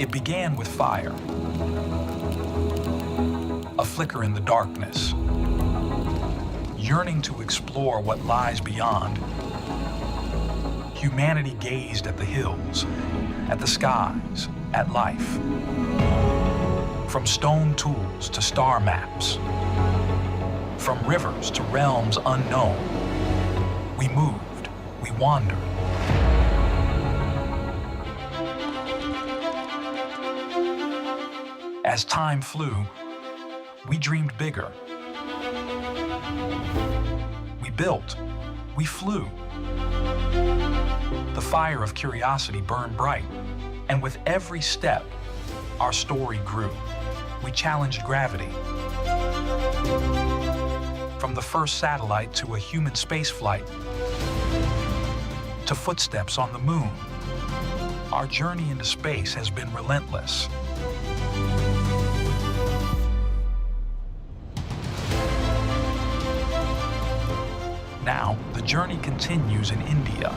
It began with fire, a flicker in the darkness. Yearning to explore what lies beyond, humanity gazed at the hills, at the skies, at life. From stone tools to star maps, from rivers to realms unknown, we moved, we wandered. As time flew, we dreamed bigger. We built, we flew. The fire of curiosity burned bright, and with every step, our story grew. We challenged gravity. From the first satellite to a human spaceflight, to footsteps on the moon, our journey into space has been relentless. Now, the journey continues in India,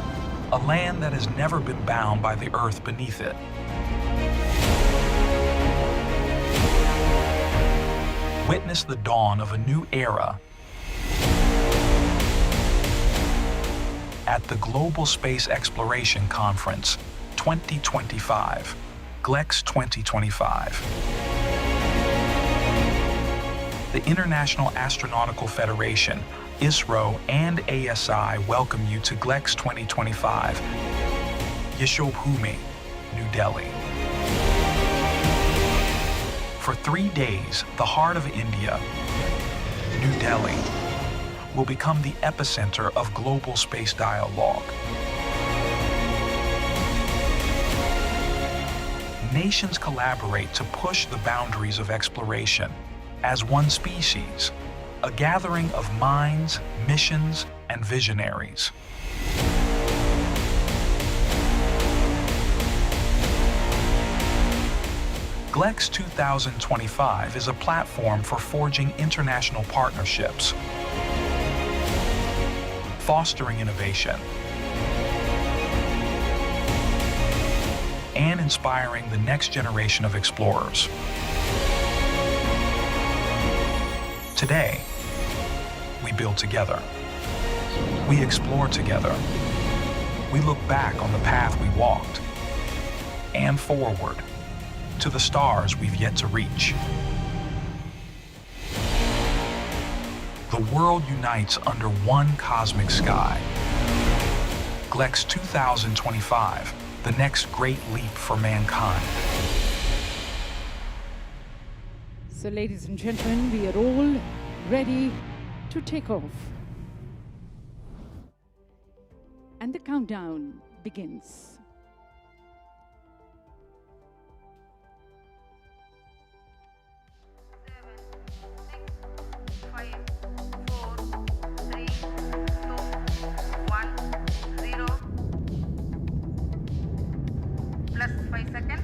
a land that has never been bound by the earth beneath it. Witness the dawn of a new era at the Global Space Exploration Conference 2025, GLEX 2025. The International Astronautical Federation, ISRO, and ASI welcome you to GLEX 2025, Yashobhoomi, New Delhi. For 3 days, the heart of India, New Delhi, will become the epicenter of global space dialogue. Nations collaborate to push the boundaries of exploration as one species, a gathering of minds, missions, and visionaries. GLEX 2025 is a platform for forging international partnerships, fostering innovation, and inspiring the next generation of explorers. Today, we build together. We explore together. We look back on the path we walked and forward to the stars we've yet to reach. The world unites under one cosmic sky. GLEX 2025, the next great leap for mankind. So, ladies and gentlemen, we are all ready to take off. And the countdown begins. 5, 4, 3, 2, 1, 0. Plus 5 seconds.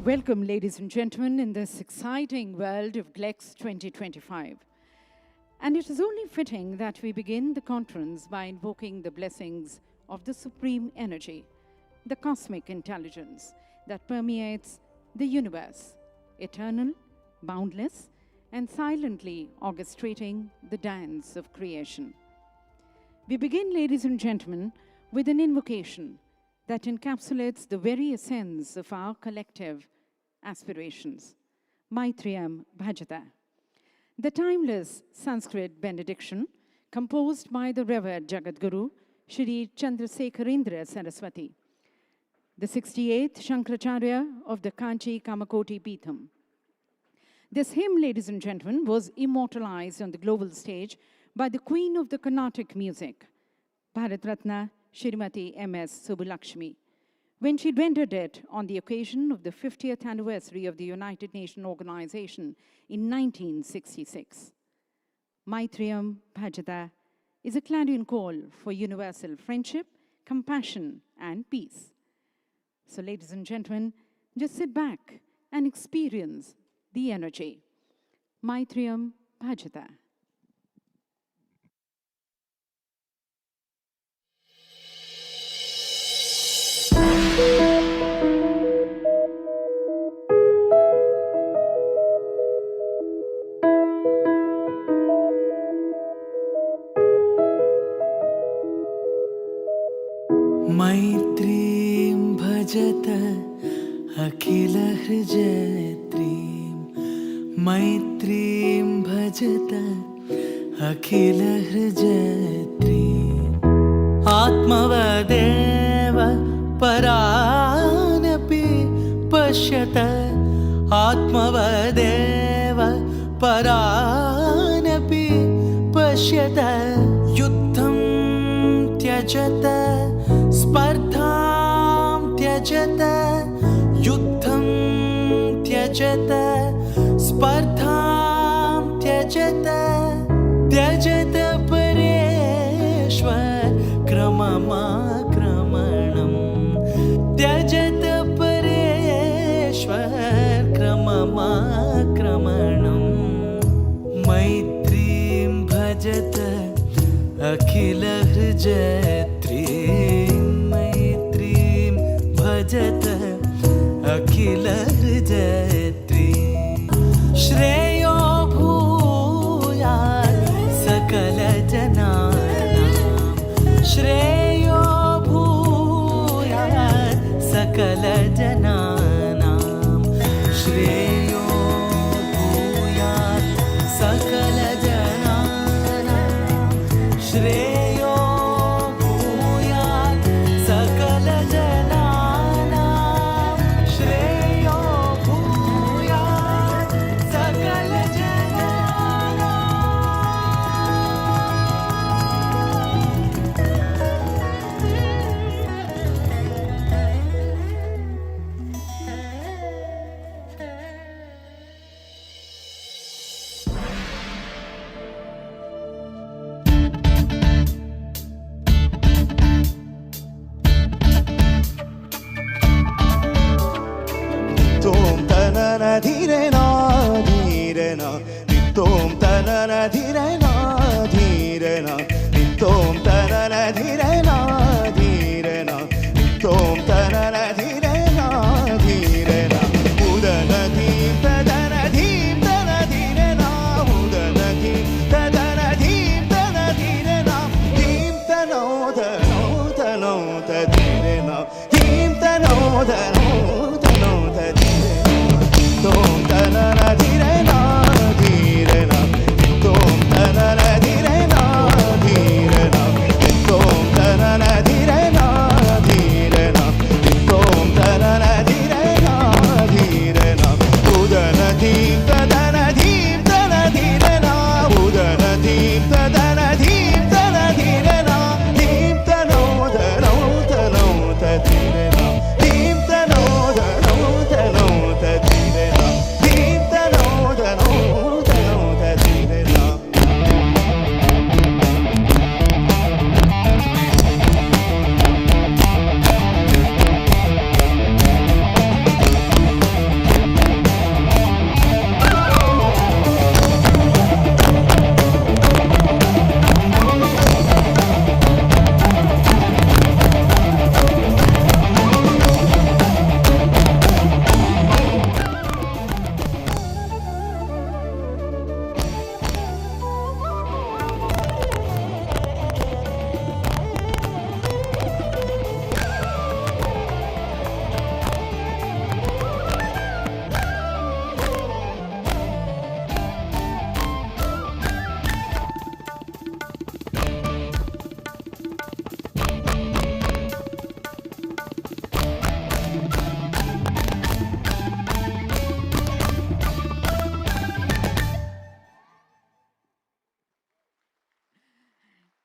Welcome, ladies and gentlemen, in this exciting world of GLEX 2025. And it is only fitting that we begin the conference by invoking the blessings of the supreme energy, the cosmic intelligence that permeates the universe, eternal, boundless, and silently orchestrating the dance of creation. We begin, ladies and gentlemen, with an invocation that encapsulates the very essence of our collective aspirations. Maitriyam Bhajata. The timeless Sanskrit benediction, composed by the revered Jagadguru, Shri Chandrasekharendra Saraswati, the 68th Shankaracharya of the Kanchi Kamakoti Peetham. This hymn, ladies and gentlemen, was immortalized on the global stage by the Queen of the Carnatic music, Bharat Ratna Shrimati M.S. Subbulakshmi, when she rendered it on the occasion of the 50th anniversary of the United Nations Organization in 1966. Maitriyam Bhajata is a clarion call for universal friendship, compassion, and peace. So, ladies and gentlemen, just sit back and experience the energy. Maitriyam Bhajata. मैत्रीं भजत अखिलहृजयत्रीं मैत्रीं भजत अखिलहृजयत्रीम् आत्मवदेव परानपि पश्यत आत्मवदेव परानपि पश्यत युद्धं त्यजत स्पर्धां त्यजत युद्धं त्यजत स्पर्धां त्यजत त्यजत परेश्वर क्रममाक्रमणं त्यजत परेश्वर क्रममाक्रमणं मैत्रीं भजत अखिलहृजयत्रीं मैत्रीं भजत अखिलहृजयत्रीं श्रेयो भूयात् सकलजनानां श्रेयो भूयात् सकलजनानां श्रेयो भूयात् सकलजनानां श्रेयो भूयात् सकलजनानां श्रेयो भूयात् सकलजनानां Tom tanana dhirena dhirena Tom tanana dhirena dhirena Tom tanana dhirena dhirena Tom tanana dhirena dhirena Udana dhim tadana dhim tana dhirena Udana dhim tadana dhim tana dhirena Dhim tano tano tano tadhirena Dhim tano tano tano tadhirena Tom tanana dhirena dhirena Tom tanana dhirena dhirena Tom tanana dhirena dhirena Tom tanana dhirena dhirena Udana dhim tadana dhim tana dhirena Udana dhim tadana dhim tana dhirena Dhim tano tano tano tadhirena Dhim tano tano tano tadhirena Dhim tano tano tano tadhirena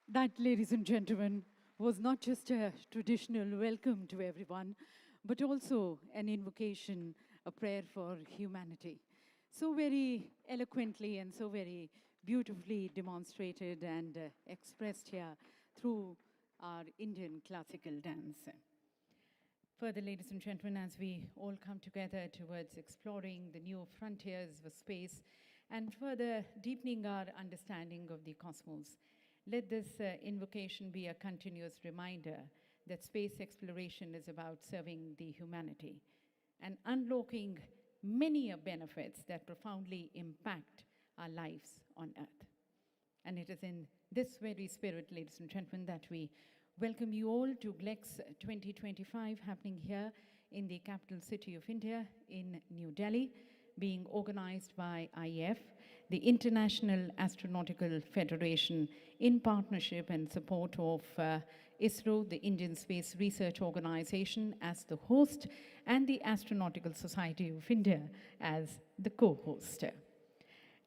That, ladies and gentlemen, was not just a traditional welcome to everyone, but also an invocation, a prayer for humanity. So very eloquently and so very beautifully demonstrated and expressed here through our Indian classical dance. Further, ladies and gentlemen, as we all come together towards exploring the new frontiers of space and further deepening our understanding of the cosmos, let this invocation be a continuous reminder that space exploration is about serving the humanity and unlocking many benefits that profoundly impact our lives on Earth. And it is in this very spirit, ladies and gentlemen, that we welcome you all to GLEX 2025, happening here in the capital city of India in New Delhi, being organized by IAF, the International Astronautical Federation, in partnership and support of ISRO, the Indian Space Research Organization, as the host, and the Astronautical Society of India as the co-host.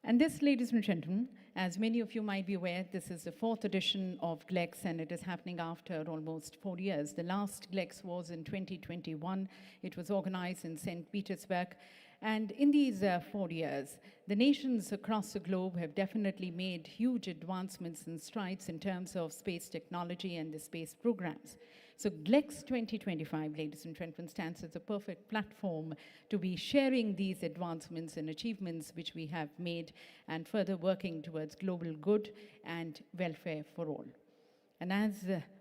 And this, ladies and gentlemen, as many of you might be aware, this is the 4th edition of GLEX, and it is happening after almost 4 years. The last GLEX was in 2021. It was organized in St. Petersburg. And in these 4 years, the nations across the globe have definitely made huge advancements and strides in terms of space technology and the space programs. So GLEX 2025, ladies and gentlemen, stands as a perfect platform to be sharing these advancements and achievements which we have made and further working towards global good and welfare for all. And as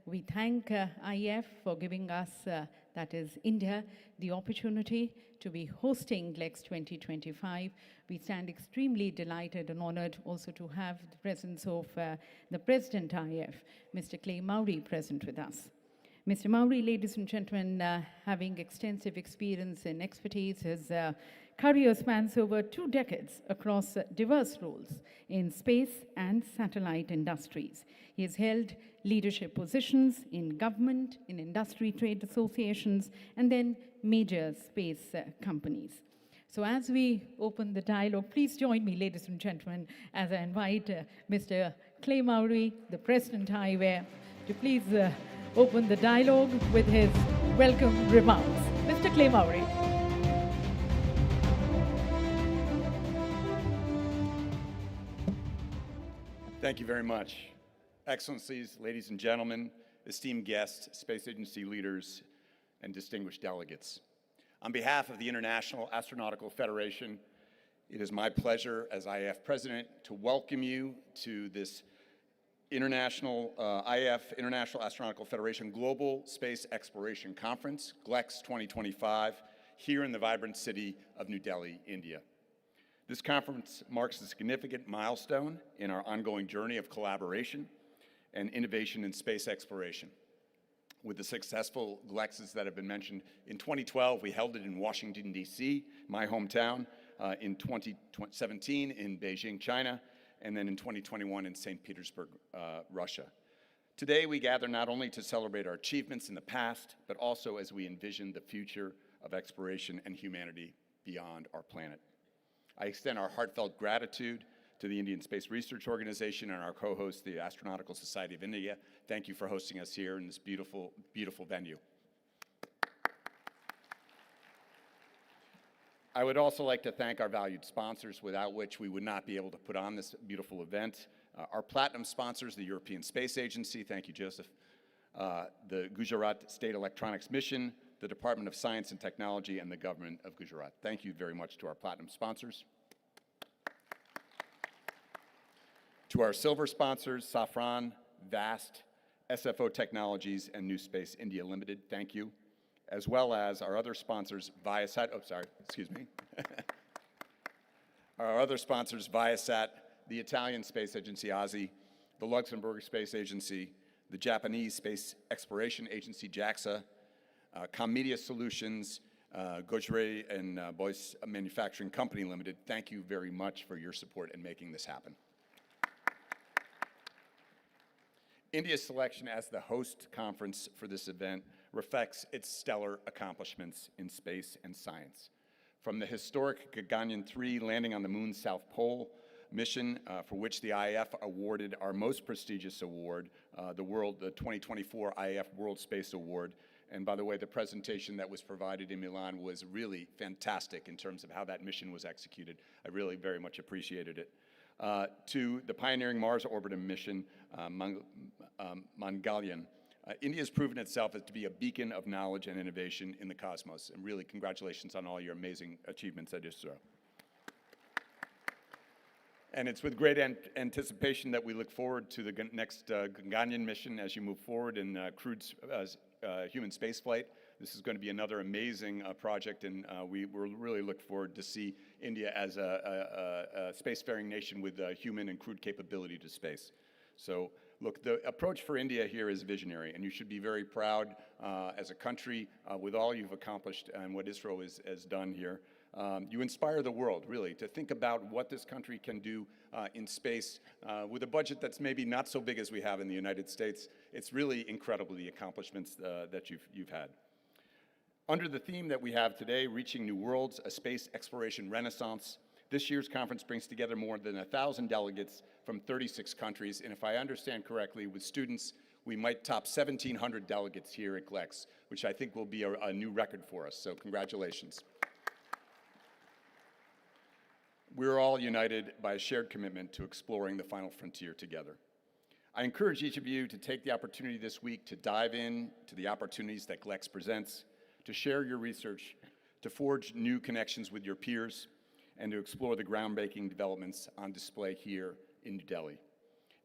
we thank IAF for giving us, that is India, the opportunity to be hosting GLEX 2025, we stand extremely delighted and honored also to have the presence of the President IAF, Mr. Clay Mowry, present with us. Mr. Mowry, ladies and gentlemen, having extensive experience and expertise, his career spans over 2 decades across diverse roles in space and satellite industries. He has held leadership positions in government, in industry trade associations, and then major space companies. So as we open the dialogue, please join me, ladies and gentlemen, as I invite Mr. Clay Mowry, the President IAF, to please open the dialogue with his welcome remarks. Mr. Clay Mowry. Thank you very much. Excellencies, ladies and gentlemen, esteemed guests, space agency leaders, and distinguished delegates. On behalf of the International Astronautical Federation, it is my pleasure as IAF President to welcome you to this IAF International Astronautical Federation Global Space Exploration Conference, GLEX 2025, here in the vibrant city of New Delhi, India. This conference marks a significant milestone in our ongoing journey of collaboration and innovation in space exploration. With the successful GLEXs that have been mentioned, in 2012 we held it in Washington, D.C., my hometown, in 2017 in Beijing, China, and then in 2021 in St. Petersburg, Russia. Today we gather not only to celebrate our achievements in the past, but also as we envision the future of exploration and humanity beyond our planet. I extend our heartfelt gratitude to the Indian Space Research Organization and our co-host, the Astronautical Society of India. Thank you for hosting us here in this beautiful, beautiful venue. I would also like to thank our valued sponsors, without which we would not be able to put on this beautiful event. Our platinum sponsors, the European Space Agency, thank you, Joseph, the Gujarat State Electronics Mission, the Department of Science and Technology, and the Government of Gujarat. Thank you very much to our platinum sponsors. To our silver sponsors, Safran, VAST, SFO Technologies, and New Space India Limited, thank you. As well as our other sponsors, Viasat, our other sponsors, Viasat, the Italian Space Agency, OSI, the Luxembourg Space Agency, the Japanese Space Exploration Agency, JAXA, Commedia Solutions, Gujarat and Boyce Manufacturing Company Limited. Thank you very much for your support in making this happen. India's selection as the host conference for this event reflects its stellar accomplishments in space and science. From the historic Gaganyaan 3 landing on the moon's South Pole mission, for which the IAF awarded our most prestigious award, the 2024 IAF World Space Award. And by the way, the presentation that was provided in Milan was really fantastic in terms of how that mission was executed. I really very much appreciated it. To the pioneering Mars orbiter mission, Mangalyaan, India has proven itself as to be a beacon of knowledge and innovation in the cosmos, and really congratulations on all your amazing achievements at ISRO. And it's with great anticipation that we look forward to the next Gaganyaan mission as you move forward in crewed human spaceflight. This is going to be another amazing project, and we really look forward to see India as a spacefaring nation with human and crewed capability to space. So look, the approach for India here is visionary, and you should be very proud as a country with all you've accomplished and what ISRO has done here. You inspire the world, really, to think about what this country can do in space with a budget that's maybe not so big as we have in the United States. It's really incredible, the accomplishments that you've had. Under the theme that we have today, Reaching New Worlds, a Space Exploration Renaissance, this year's conference brings together more than 1,000 delegates from 36 countries, and if I understand correctly, with students, we might top 1,700 delegates here at GLEX, which I think will be a new record for us, so congratulations. We're all united by a shared commitment to exploring the final frontier together. I encourage each of you to take the opportunity this week to dive in to the opportunities that GLEX presents, to share your research, to forge new connections with your peers, and to explore the groundbreaking developments on display here in New Delhi.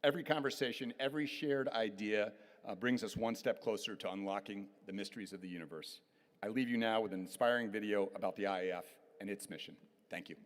Every conversation, every shared idea brings us one step closer to unlocking the mysteries of the universe. I leave you now with an inspiring video about the IAF and its mission. Thank you.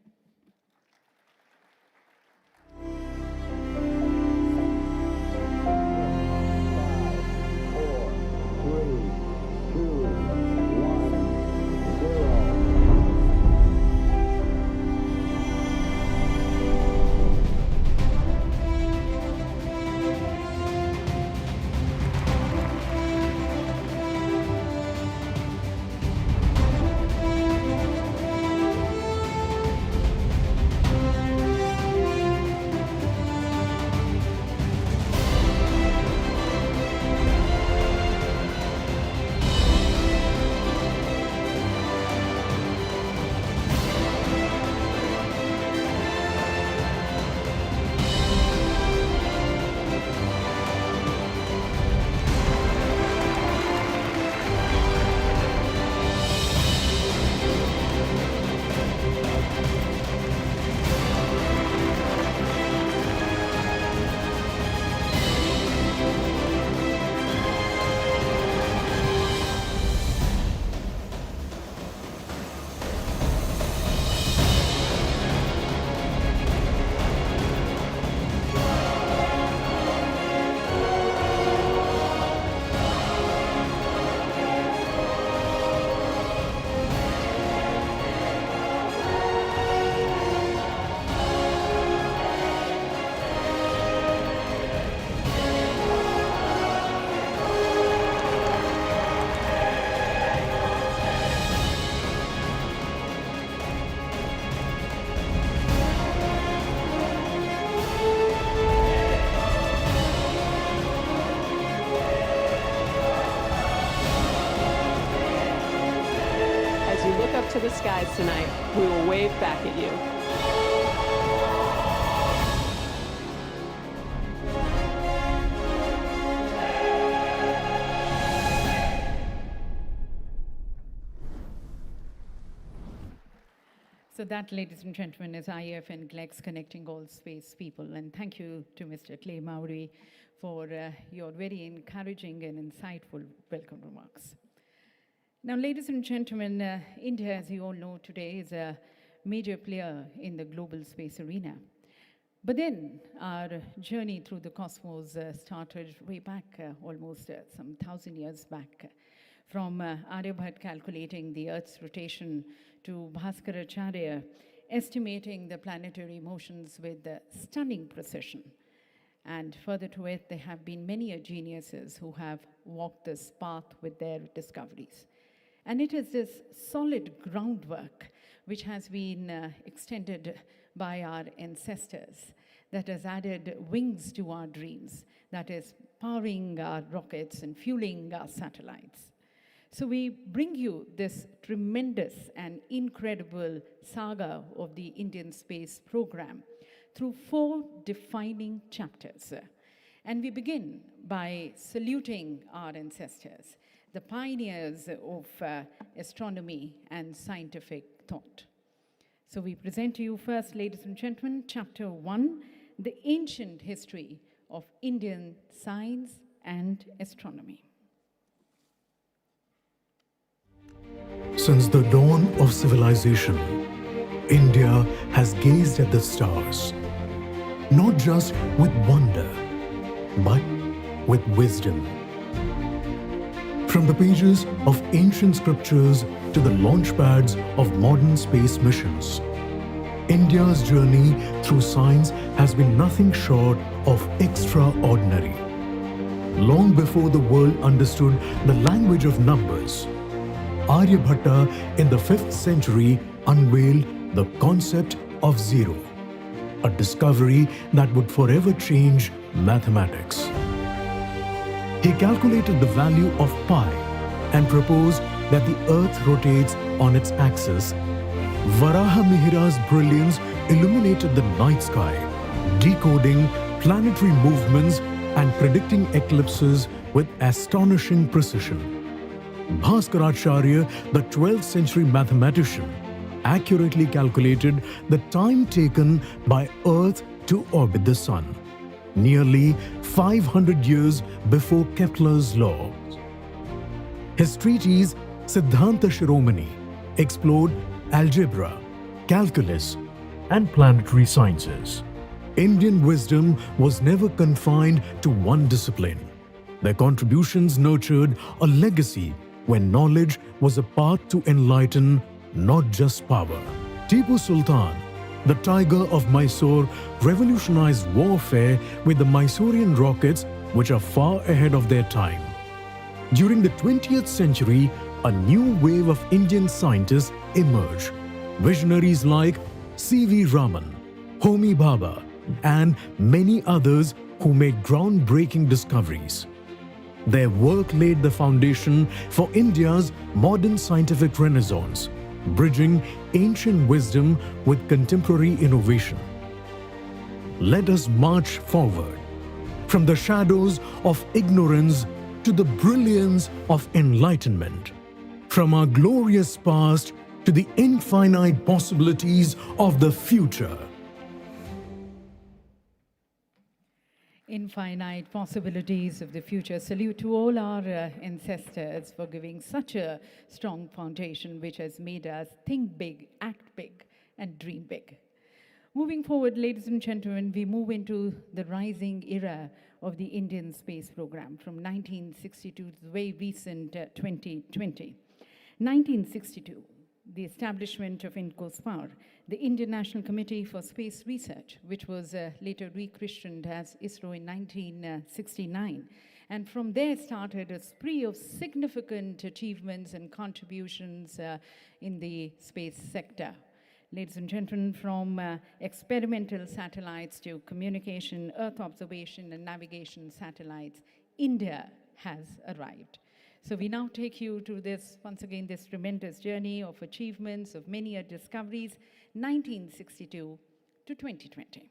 To the skies tonight, we will wave back at you. So that, ladies and gentlemen, is IAF and GLEX connecting all space people. And thank you to Mr. Clay Mowry for your very encouraging and insightful welcome remarks. Now, ladies and gentlemen, India, as you all know today, is a major player in the global space arena. But then our journey through the cosmos started way back, almost some 1,000 years back, from Aryabhat calculating the Earth's rotation to Bhaskaracharya estimating the planetary motions with stunning precision. And further to it, there have been many geniuses who have walked this path with their discoveries. And it is this solid groundwork which has been extended by our ancestors that has added wings to our dreams, that is powering our rockets and fueling our satellites. So we bring you this tremendous and incredible saga of the Indian space program through 4 defining chapters. And we begin by saluting our ancestors, the pioneers of astronomy and scientific thought. So we present to you first, ladies and gentlemen, Chapter 1, The Ancient History of Indian Science and Astronomy. Since the dawn of civilization, India has gazed at the stars, not just with wonder, but with wisdom. From the pages of ancient scriptures to the launchpads of modern space missions, India's journey through science has been nothing short of extraordinary. Long before the world understood the language of numbers, Aryabhatta in the 5th century unveiled the concept of zero, a discovery that would forever change mathematics. He calculated the value of pi and proposed that the earth rotates on its axis. Varahamihira's brilliance illuminated the night sky, decoding planetary movements and predicting eclipses with astonishing precision. Bhaskaracharya, the 12th century mathematician, accurately calculated the time taken by Earth to orbit the Sun, nearly 500 years before Kepler's law. His treatise, Siddhanta Shiromani, explored algebra, calculus, and planetary sciences. Indian wisdom was never confined to one discipline. Their contributions nurtured a legacy when knowledge was a path to enlighten, not just power. Tipu Sultan, the Tiger of Mysore, revolutionized warfare with the Mysorean rockets, which are far ahead of their time. During the 20th century, a new wave of Indian scientists emerged. Visionaries like C.V. Raman, Homi Bhabha, and many others who made groundbreaking discoveries. Their work laid the foundation for India's modern scientific renaissance, bridging ancient wisdom with contemporary innovation. Let us march forward from the shadows of ignorance to the brilliance of enlightenment, from our glorious past to the infinite possibilities of the future. Infinite possibilities of the future. Salute to all our ancestors for giving such a strong foundation which has made us think big, act big, and dream big. Moving forward, ladies and gentlemen, we move into the rising era of the Indian space program from 1962 to the very recent 2020. 1962, the establishment of INCOSPAR, the Indian National Committee for Space Research, which was later rechristened as ISRO in 1969. And from there started a spree of significant achievements and contributions in the space sector. Ladies and gentlemen, from experimental satellites to communication, Earth observation, and navigation satellites, India has arrived. So we now take you to this, once again, this tremendous journey of achievements, of many discoveries, 1962 to 2020.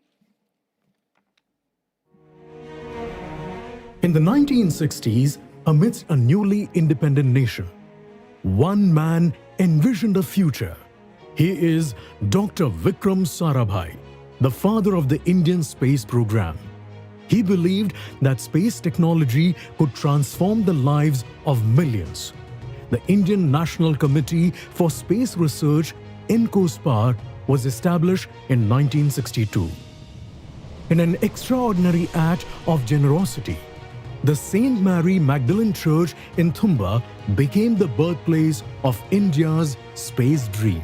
In the 1960s, amidst a newly independent nation, one man envisioned a future. He is Dr. Vikram Sarabhai, the father of the Indian space program. He believed that space technology could transform the lives of millions. The Indian National Committee for Space Research, INCOSPAR, was established in 1962. In an extraordinary act of generosity, the St. Mary Magdalene Church in Thumba became the birthplace of India's space dream.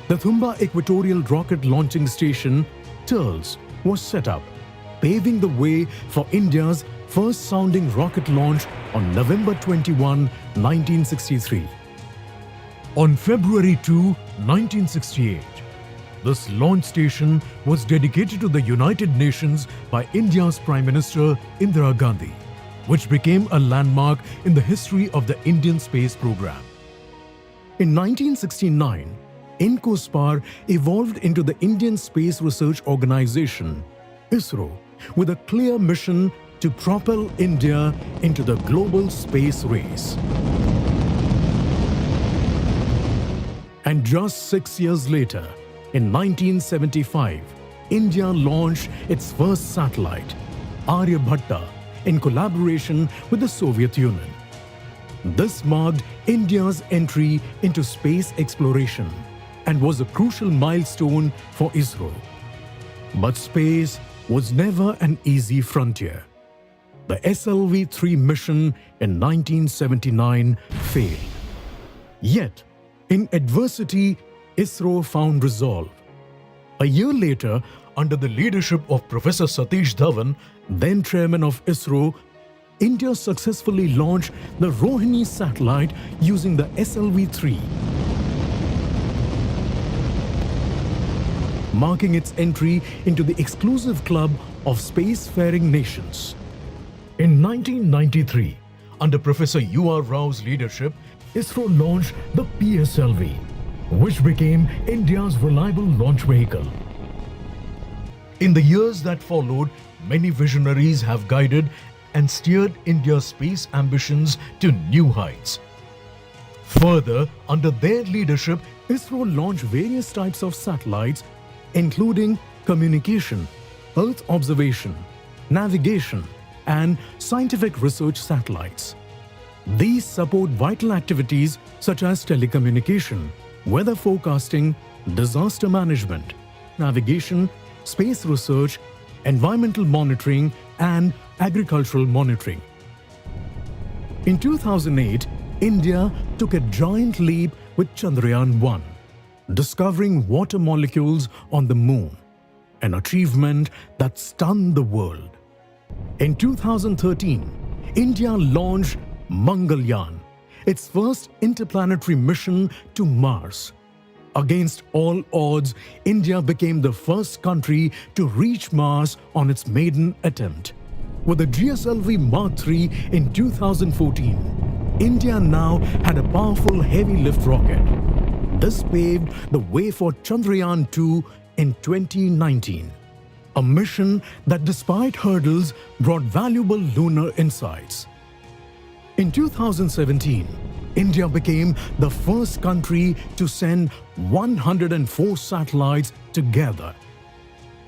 The Thumba Equatorial Rocket Launching Station, TERLS, was set up, paving the way for India's first sounding rocket launch on November 21, 1963. On February 2, 1968, this launch station was dedicated to the United Nations by India's Prime Minister Indira Gandhi, which became a landmark in the history of the Indian space program. In 1969, INCOSPAR evolved into the Indian Space Research Organization, ISRO, with a clear mission to propel India into the global space race. And just 6 years later, in 1975, India launched its first satellite, Aryabhatta, in collaboration with the Soviet Union. This marked India's entry into space exploration and was a crucial milestone for ISRO. But space was never an easy frontier. The SLV-3 mission in 1979 failed. Yet, in adversity, ISRO found resolve. A year later, under the leadership of Professor Satish Dhawan, then chairman of ISRO, India successfully launched the Rohini satellite using the SLV-3, marking its entry into the exclusive club of spacefaring nations. In 1993, under Professor U.R. Rao's leadership, ISRO launched the PSLV, which became India's reliable launch vehicle. In the years that followed, many visionaries have guided and steered India's space ambitions to new heights. Further, under their leadership, ISRO launched various types of satellites, including communication, Earth observation, navigation, and scientific research satellites. These support vital activities such as telecommunication, weather forecasting, disaster management, navigation, space research, environmental monitoring, and agricultural monitoring. In 2008, India took a giant leap with Chandrayaan-1, discovering water molecules on the moon, an achievement that stunned the world. In 2013, India launched Mangalyaan, its first interplanetary mission to Mars. Against all odds, India became the first country to reach Mars on its maiden attempt. With the GSLV Mark III in 2014, India now had a powerful heavy-lift rocket. This paved the way for Chandrayaan-2 in 2019, a mission that, despite hurdles, brought valuable lunar insights. In 2017, India became the first country to send 104 satellites together.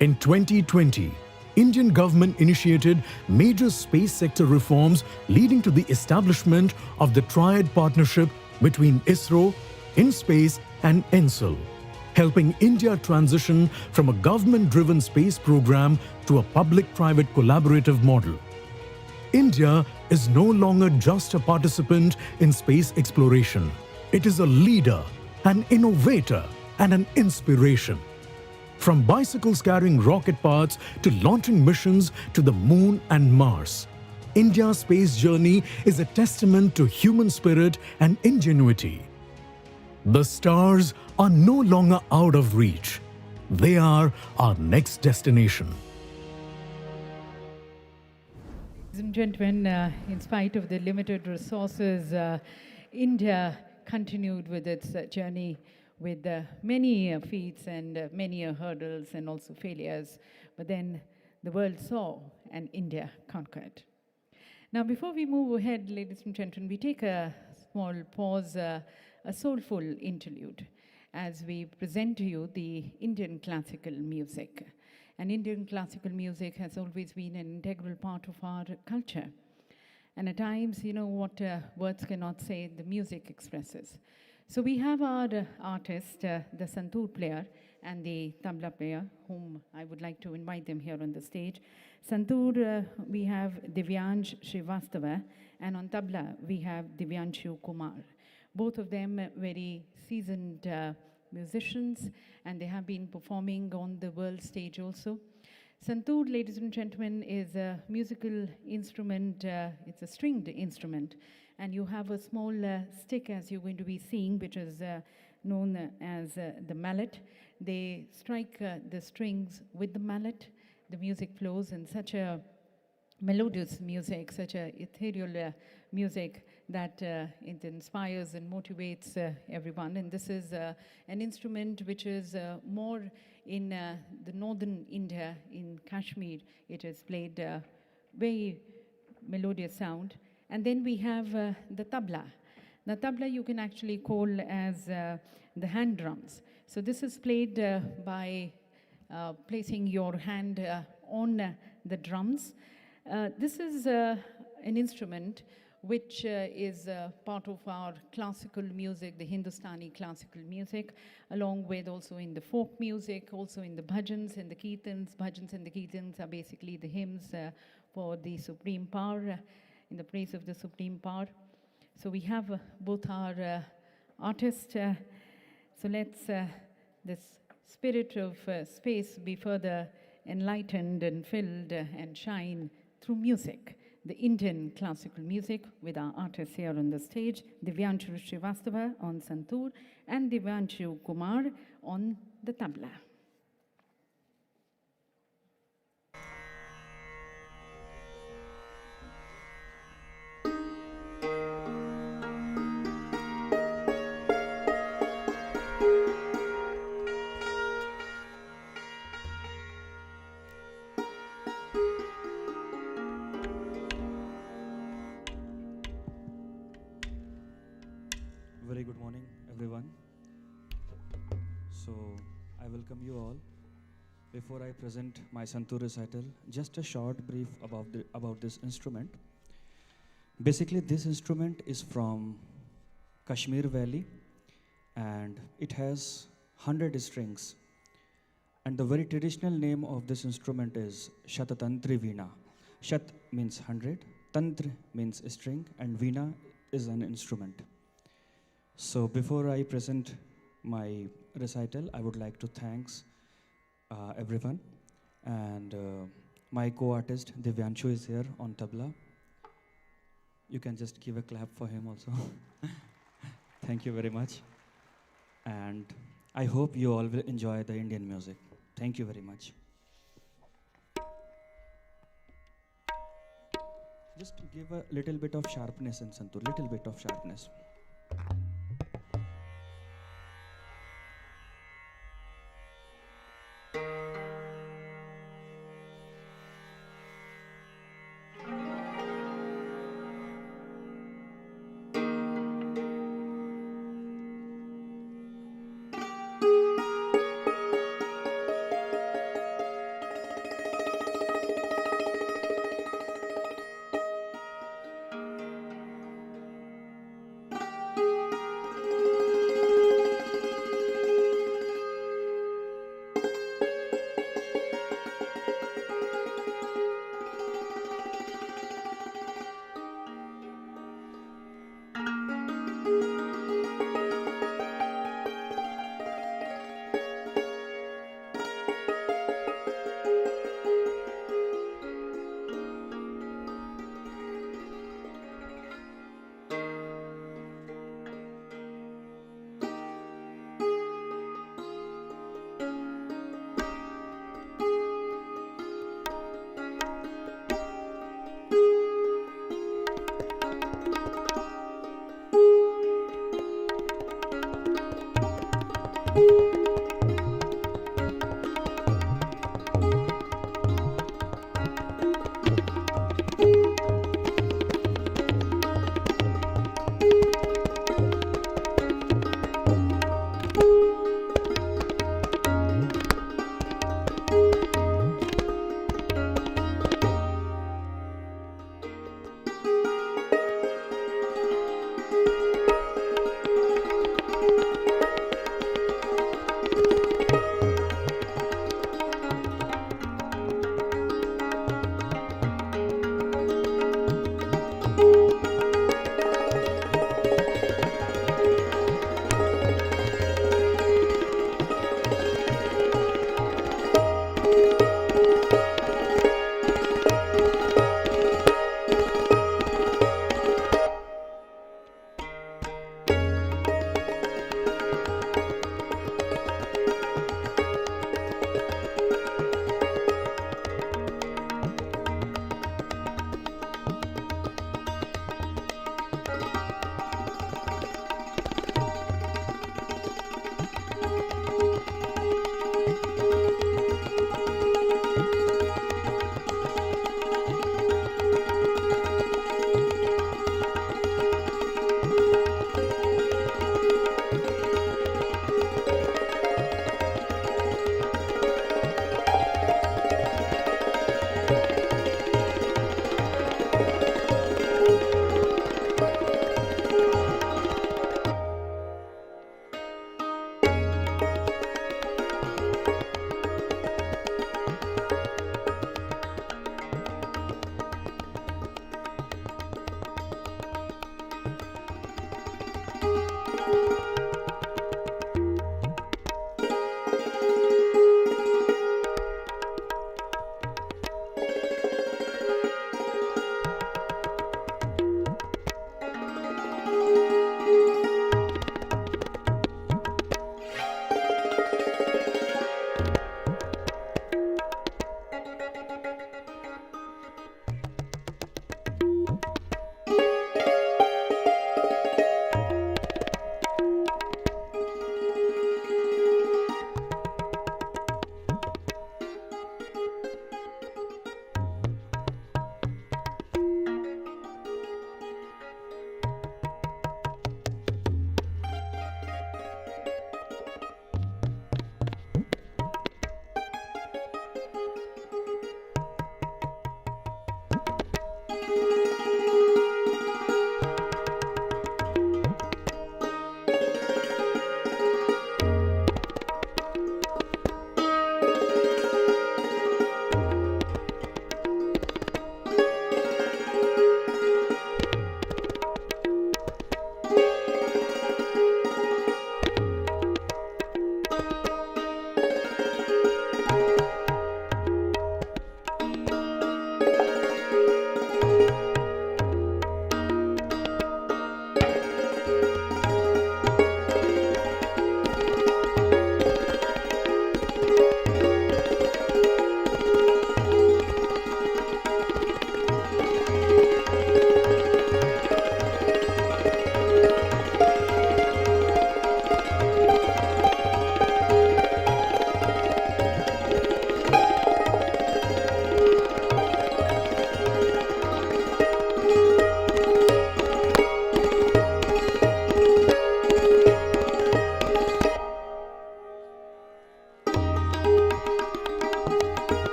In 2020, Indian government initiated major space sector reforms leading to the establishment of the triad partnership between ISRO, InSpace and ENSIL, helping India transition from a government-driven space program to a public-private collaborative model. India is no longer just a participant in space exploration. It is a leader, an innovator, and an inspiration. From bicycles carrying rocket parts to launching missions to the moon and Mars, India's space journey is a testament to human spirit and ingenuity. The stars are no longer out of reach. They are our next destination. Ladies and gentlemen, in spite of the limited resources, India continued with its journey with many feats and many hurdles and also failures. But then the world saw and India conquered. Now, before we move ahead, ladies and gentlemen, we take a small pause, a soulful interlude, as we present to you the Indian classical music. And Indian classical music has always been an integral part of our culture. And at times, you know, what words cannot say, the music expresses. So we have our artist, the santoor player and the tabla player, whom I would like to invite them here on the stage. Santoor, we have Divyansh Srivastava, and on tabla, we have Divyanshu Kumar. Both of them very seasoned musicians, and they have been performing on the world stage also. Santoor, ladies and gentlemen, is a musical instrument. It's a stringed instrument, and you have a small stick, as you're going to be seeing, which is known as the mallet. They strike the strings with the mallet. The music flows in such a melodious music, such a ethereal music that it inspires and motivates everyone. And this is an instrument which is more in the northern India, in Kashmir. It is played very melodious sound. And then we have the tabla. The tabla you can actually call as the hand drums. So this is played by placing your hand on the drums. This is an instrument which is part of our classical music, the Hindustani classical music, along with also in the folk music, also in the bhajans and the kirtans. Bhajans and the kirtans are basically the hymns for the supreme power, in the praise of the supreme power. So we have both our artists. So let's this spirit of space be further enlightened and filled and shine through music, the Indian classical music, with our artists here on the stage, Divyanshu Srivastava on santoor and Divyanshu Kumar on the tabla. Very good morning, everyone. So, I welcome you all. Before I present my santoor recital, just a short brief about this instrument. Basically, this instrument is from Kashmir Valley, and it has 100 strings. And the very traditional name of this instrument is Shatatantri Veena. Shat means 100, Tantra means string, and Veena is an instrument. So before I present my recital, I would like to thank everyone. And my co-artist Divyanshu is here on tabla. You can just give a clap for him also. Thank you very much. And I hope you all will enjoy the Indian music. Thank you very much. Just give a little bit of sharpness in santoor, little bit of sharpness.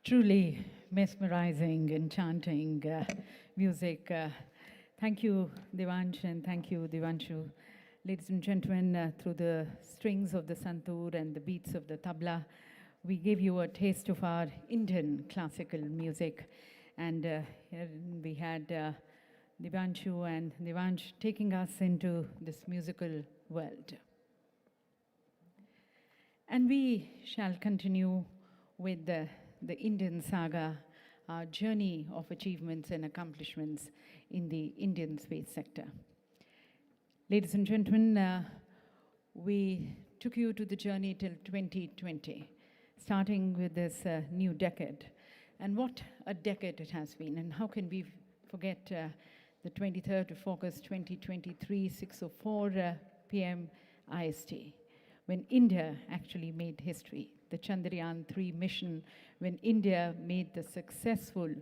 Truly mesmerizing, enchanting music. Thank you, Devansh, and thank you, Devanshu. Ladies and gentlemen, through the strings of the santoor and the beats of the tabla, we gave you a taste of our Indian classical music. And here we had Devanshu and Devansh taking us into this musical world. And we shall continue with the Indian saga, our journey of achievements and accomplishments in the Indian space sector. Ladies and gentlemen, we took you to the journey till 2020, starting with this new decade. And what a decade it has been, and how can we forget the 23rd of August 2023, 6:04 p.m. IST, when India actually made history. The Chandrayaan-3 mission, when India made the successful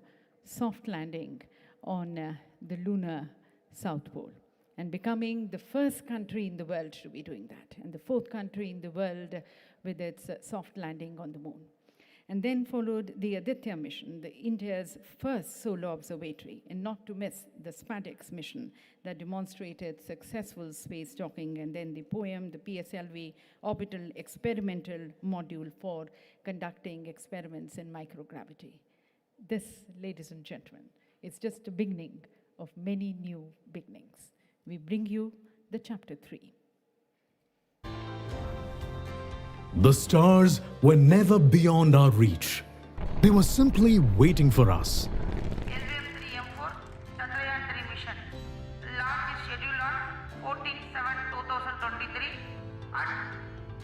soft landing on the lunar South Pole, and becoming the first country in the world to be doing that, and the fourth country in the world with its soft landing on the moon. And then followed the Aditya mission, India's first solar observatory, and not to miss the SPADEX mission that demonstrated successful space docking, and then the POEM, the PSLV orbital experimental module for conducting experiments in microgravity. This, ladies and gentlemen, is just the beginning of many new beginnings. We bring you the chapter 3. The stars were never beyond our reach. They were simply waiting for us. LVM-3M4 Chandrayaan-3 mission. Launch is scheduled on 14/7/2023 at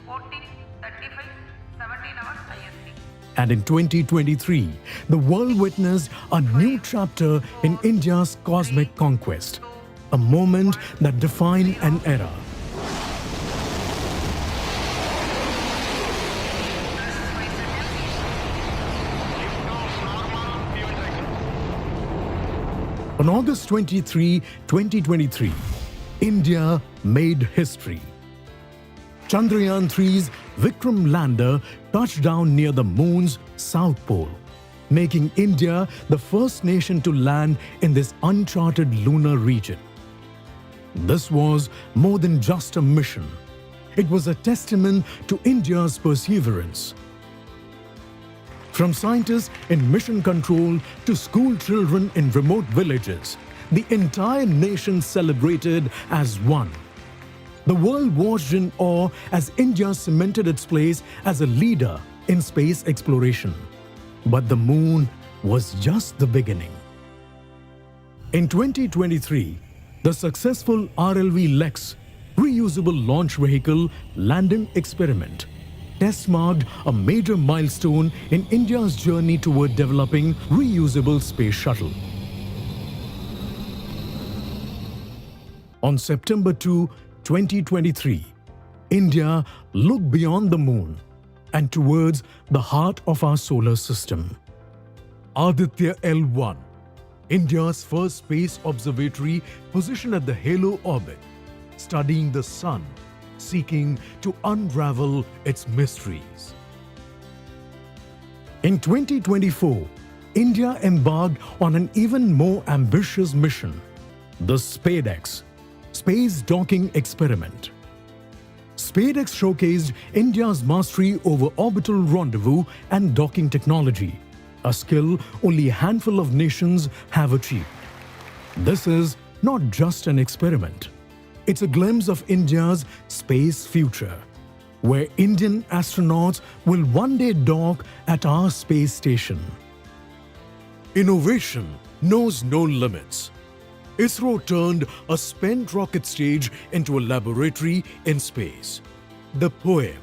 14:35, 17 hours IST. And in 2023, the world witnessed a new chapter in India's cosmic conquest, a moment that defined an era. On August 23, 2023, India made history. Chandrayaan-3's Vikram lander touched down near the moon's south pole, making India the first nation to land in this uncharted lunar region. This was more than just a mission. It was a testament to India's perseverance. From scientists in mission control to school children in remote villages, the entire nation celebrated as one. The world watched in awe as India cemented its place as a leader in space exploration. But the moon was just the beginning. In 2023, the successful RLV-GLEX reusable launch vehicle landing experiment test-marked a major milestone in India's journey toward developing reusable space shuttle. On September 2, 2023, India looked beyond the moon and towards the heart of our solar system. Aditya L1, India's first space observatory positioned at the halo orbit, studying the sun, seeking to unravel its mysteries. In 2024, India embarked on an even more ambitious mission, the SPADEX, Space Docking Experiment. SPADEX showcased India's mastery over orbital rendezvous and docking technology, a skill only a handful of nations have achieved. This is not just an experiment. It's a glimpse of India's space future, where Indian astronauts will one day dock at our space station. Innovation knows no limits. ISRO turned a spent rocket stage into a laboratory in space. The POEM,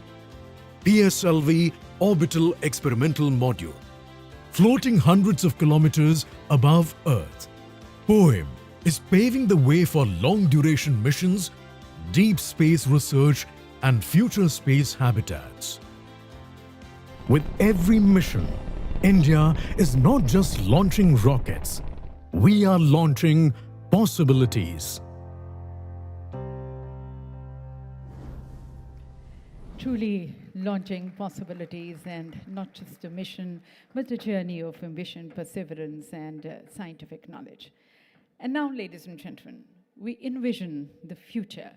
PSLV Orbital Experimental Module, floating hundreds of kilometers above Earth. POEM is paving the way for long-duration missions, deep space research, and future space habitats. With every mission, India is not just launching rockets. We are launching possibilities. Truly launching possibilities, and not just a mission, but a journey of ambition, perseverance, and scientific knowledge. And now, ladies and gentlemen, we envision the future.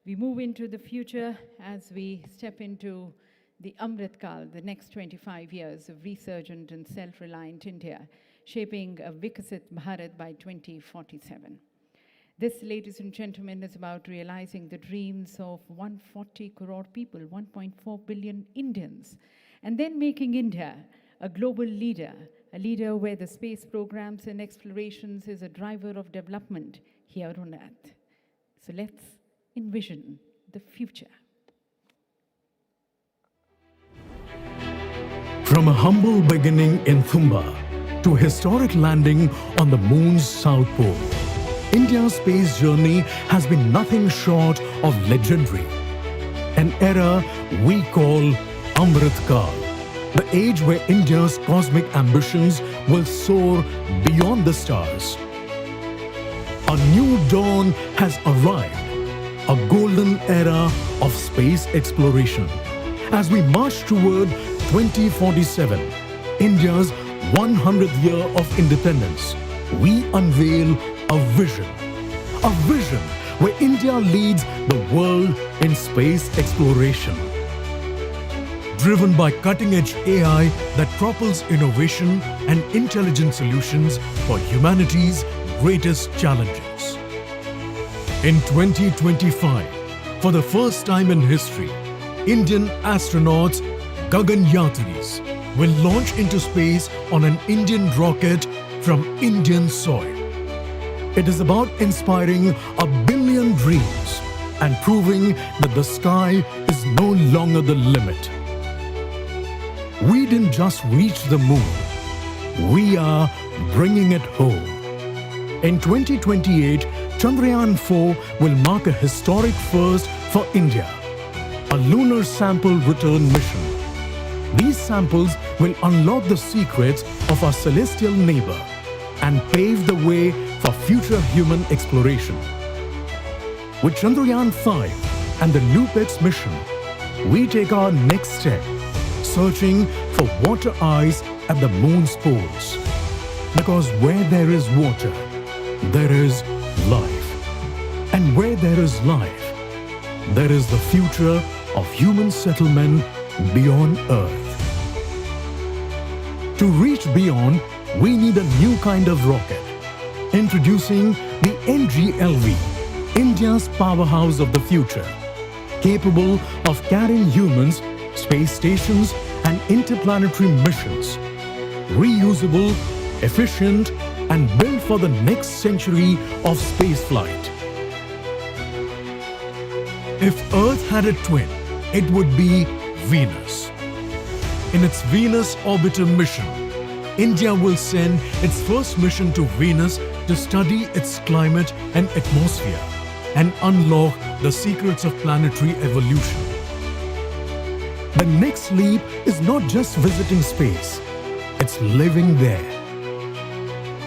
We move into the future as we step into the Amrit Kal, the next 25 years of resurgent and self-reliant India, shaping a Vikasit Bharat by 2047. This, ladies and gentlemen, is about realizing the dreams of 140 crore people, 1.4 billion Indians, and then making India a global leader, a leader where the space programs and explorations is a driver of development here on Earth. So let's envision the future. From a humble beginning in Thumba to a historic landing on the moon's south pole, India's space journey has been nothing short of legendary. An era we call Amrit Kal, the age where India's cosmic ambitions will soar beyond the stars. A new dawn has arrived, a golden era of space exploration. As we march toward 2047, India's 100th year of independence, we unveil a vision where India leads the world in space exploration. Driven by cutting-edge AI that propels innovation and intelligent solutions for humanity's greatest challenges. In 2025, for the first time in history, Indian astronauts Gagan Yatris will launch into space on an Indian rocket from Indian soil. It is about inspiring 1 billion dreams and proving that the sky is no longer the limit. We didn't just reach the moon, we are bringing it home. In 2028, Chandrayaan 4 will mark a historic first for India, a lunar sample return mission. These samples will unlock the secrets of our celestial neighbor and pave the way for future human exploration. With Chandrayaan 5 and the LoopX mission, we take our next step, searching for water ice at the moon's poles. Because where there is water, there is life. And where there is life, there is the future of human settlement beyond Earth. To reach beyond, we need a new kind of rocket. Introducing the NGLV, India's powerhouse of the future, capable of carrying humans, space stations, and interplanetary missions. Reusable, efficient, and built for the next century of spaceflight. If Earth had a twin, it would be Venus. In its Venus Orbiter mission, India will send its first mission to Venus to study its climate and atmosphere and unlock the secrets of planetary evolution. The next leap is not just visiting space, it's living there.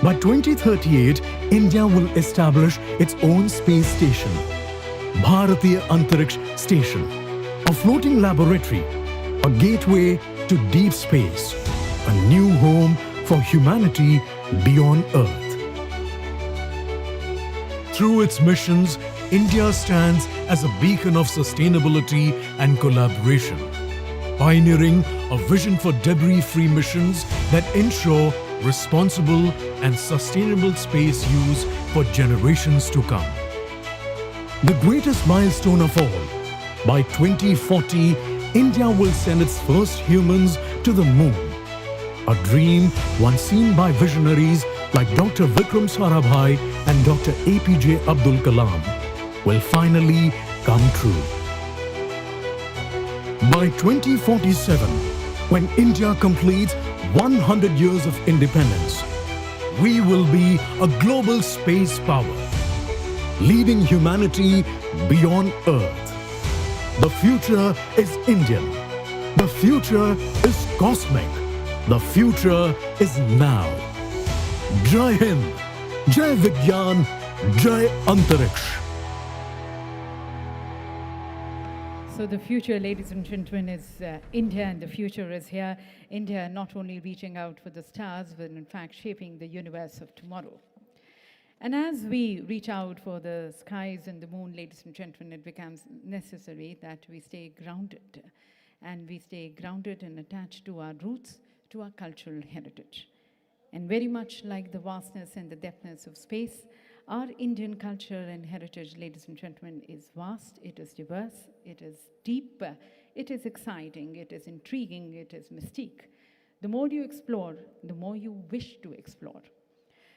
By 2038, India will establish its own space station, Bharatiya Antariksh Station, a floating laboratory, a gateway to deep space, a new home for humanity beyond Earth. Through its missions, India stands as a beacon of sustainability and collaboration, pioneering a vision for debris-free missions that ensure responsible and sustainable space use for generations to come. The greatest milestone of all, by 2040, India will send its first humans to the moon. A dream once seen by visionaries like Dr. Vikram Sarabhai and Dr. APJ Abdul Kalam will finally come true. By 2047, when India completes 100 years of independence, we will be a global space power, leading humanity beyond Earth. The future is Indian. The future is cosmic. The future is now. Jai Hind, Jai Vigyan, Jai Antariksh. So the future, ladies and gentlemen, is India, and the future is here. India not only reaching out for the stars, but in fact shaping the universe of tomorrow. And as we reach out for the skies and the moon, ladies and gentlemen, it becomes necessary that we stay grounded. And we stay grounded and attached to our roots, to our cultural heritage. And very much like the vastness and the depthness of space, our Indian culture and heritage, ladies and gentlemen, is vast, it is diverse, it is deep, it is exciting, it is intriguing, it is mystique. The more you explore, the more you wish to explore.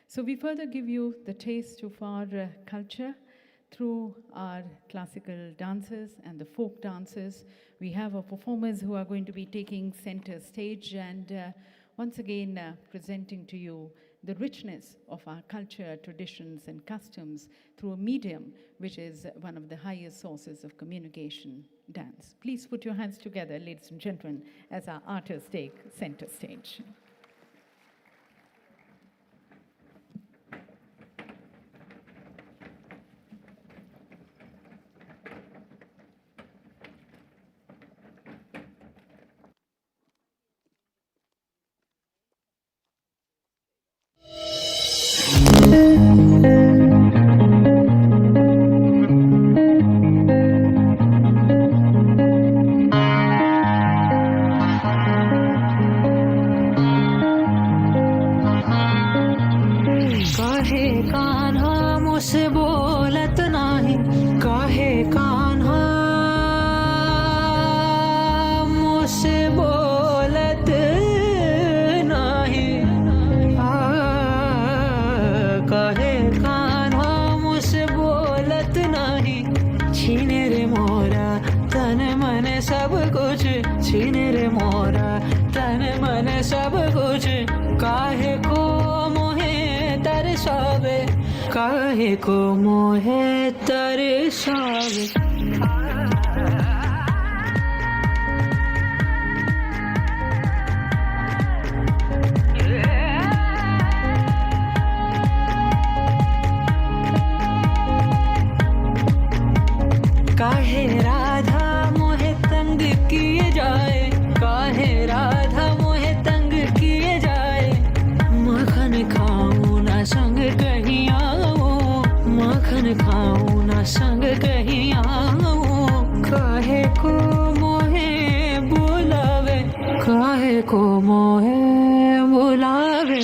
So we further give you the taste of our culture through our classical dances and the folk dances. We have our performers who are going to be taking center stage and once again presenting to you the richness of our culture, traditions, and customs through a medium which is one of the highest sources of communication, dance. Please put your hands together, ladies and gentlemen, as our artists take center stage. सब कुछ छीन रे मोरा तन मन सब कुछ काहे को मोहे तरसावे काहे को मोहे तरसावे काहे राधा मोहे तंग किए जाए काहे राधा मोहे तंग किए जाए मक्खन खाऊं ना संग कहीं आऊं मक्खन खाऊं ना संग कहीं आऊं काहे को मोहे बुलावे काहे को मोहे बुलावे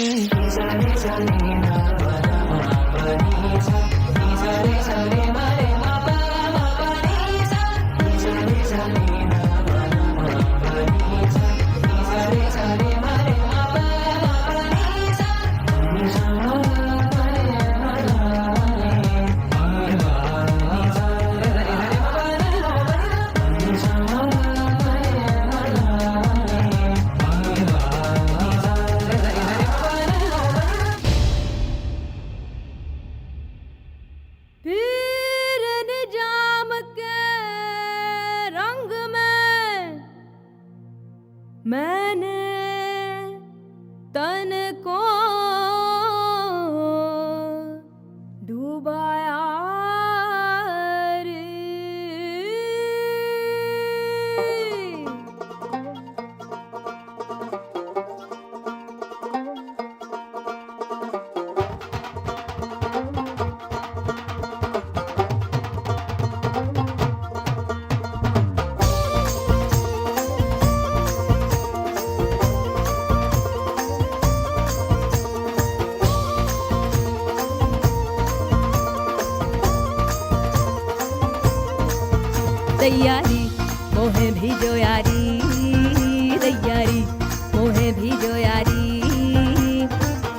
मैंने तन को डूबाया रे तैयारी मोहे भेजो यारी तैयारी मोहे भेजो यारी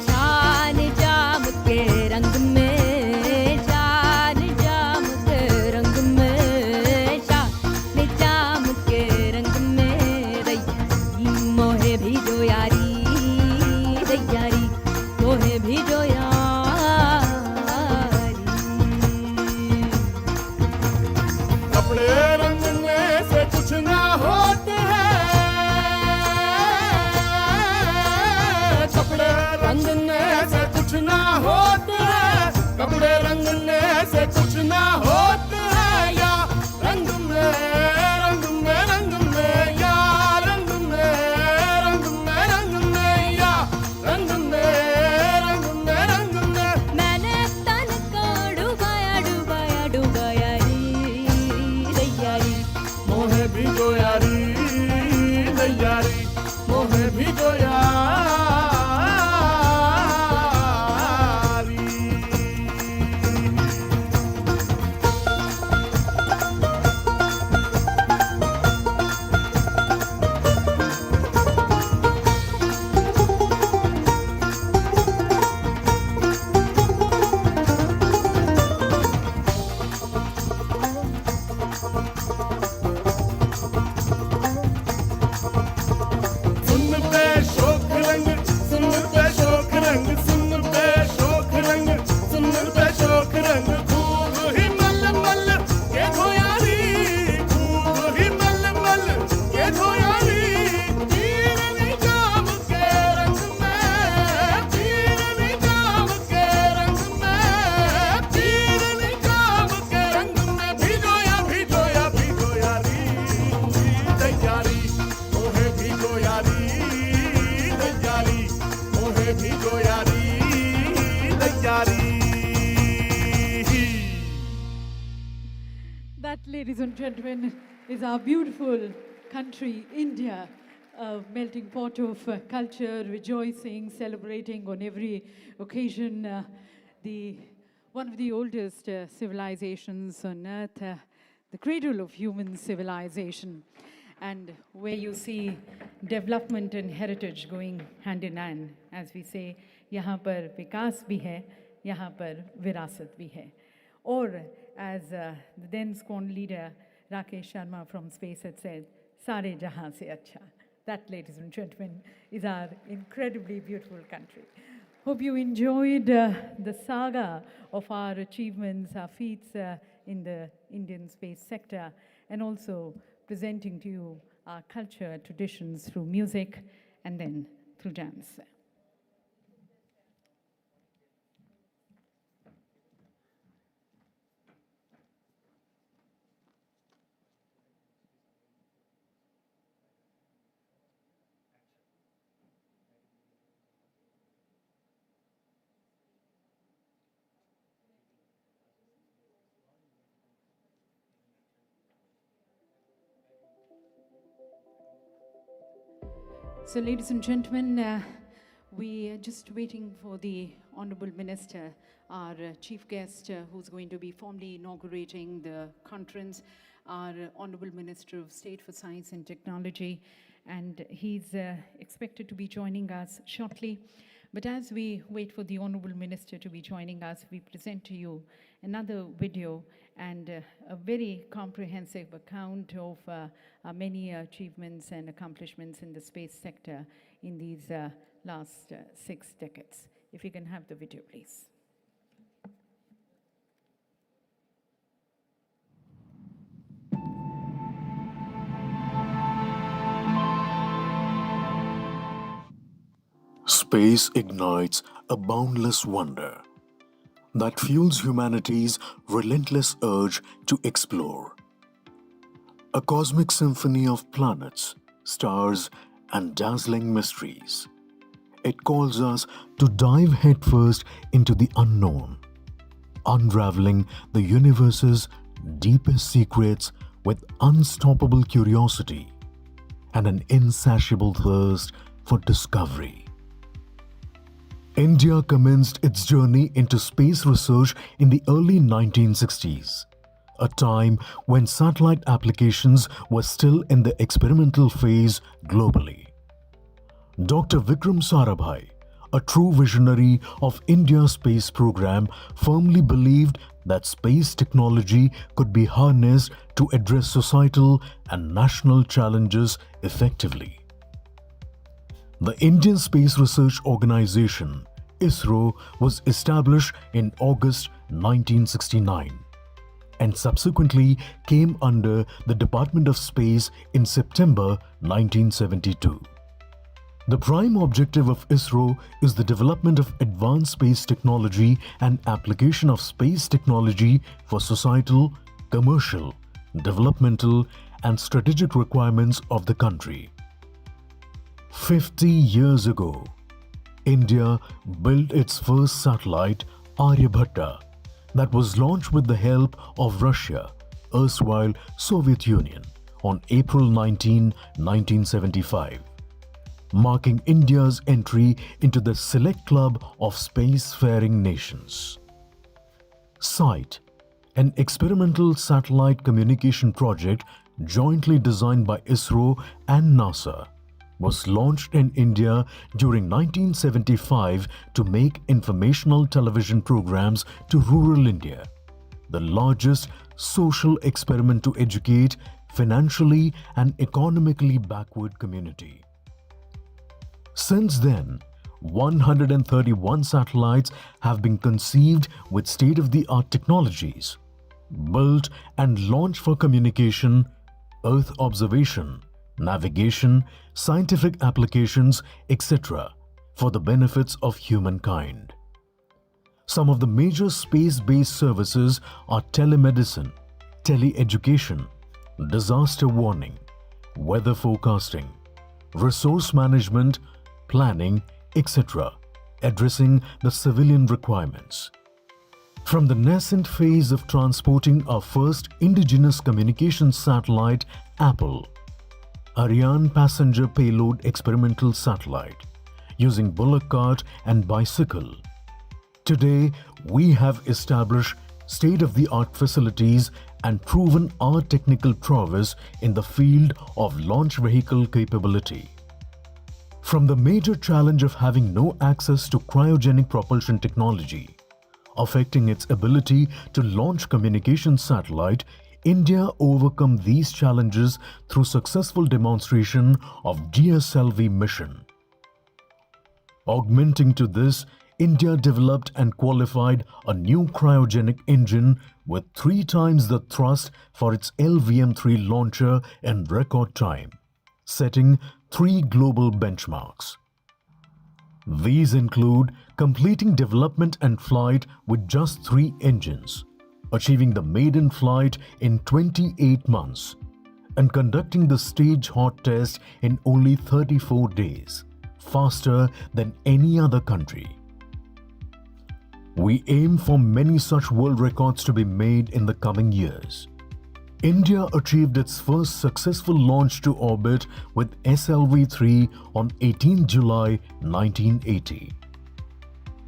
शान जाम के रंग में शान जाम के रंग में शान जाम के रंग में तैयारी मोहे भेजो यारी तैयारी मोहे भेजो यारी कपड़े रंगने से कुछ ना होते हैं कपड़े रंगने से कुछ ना होते हैं कपड़े रंगने से कुछ ना होते हैं या रंग में रंग में रंग में या रंग में रंग में रंग में या रंग में रंग में रंग में मैंने तन को डुबाया डुबाया डुबाया रे तैयारी मोहे भी जो यारी तैयारी मोहे भी जो यारी That, ladies and gentlemen, is our beautiful country, India, a melting pot of culture, rejoicing, celebrating on every occasion. One of the oldest civilizations on earth, the cradle of human civilization, and where you see development and heritage going hand in hand. As we say, यहाँ पर विकास भी है, यहाँ पर विरासत भी है. Or, as the then scorned leader Rakesh Sharma from Space had said, Sare Jahan se acha. That, ladies and gentlemen, is our incredibly beautiful country. Hope you enjoyed the saga of our achievements, our feats in the Indian space sector, and also presenting to you our culture, traditions through music and then through dance. So, ladies and gentlemen, we are just waiting for the Honorable Minister, our chief guest, who's going to be formally inaugurating the conference, our Honorable Minister of State for Science and Technology, and he's expected to be joining us shortly. But as we wait for the Honorable Minister to be joining us, we present to you another video and a very comprehensive account of many achievements and accomplishments in the space sector in these last 6 decades. If you can have the video, please. Space ignites a boundless wonder that fuels humanity's relentless urge to explore. A cosmic symphony of planets, stars, and dazzling mysteries. It calls us to dive headfirst into the unknown, unraveling the universe's deepest secrets with unstoppable curiosity and an insatiable thirst for discovery. India commenced its journey into space research in the early 1960s, a time when satellite applications were still in the experimental phase globally. Dr. Vikram Sarabhai, a true visionary of India's space program, firmly believed that space technology could be harnessed to address societal and national challenges effectively. The Indian Space Research Organization, ISRO, was established in August 1969 and subsequently came under the Department of Space in September 1972. The prime objective of ISRO is the development of advanced space technology and application of space technology for societal, commercial, developmental, and strategic requirements of the country. 50 years ago, India built its first satellite, Aryabhatta, that was launched with the help of Russia, erstwhile Soviet Union, on April 19, 1975, marking India's entry into the select club of spacefaring nations. SITE, an experimental satellite communication project jointly designed by ISRO and NASA, was launched in India during 1975 to make informational television programs to rural India, the largest social experiment to educate financially and economically backward community. Since then, 131 satellites have been conceived with state-of-the-art technologies, built and launched for communication, Earth observation, navigation, scientific applications, etc., for the benefits of humankind. Some of the major space-based services are telemedicine, teleeducation, disaster warning, weather forecasting, resource management, planning, etc., addressing the civilian requirements. From the nascent phase of transporting our first indigenous communications satellite, Apple, Ariane passenger payload experimental satellite, using bullock cart and bicycle. Today, we have established state-of-the-art facilities and proven our technical prowess in the field of launch vehicle capability. From the major challenge of having no access to cryogenic propulsion technology, affecting its ability to launch communication satellite, India overcome these challenges through successful demonstration of GSLV mission. Augmenting to this, India developed and qualified a new cryogenic engine with 3 times the thrust for its LVM-3 launcher in record time, setting 3 global benchmarks. These include completing development and flight with just 3 engines, achieving the maiden flight in 28 months, and conducting the stage hot test in only 34 days, faster than any other country. We aim for many such world records to be made in the coming years. India achieved its first successful launch to orbit with SLV-3 on 18 July 1980.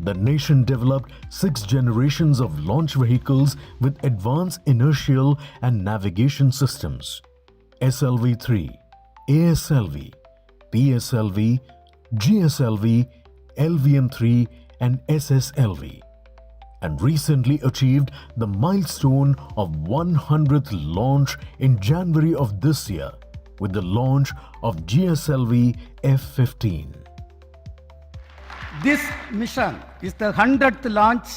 The nation developed 6 generations of launch vehicles with advanced inertial and navigation systems: SLV-3, ASLV, PSLV, GSLV, LVM-3 and SSLV, and recently achieved the milestone of 100th launch in January of this year with the launch of GSLV F-15. This mission is the 100th launch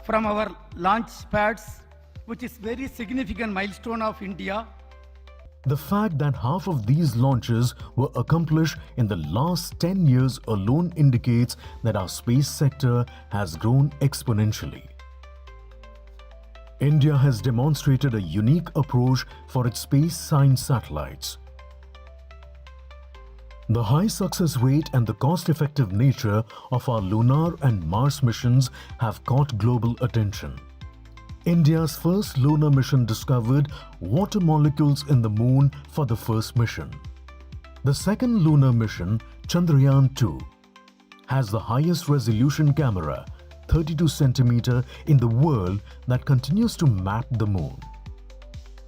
from our launch pads, which is very significant milestone of India. The fact that half of these launches were accomplished in the last 10 years alone indicates that our space sector has grown exponentially. India has demonstrated a unique approach for its space science satellites. The high success rate and the cost-effective nature of our lunar and Mars missions have caught global attention. India's first lunar mission discovered water molecules in the moon for the first mission. The second lunar mission, Chandrayaan-2, has the highest resolution camera, 32 cm, in the world that continues to map the moon.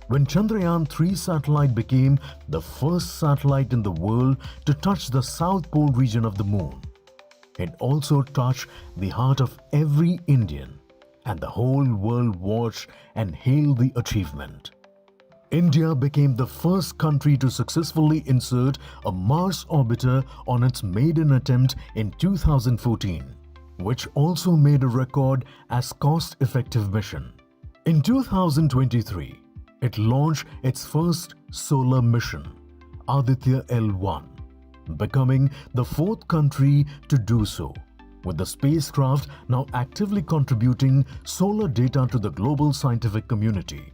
When Chandrayaan-3 satellite became the first satellite in the world to touch the South Pole region of the moon, it also touched the heart of every Indian, and the whole world watched and hailed the achievement. India became the first country to successfully insert a Mars orbiter on its maiden attempt in 2014, which also made a record as cost-effective mission. In 2023, it launched its first solar mission, Aditya L1, becoming the 4th country to do so, with the spacecraft now actively contributing solar data to the global scientific community.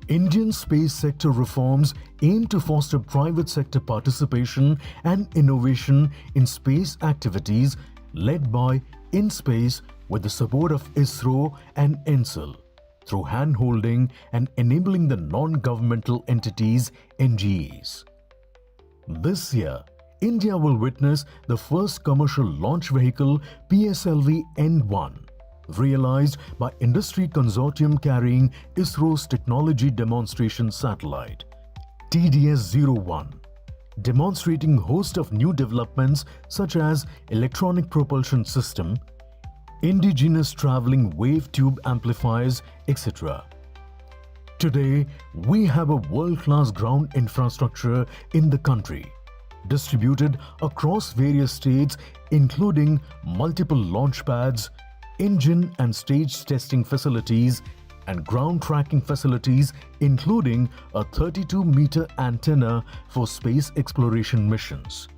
Indian space sector reforms aim to foster private sector participation and innovation in space activities led by InSpace with the support of ISRO and ENSEL, through hand-holding and enabling the non-governmental entities, NGEs. This year, India will witness the first commercial launch vehicle, PSLV-N1, realized by industry consortium carrying ISRO's technology demonstration satellite, TDS-01, demonstrating a host of new developments such as electronic propulsion system, indigenous traveling wave tube amplifiers, etc. Today, we have a world-class ground infrastructure in the country, distributed across various states, including multiple launch pads, engine and stage testing facilities, and ground tracking facilities, including a 32-meter antenna for space exploration missions.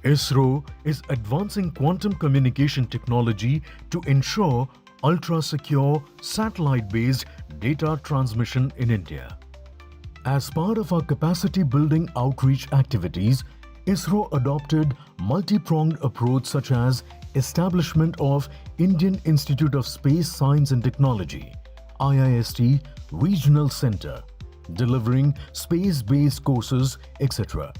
ISRO is advancing quantum communication technology to ensure ultra-secure satellite-based data transmission in India. As part of our capacity-building outreach activities, ISRO adopted multi-pronged approach such as establishment of Indian Institute of Space Science and Technology, IIST Regional Center, delivering space-based courses, etc.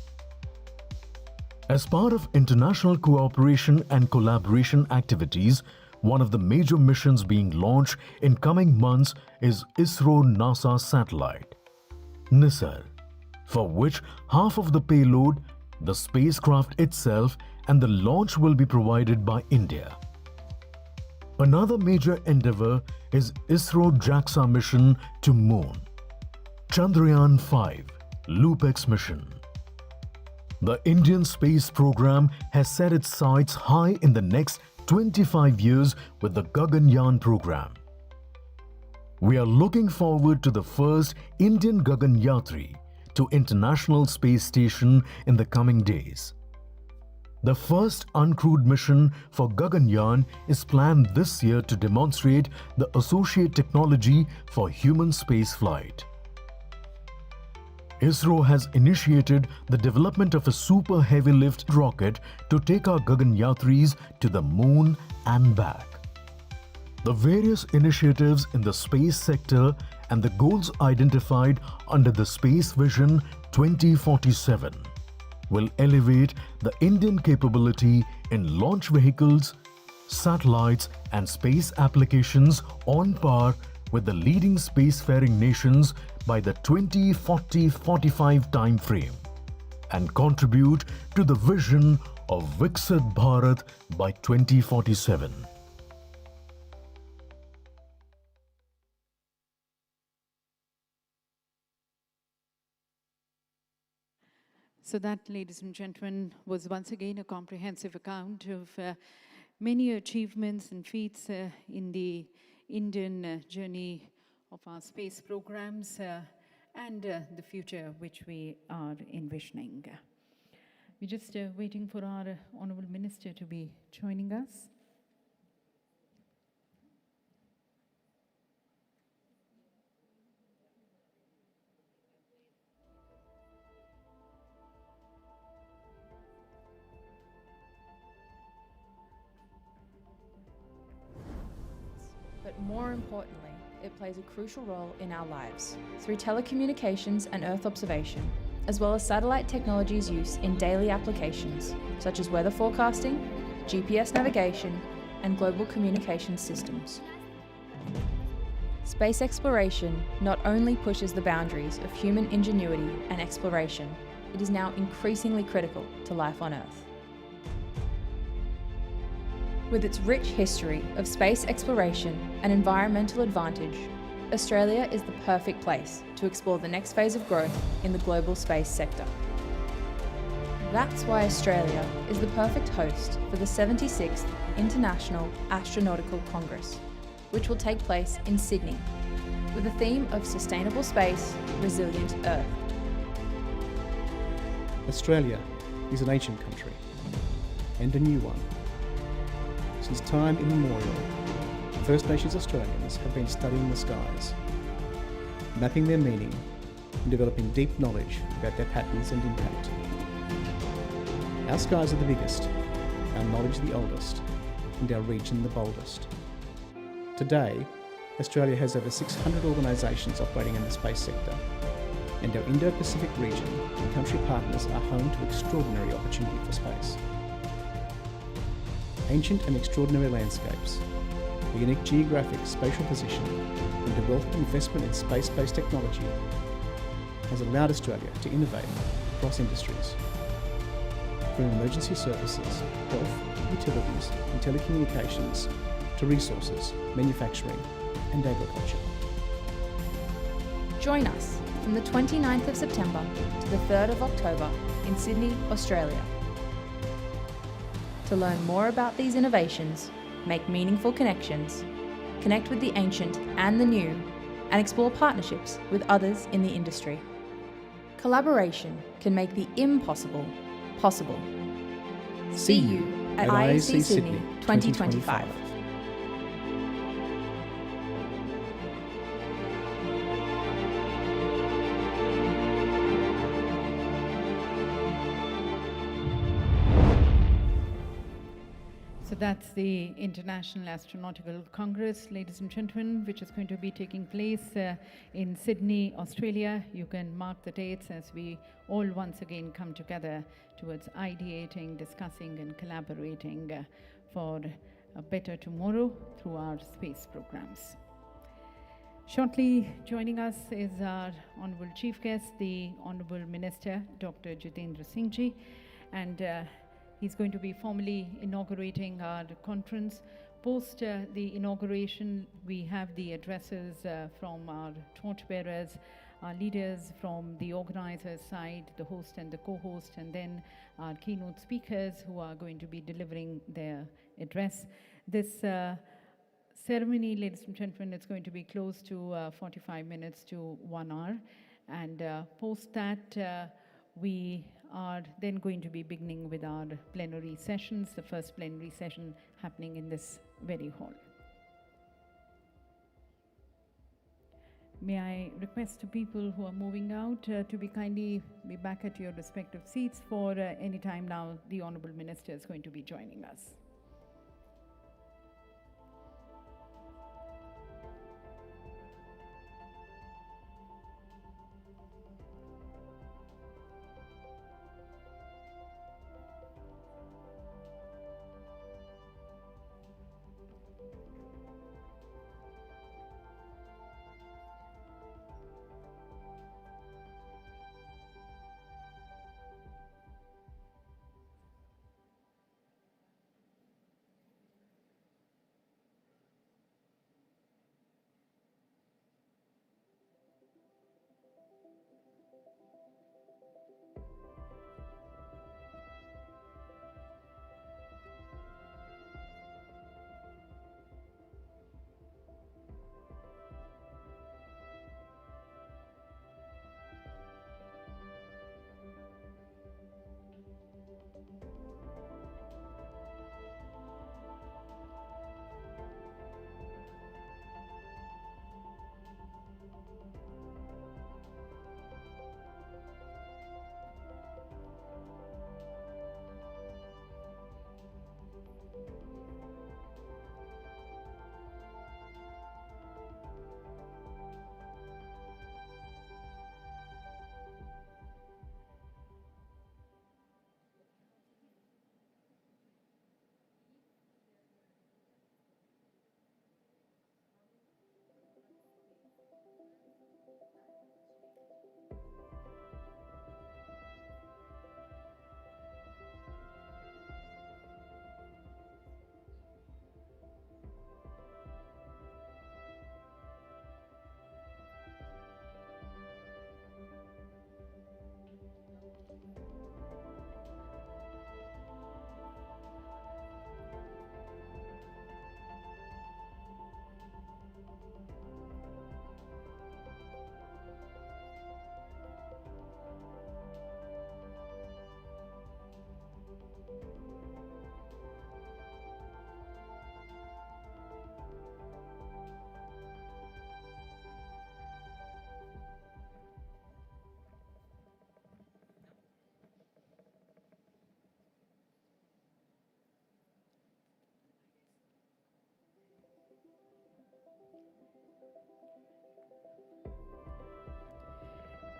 As part of international cooperation and collaboration activities, one of the major missions being launched in coming months is ISRO-NASA satellite, NISAR, for which half of the payload, the spacecraft itself, and the launch will be provided by India. Another major endeavor is ISRO-JAXA mission to Moon. Chandrayaan-5 LoopX mission. The Indian space program has set its sights high in the next 25 years with the Gaganyaan program. We are looking forward to the first Indian Gaganyatri to International Space Station in the coming days. The first uncrewed mission for Gaganyaan is planned this year to demonstrate the associate technology for human spaceflight. ISRO has initiated the development of a super heavy lift rocket to take our Gaganyatris to the moon and back. The various initiatives in the space sector and the goals identified under the Space Vision 2047 will elevate the Indian capability in launch vehicles, satellites and space applications on par with the leading spacefaring nations by the 2040-45 time frame and contribute to the vision of Viksit Bharat by 2047. So that, ladies and gentlemen, was once again a comprehensive account of many achievements and feats in the Indian journey of our space programs and the future which we are envisioning. We're just waiting for our Honourable Minister to be joining us. But more importantly, it plays a crucial role in our lives through telecommunications and Earth observation, as well as satellite technology's use in daily applications such as weather forecasting, GPS navigation, and global communications systems. Space exploration not only pushes the boundaries of human ingenuity and exploration, it is now increasingly critical to life on Earth. With its rich history of space exploration and environmental advantage, Australia is the perfect place to explore the next phase of growth in the global space sector. That's why Australia is the perfect host for the 76th International Astronautical Congress, which will take place in Sydney, with a theme of Sustainable Space, Resilient Earth. Australia is an ancient country, and a new one. Since time immemorial, First Nations Australians have been studying the skies, mapping their meaning and developing deep knowledge about their patterns and impact. Our skies are the biggest, our knowledge the oldest, and our region the boldest. Today, Australia has over 600 organisations operating in the space sector, and our Indo-Pacific region and country partners are home to extraordinary opportunity for space. Ancient and extraordinary landscapes, a unique geographic spatial position, and a wealth of investment in space-based technology has allowed Australia to innovate across industries, from emergency services, health, utilities and telecommunications to resources, manufacturing and agriculture. Join us from the 29th of September to the 3rd of October in Sydney, Australia. To learn more about these innovations, make meaningful connections, connect with the ancient and the new, and explore partnerships with others in the industry. Collaboration can make the impossible possible. See you at IAC Sydney 2025. So that's the International Astronautical Congress, ladies and gentlemen, which is going to be taking place in Sydney, Australia. You can mark the dates as we all once again come together towards ideating, discussing and collaborating for a better tomorrow through our space programs. Shortly joining us is our Honourable Chief Guest, the Honourable Minister, Dr. Jitendra Singh Ji, and he's going to be formally inaugurating our conference. Post the inauguration, we have the addresses from our torchbearers, our leaders from the organizers side, the host and the co-host, and then our keynote speakers who are going to be delivering their address. This ceremony, ladies and gentlemen, it's going to be close to 45 minutes to 1 hour. And post that, we are then going to be beginning with our plenary sessions, the first plenary session happening in this very hall. May I request to people who are moving out to be kindly be back at your respective seats for any time now. The Honorable Minister is going to be joining us.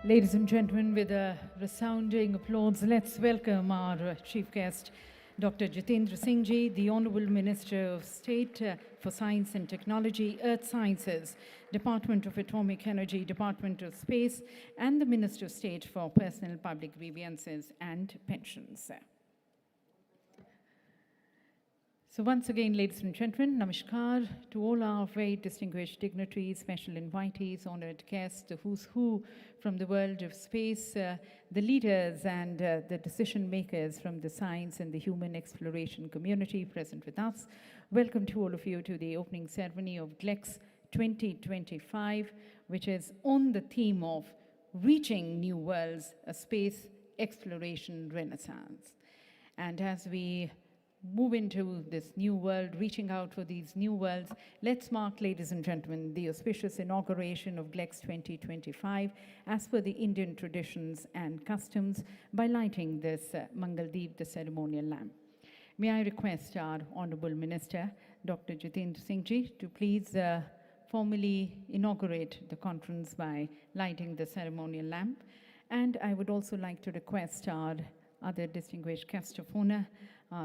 Ladies and gentlemen, with a resounding applause, let's welcome our chief guest, Dr. Jitendra Singh Ji, the Honorable Minister of State for Science and Technology, Earth Sciences, Department of Atomic Energy, Department of Space, and the Minister of State for Personal Public Grievances and Pensions. So once again, ladies and gentlemen, namaskar to all our very distinguished dignitaries, special invitees, honored guests, the who's who from the world of space, the leaders and the decision makers from the science and the human exploration community present with us. Welcome to all of you to the opening ceremony of GLEX 2025, which is on the theme of Reaching New Worlds, a Space Exploration Renaissance. And as we move into this new world, reaching out for these new worlds, let's mark, ladies and gentlemen, the auspicious inauguration of GLEX 2025 as per the Indian traditions and customs by lighting this Mangaldeep, the ceremonial lamp. May I request our Honorable Minister, Dr. Jitendra Singh Ji, to please formally inaugurate the conference by lighting the ceremonial lamp. And I would also like to request our other distinguished guest of honor,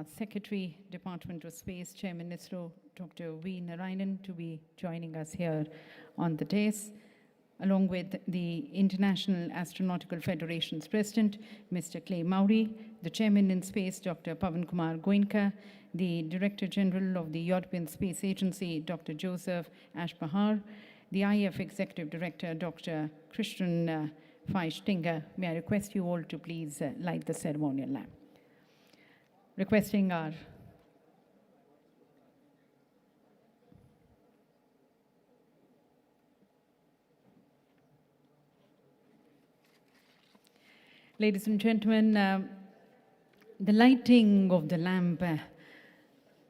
Secretary, Department of Space, Chairman ISRO, Dr. V. Narayanan, to be joining us here on the dais, along with the International Astronautical Federation's President, Mr. Clay Mowry, the Chairman in Space, Dr. Pavan Kumar Goenka, the Director General of the European Space Agency, Dr. Joseph Ashbahar, the IAF Executive Director, Dr. Christian Feistinger, may I request you all to please light the ceremonial lamp. Requesting our ladies and gentlemen, the lighting of the lamp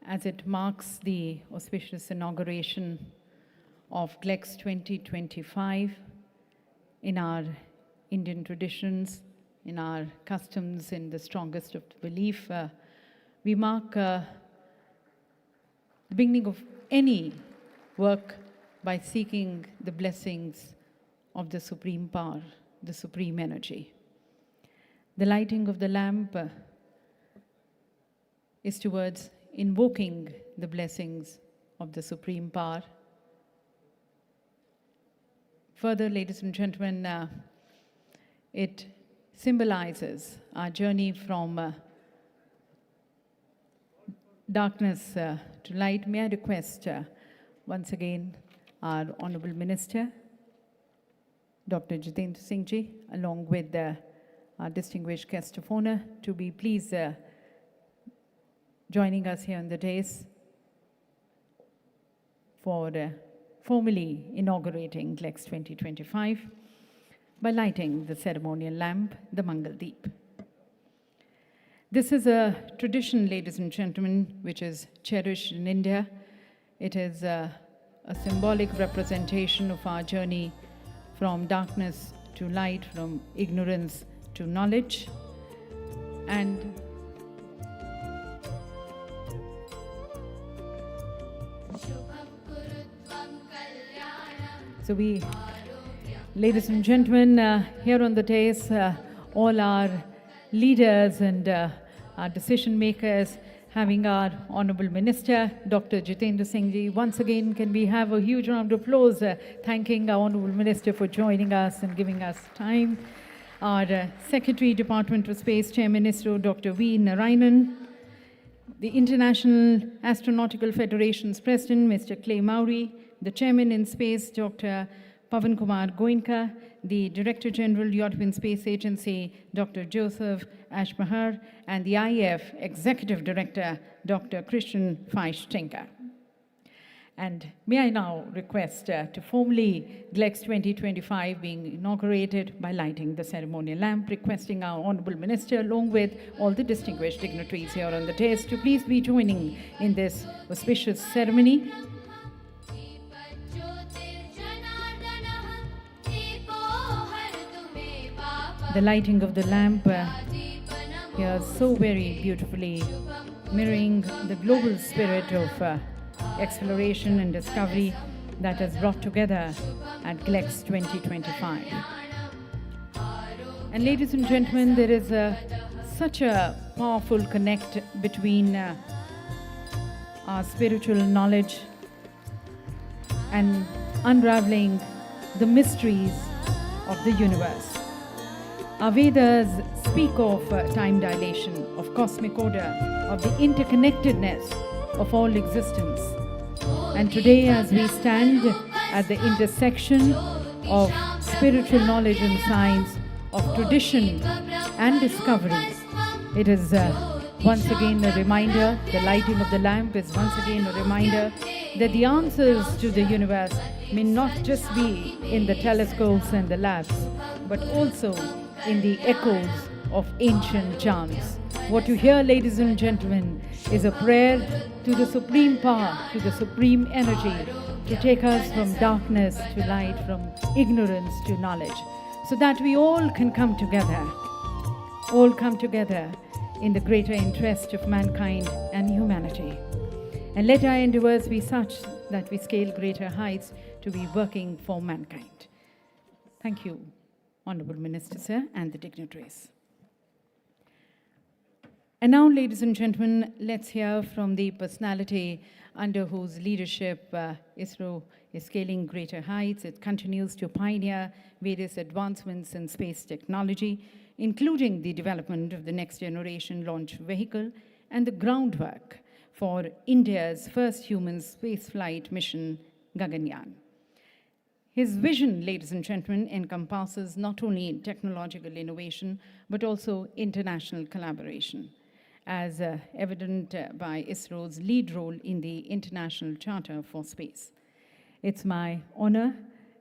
as it marks the auspicious inauguration of GLEX 2025 in our Indian traditions, in our customs, in the strongest of belief, we mark the beginning of any work by seeking the blessings of the supreme power, the supreme energy. The lighting of the lamp is towards invoking the blessings of the supreme power. Further, ladies and gentlemen, it symbolizes our journey from darkness to light. May I request once again our Honorable Minister, Dr. Jitendra Singh Ji, along with our distinguished guest of honor, to be please joining us here on the dais for formally inaugurating GLEX 2025 by lighting the ceremonial lamp, the Mangal Deep. This is a tradition, ladies and gentlemen, which is cherished in India. It is a symbolic representation of our journey from darkness to light, from ignorance to knowledge. And so we, ladies and gentlemen, here on the dais, all our leaders and our decision makers, having our Honorable Minister, Dr. Jitendra Singh Ji. Once again, can we have a huge round of applause, thanking our Honorable Minister for joining us and giving us time. Our Secretary, Department of Space, Chairman ISRO, Dr. V. Narayanan, the International Astronautical Federation's President, Mr. Clay Mowry, the Chairman in Space, Dr. Pavan Kumar Goenka, the Director General, European Space Agency, Dr. Joseph Ashmahar, and the IAF Executive Director, Dr. Christian Feistinger. And may I now request to formally GLEX 2025 being inaugurated by lighting the ceremonial lamp, requesting our Honorable Minister, along with all the distinguished dignitaries here on the dais, to please be joining in this auspicious ceremony. The lighting of the lamp here so very beautifully mirroring the global spirit of exploration and discovery that has brought together at GLEX 2025. And ladies and gentlemen, there is such a powerful connect between our spiritual knowledge and unraveling the mysteries of the universe. Our Vedas speak of time dilation, of cosmic order, of the interconnectedness of all existence. And today, as we stand at the intersection of spiritual knowledge and science, of tradition and discovery, it is once again a reminder, the lighting of the lamp is once again a reminder that the answers to the universe may not just be in the telescopes and the labs, but also in the echoes of ancient chants. What you hear, ladies and gentlemen, is a prayer to the supreme power, to the supreme energy, to take us from darkness to light, from ignorance to knowledge, so that we all can come together in the greater interest of mankind and humanity. And let our endeavors be such that we scale greater heights to be working for mankind. Thank you, Honorable Minister, sir, and the dignitaries. And now, ladies and gentlemen, let's hear from the personality under whose leadership ISRO is scaling greater heights. It continues to pioneer various advancements in space technology, including the development of the next generation launch vehicle and the groundwork for India's first human spaceflight mission, Gaganyaan. His vision, ladies and gentlemen, encompasses not only technological innovation, but also international collaboration, as evident by ISRO's lead role in the International Charter for Space. It's my honor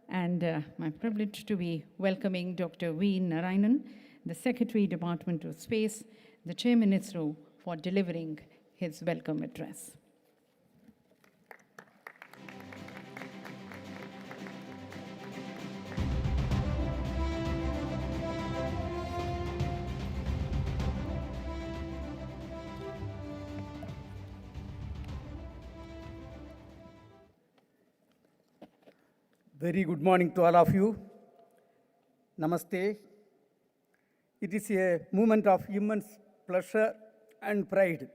and my privilege to be welcoming Dr. V. Narayanan, the Secretary, Department of Space, the Chairman ISRO, for delivering his welcome address. Very good morning to all of you. Namaste. It is a moment of immense pleasure and pride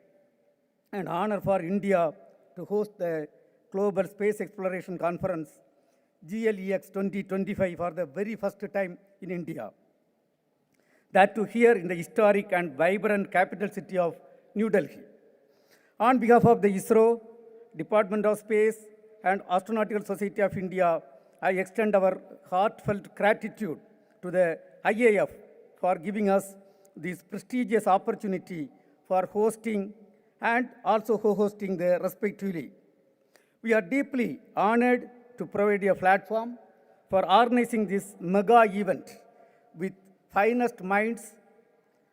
and honor for India to host the Global Space Exploration Conference, GLEX 2025, for the very first time in India. That too here in the historic and vibrant capital city of New Delhi. On behalf of the ISRO, Department of Space, and Astronautical Society of India, I extend our heartfelt gratitude to the IAF for giving us this prestigious opportunity for hosting and also co-hosting the respectively. We are deeply honored to provide a platform for organizing this mega event with finest minds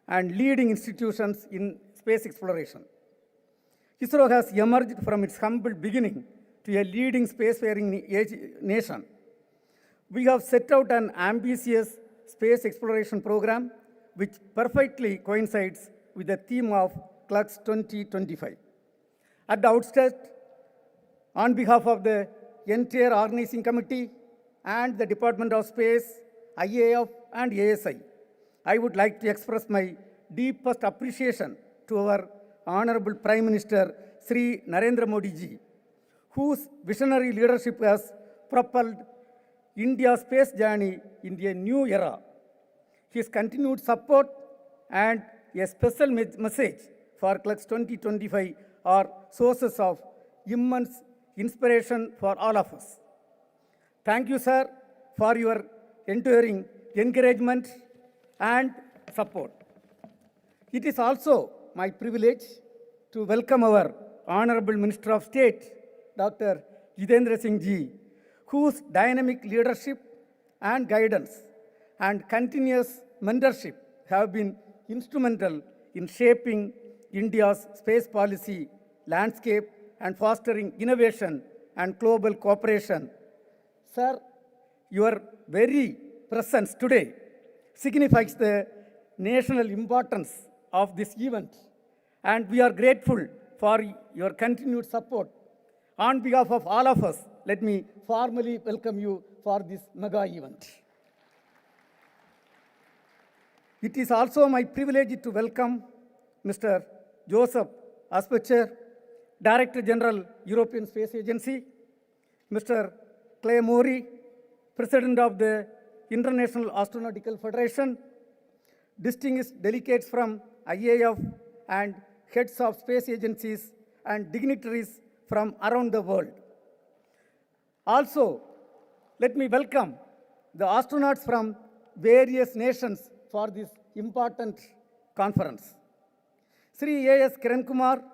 and leading institutions in space exploration. ISRO has emerged from its humble beginning to a leading spacefaring nation. We have set out an ambitious space exploration program which perfectly coincides with the theme of GLEX 2025. At the outset, on behalf of the entire organizing committee and the Department of Space, IAF and ASI, I would like to express my deepest appreciation to our Honorable Prime Minister Sri Narendra Modi ji, whose visionary leadership has propelled India's space journey in a new era. His continued support and a special message for GLEX 2025 are sources of immense inspiration for all of us. Thank you, sir, for your enduring encouragement and support. It is also my privilege to welcome our Honorable Minister of State, Dr. Jitendra Singh ji, whose dynamic leadership and guidance and continuous mentorship have been instrumental in shaping India's space policy landscape and fostering innovation and global cooperation. Sir, your very presence today signifies the national importance of this event, and we are grateful for your continued support. On behalf of all of us, let me formally welcome you for this mega event. It is also my privilege to welcome Mr. Joseph Aspecher, Director General, European Space Agency, Mr. Clay Mori, President of the International Astronautical Federation, distinguished delegates from IAF and heads of space agencies and dignitaries from around the world. Also, let me welcome the astronauts from various nations for this important conference. Sri A.S. Kiran Kumar,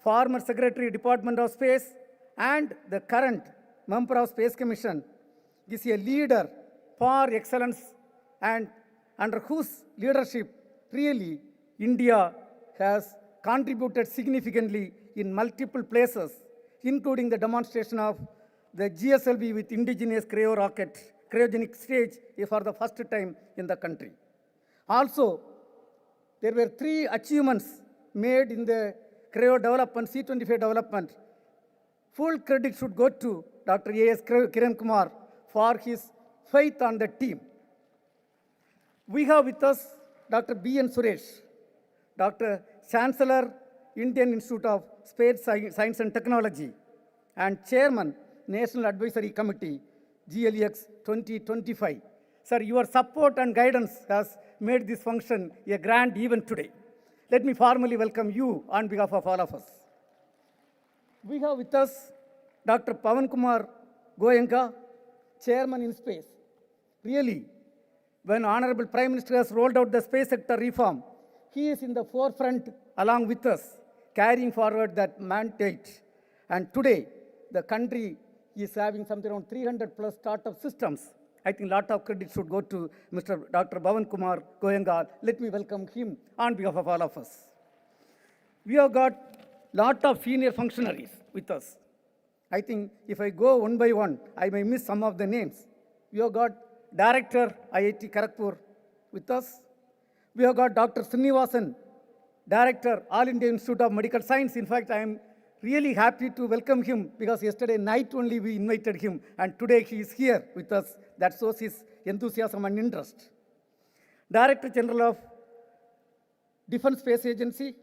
former Secretary, Department of Space, and the current member of Space Commission, is a leader for excellence and under whose leadership really India has contributed significantly in multiple places, including the demonstration of the GSLV with indigenous cryogenic stage for the first time in the country. Also, there were 3 achievements made in the cryo development, C-25 development. Full credit should go to Dr. A.S. Kiran Kumar for his faith on the team. We have with us Dr. B.N. Suresh, Dr. Chancellor, Indian Institute of Space Science and Technology, and Chairman, National Advisory Committee, GLEX 2025. Sir, your support and guidance has made this function a grand event today. Let me formally welcome you on behalf of all of us. We have with us Dr. Pavan Kumar Goenka, chairman in space. Really, when Honorable Prime Minister has rolled out the space sector reform, he is in the forefront along with us, carrying forward that mandate. And today, the country is having something around 300 plus startup systems. I think a lot of credit should go to Mr. Dr. Bhavan Kumar Goyengal. Let me welcome him on behalf of all of us. We have got a lot of senior functionaries with us. I think if I go one by one, I may miss some of the names. We have got Director IIT Kharagpur with us. We have got Dr. Srinivasan, Director, All India Institute of Medical Science. In fact, I am really happy to welcome him because yesterday night only we invited him and today he is here with us. That shows his enthusiasm and interest. Director General of Defense Space Agency,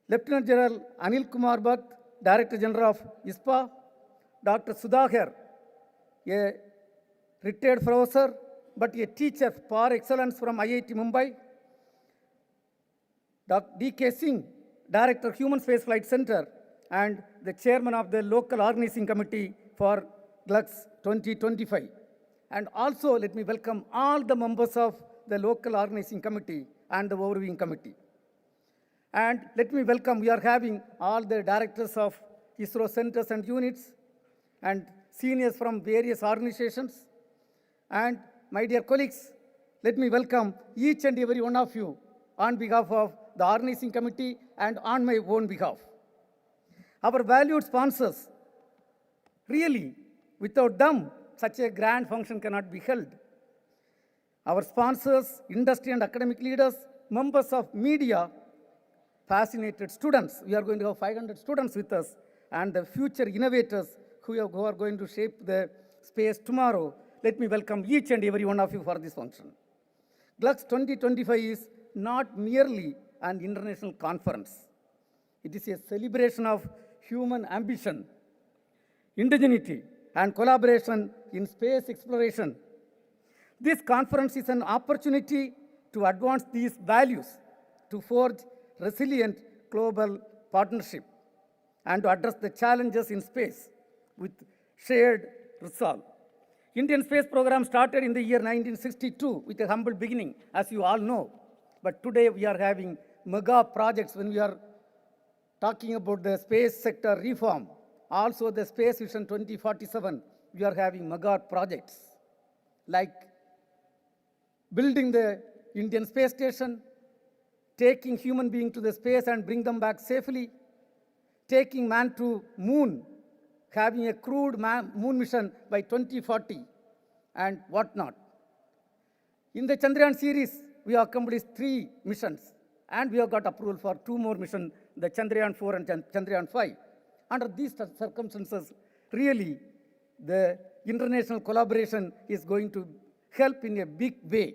Lieutenant General Anil Kumar Bhatt, Director General of ISPA, Dr. Sudhakar, a retired professor but a teacher par excellence from IIT Mumbai, Dr. D.K. Singh, Director Human Spaceflight Center and the Chairman of the Local Organizing Committee for GLEX 2025. And also let me welcome all the members of the Local Organizing Committee and the Overviewing Committee. And let me welcome, we are having all the directors of ISRO centers and units and seniors from various organizations. And my dear colleagues, let me welcome each and every one of you on behalf of the Organizing Committee and on my own behalf. Our valued sponsors, really, without them, such a grand function cannot be held. Our sponsors, industry and academic leaders, members of media, fascinated students. We are going to have 500 students with us, and the future innovators who are going to shape the space tomorrow. Let me welcome each and every one of you for this function. GLEX 2025 is not merely an international conference. It is a celebration of human ambition, indigeneity, and collaboration in space exploration. This conference is an opportunity to advance these values, to forge resilient global partnership, and to address the challenges in space with shared resolve. Indian space program started in the year 1962 with a humble beginning, as you all know. But today we are having mega projects when we are talking about the space sector reform. Also the Space Vision 2047, we are having mega projects like building the Indian space station, taking human beings to the space and bring them back safely, taking man to moon, having a crewed moon mission by 2040, and whatnot. In the Chandrayaan series, we have accomplished 3 missions, and we have got approval for 2 more missions, the Chandrayaan 4 and Chandrayaan 5. Under these circumstances, really, the international collaboration is going to help in a big way.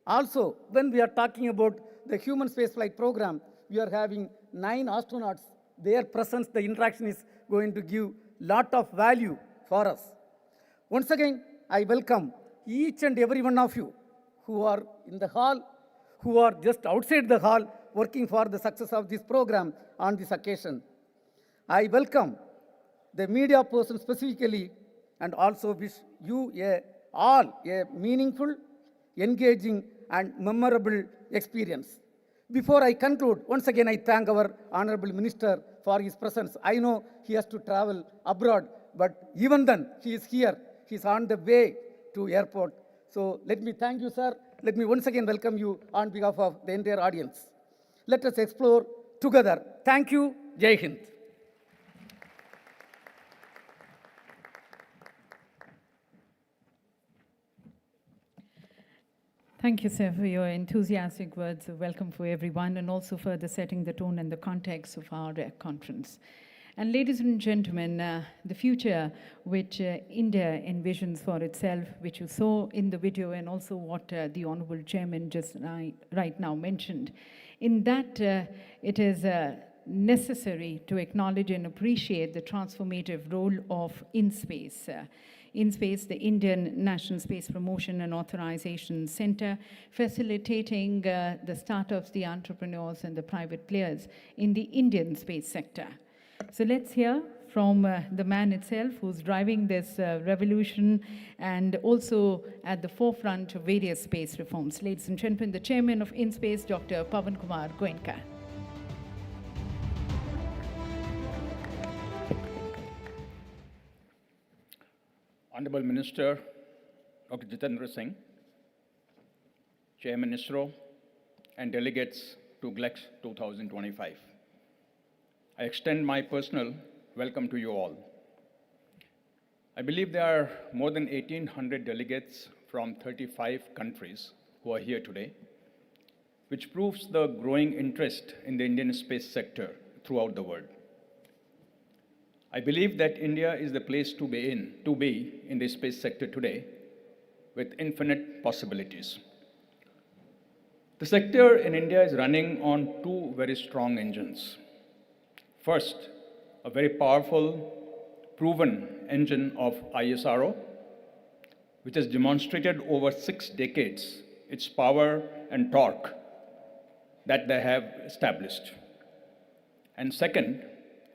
Also, when we are talking about the human spaceflight program, we are having 9 astronauts. Their presence, the interaction is going to give lot of value for us. Once again, I welcome each and every one of you who are in the hall, who are just outside the hall, working for the success of this program on this occasion. I welcome the media person specifically and also wish you all a meaningful, engaging, and memorable experience. Before I conclude, once again I thank our Honorable Minister for his presence. I know he has to travel abroad, but even then he is here. He is on the way to airport. So let me thank you, sir. Let me once again welcome you on behalf of the entire audience. Let us explore together. Thank you. Jai Hind. Thank you, sir, for your enthusiastic words of welcome for everyone and also further setting the tone and the context of our conference. And ladies and gentlemen, the future which India envisions for itself, which you saw in the video and also what the Honorable Chairman just right now mentioned, in that it is necessary to acknowledge and appreciate the transformative role of InSpace. InSpace, the Indian National Space Promotion and Authorization Center, facilitating the startups, the entrepreneurs, and the private players in the Indian space sector. So let's hear from the man itself who's driving this revolution and also at the forefront of various space reforms. Ladies and gentlemen, the chairman of InSpace, Dr. Pavan Kumar Goenka. Honorable Minister Dr. Jitendra Singh, Chairman ISRO, and delegates to GLEX 2025. I extend my personal welcome to you all. I believe there are more than 1,800 delegates from 35 countries who are here today, which proves the growing interest in the Indian space sector throughout the world. I believe that India is the place to be in the space sector today, with infinite possibilities. The sector in India is running on two very strong engines. First, a very powerful, proven engine of ISRO, which has demonstrated over 6 decades its power and torque that they have established. And second,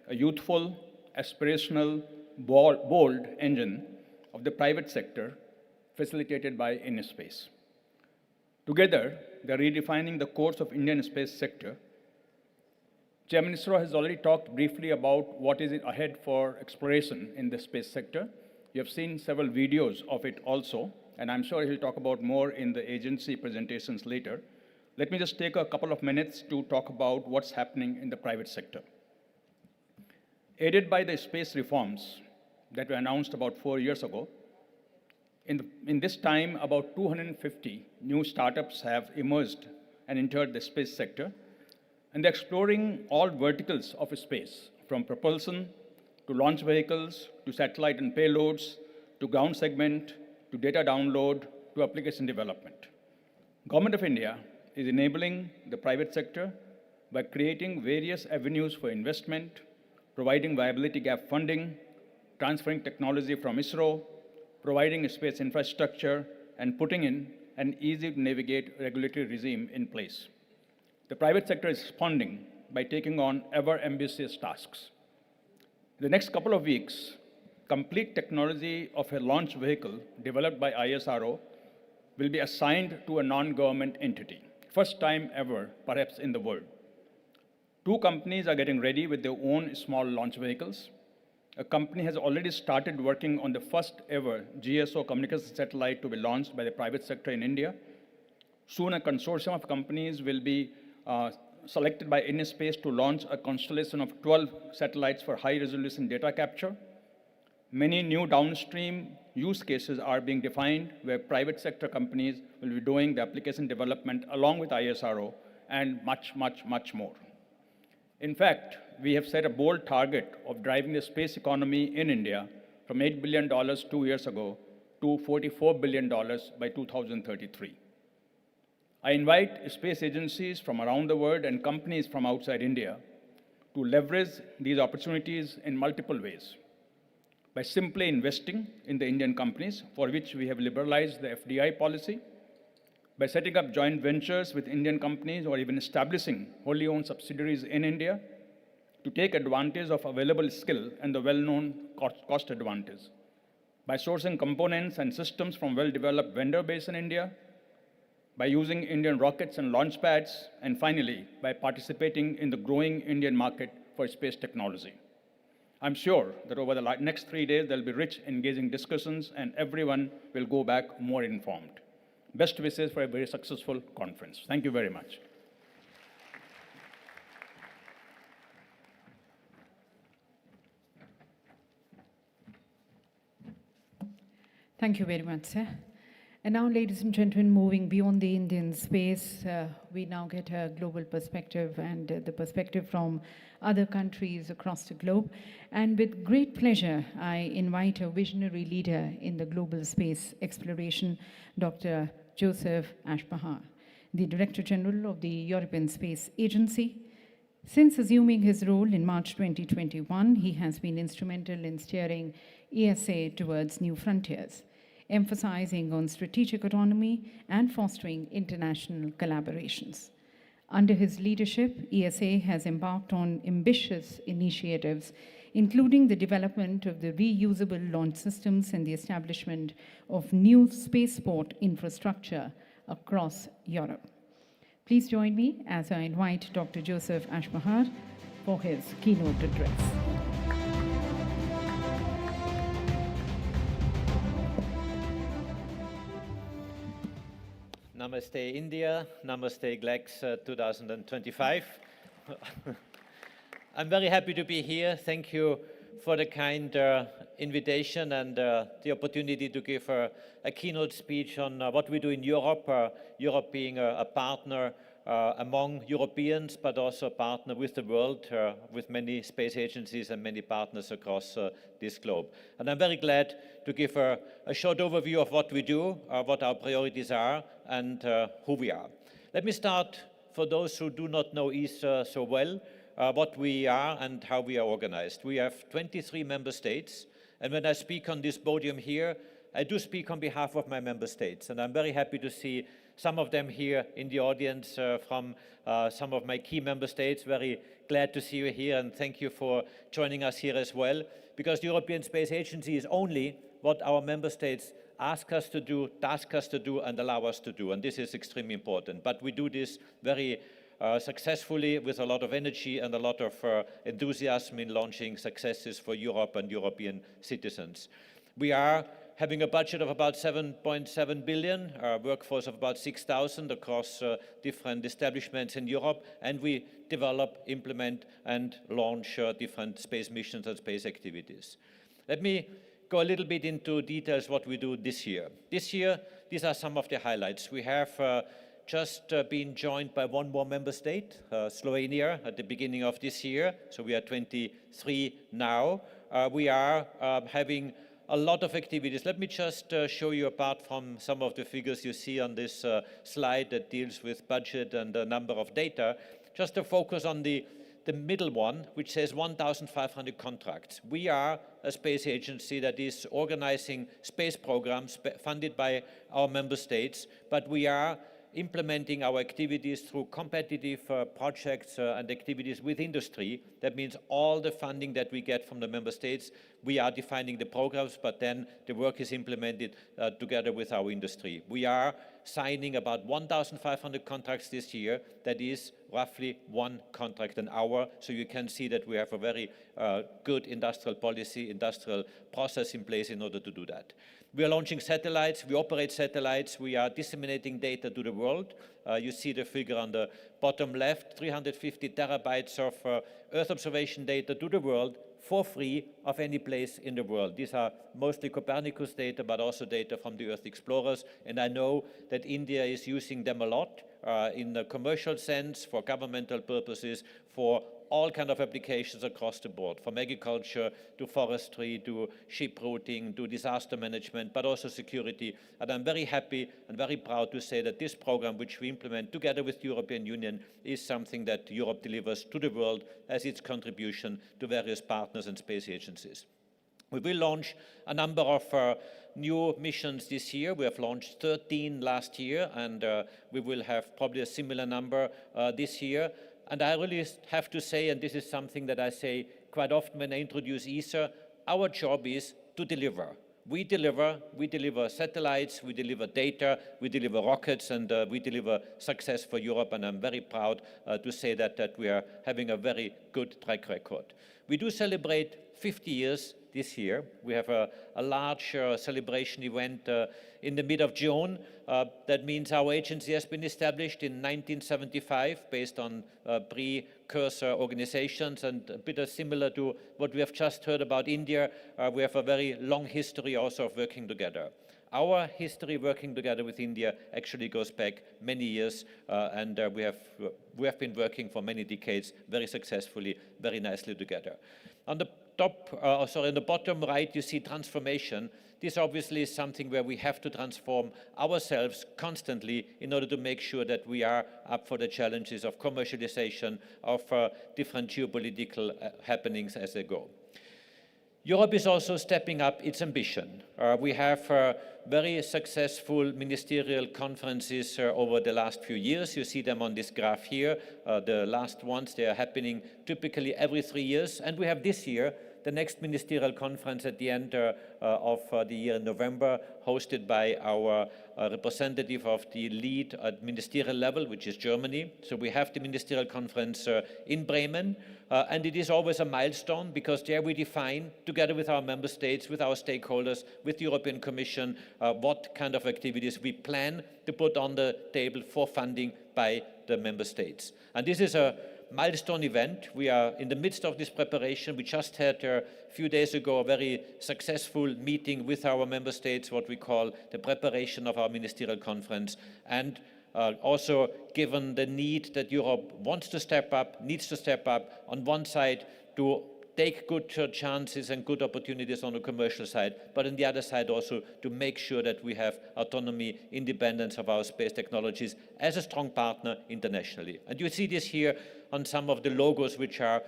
a youthful, aspirational, bold engine of the private sector facilitated by InSpace. Together, they are redefining the course of Indian space sector. Chairman ISRO has already talked briefly about what is ahead for exploration in the space sector. You have seen several videos of it also, and I'm sure he'll talk about more in the agency presentations later. Let me just take a couple of minutes to talk about what's happening in the private sector. Aided by the space reforms that were announced about 4 years ago, in this time, about 250 new startups have emerged and entered the space sector, and they're exploring all verticals of space, from propulsion to launch vehicles, to satellite and payloads, to ground segment, to data download, to application development. Government of India is enabling the private sector by creating various avenues for investment, providing viability gap funding, transferring technology from ISRO, providing a space infrastructure, and putting in an easy-to-navigate regulatory regime in place. The private sector is responding by taking on ever-ambitious tasks. In the next couple of weeks, complete technology of a launch vehicle developed by ISRO will be assigned to a non-government entity. First time ever, perhaps in the world. 2 companies are getting ready with their own small launch vehicles. A company has already started working on the first ever GSO communication satellite to be launched by the private sector in India. Soon, a consortium of companies will be selected by InSpace to launch a constellation of 12 satellites for high-resolution data capture. Many new downstream use cases are being defined where private sector companies will be doing the application development along with ISRO and much, much, much more. In fact, we have set a bold target of driving the space economy in India from $8 billion 2 years ago to $44 billion by 2033. I invite space agencies from around the world and companies from outside India to leverage these opportunities in multiple ways. By simply investing in the Indian companies, for which we have liberalized the FDI policy, by setting up joint ventures with Indian companies or even establishing wholly owned subsidiaries in India to take advantage of available skill and the well-known cost advantage, by sourcing components and systems from well-developed vendor base in India, by using Indian rockets and launch pads, and finally, by participating in the growing Indian market for space technology. I'm sure that over the next 3 days, there'll be rich, engaging discussions, and everyone will go back more informed. Best wishes for a very successful conference. Thank you very much. Thank you very much, sir. And now, ladies and gentlemen, moving beyond the Indian space, we now get a global perspective and the perspective from other countries across the globe. And with great pleasure, I invite a visionary leader in the global space exploration, Dr. Joseph Ashbahar, the Director General of the European Space Agency. Since assuming his role in March 2021, he has been instrumental in steering ESA towards new frontiers, emphasizing on strategic autonomy and fostering international collaborations. Under his leadership, ESA has embarked on ambitious initiatives including the development of the reusable launch systems and the establishment of new spaceport infrastructure across Europe. Please join me as I invite Dr. Joseph Ashmahar for his keynote address. Namaste India, Namaste GLEX 2025. I'm very happy to be here. Thank you for the kind invitation and the opportunity to give a keynote speech on what we do in Europe, Europe being a partner among Europeans, but also a partner with the world, with many space agencies and many partners across this globe. And I'm very glad to give a short overview of what we do, what our priorities are, and who we are. Let me start, for those who do not know ESA so well, what we are and how we are organized. We have 23 member states, and when I speak on this podium here, I do speak on behalf of my member states, and I'm very happy to see some of them here in the audience from some of my key member states. Very glad to see you here, and thank you for joining us here as well, because the European Space Agency is only what our member states ask us to do, task us to do, and allow us to do, and this is extremely important. But we do this very successfully with a lot of energy and a lot of enthusiasm in launching successes for Europe and European citizens. We are having a budget of about 7.7 billion, a workforce of about 6,000 across different establishments in Europe, and we develop, implement, and launch different space missions and space activities. Let me go a little bit into details what we do this year. This year, these are some of the highlights. We have just been joined by one more member state, Slovenia, at the beginning of this year, so we are 23 now. We are having a lot of activities. Let me just show you, apart from some of the figures you see on this slide that deals with budget and the number of data, just to focus on the middle one, which says 1,500 contracts. We are a space agency that is organizing space programs funded by our member states, but we are implementing our activities through competitive projects and activities with industry. That means all the funding that we get from the member states, we are defining the programs, but then the work is implemented together with our industry. We are signing about 1,500 contracts this year. That is roughly one contract an hour. So you can see that we have a very good industrial policy, industrial process in place in order to do that. We are launching satellites, we operate satellites, we are disseminating data to the world. You see the figure on the bottom left, 350 terabytes of Earth observation data to the world for free of any place in the world. These are mostly Copernicus data, but also data from the Earth explorers. And I know that India is using them a lot in the commercial sense, for governmental purposes, for all kinds of applications across the board, from agriculture to forestry to ship routing to disaster management, but also security. And I'm very happy and very proud to say that this program, which we implement together with the European Union, is something that Europe delivers to the world as its contribution to various partners and space agencies. We will launch a number of new missions this year. We have launched 13 last year, and we will have probably a similar number this year. And I really have to say, and this is something that I say quite often when I introduce ESA, our job is to deliver. We deliver satellites, we deliver data, we deliver rockets, and we deliver success for Europe. And I'm very proud to say that we are having a very good track record. We do celebrate 50 years this year. We have a large celebration event in the mid of June. That means our agency has been established in 1975 based on precursor organizations, and a bit similar to what we have just heard about India. We have a very long history also of working together. Our history working together with India actually goes back many years, and we have been working for many decades very successfully, very nicely together. On the on the bottom right, you see transformation. This obviously is something where we have to transform ourselves constantly in order to make sure that we are up for the challenges of commercialization, of different geopolitical happenings as they go. Europe is also stepping up its ambition. We have very successful ministerial conferences over the last few years. You see them on this graph here. The last ones, they are happening typically every 3 years. And we have this year the next ministerial conference at the end of the year in November, hosted by our representative of the lead at ministerial level, which is Germany. So we have the ministerial conference in Bremen, and it is always a milestone because there we define, together with our member states, with our stakeholders, with the European Commission, what kind of activities we plan to put on the table for funding by the member states. And this is a milestone event. We are in the midst of this preparation. We just had a few days ago a very successful meeting with our member states, what we call the preparation of our ministerial conference. And also given the need that Europe wants to step up, needs to step up on one side to take good chances and good opportunities on the commercial side, but on the other side also to make sure that we have autonomy, independence of our space technologies as a strong partner internationally. And you see this here on some of the logos which are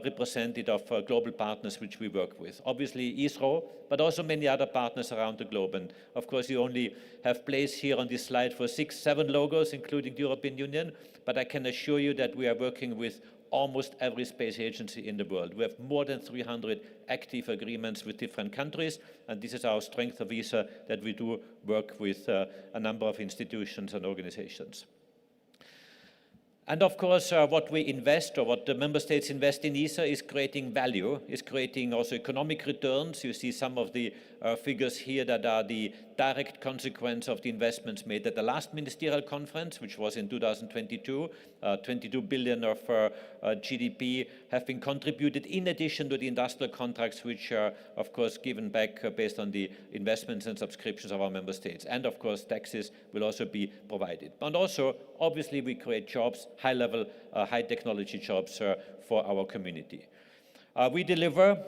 representative of global partners which we work with. Obviously ISRO, but also many other partners around the globe. And of course you only have place here on this slide for 6, 7 logos, including the European Union, but I can assure you that we are working with almost every space agency in the world. We have more than 300 active agreements with different countries, and this is our strength of ESA, that we do work with a number of institutions and organizations. And of course, what we invest, or what the member states invest in ESA, is creating value, is creating also economic returns. You see some of the figures here that are the direct consequence of the investments made at the last ministerial conference, which was in 2022. 22 billion of GDP have been contributed in addition to the industrial contracts, which are, of course, given back based on the investments and subscriptions of our member states. And of course, taxes will also be provided. And also, obviously, we create jobs, high-level, high-technology jobs for our community. We deliver,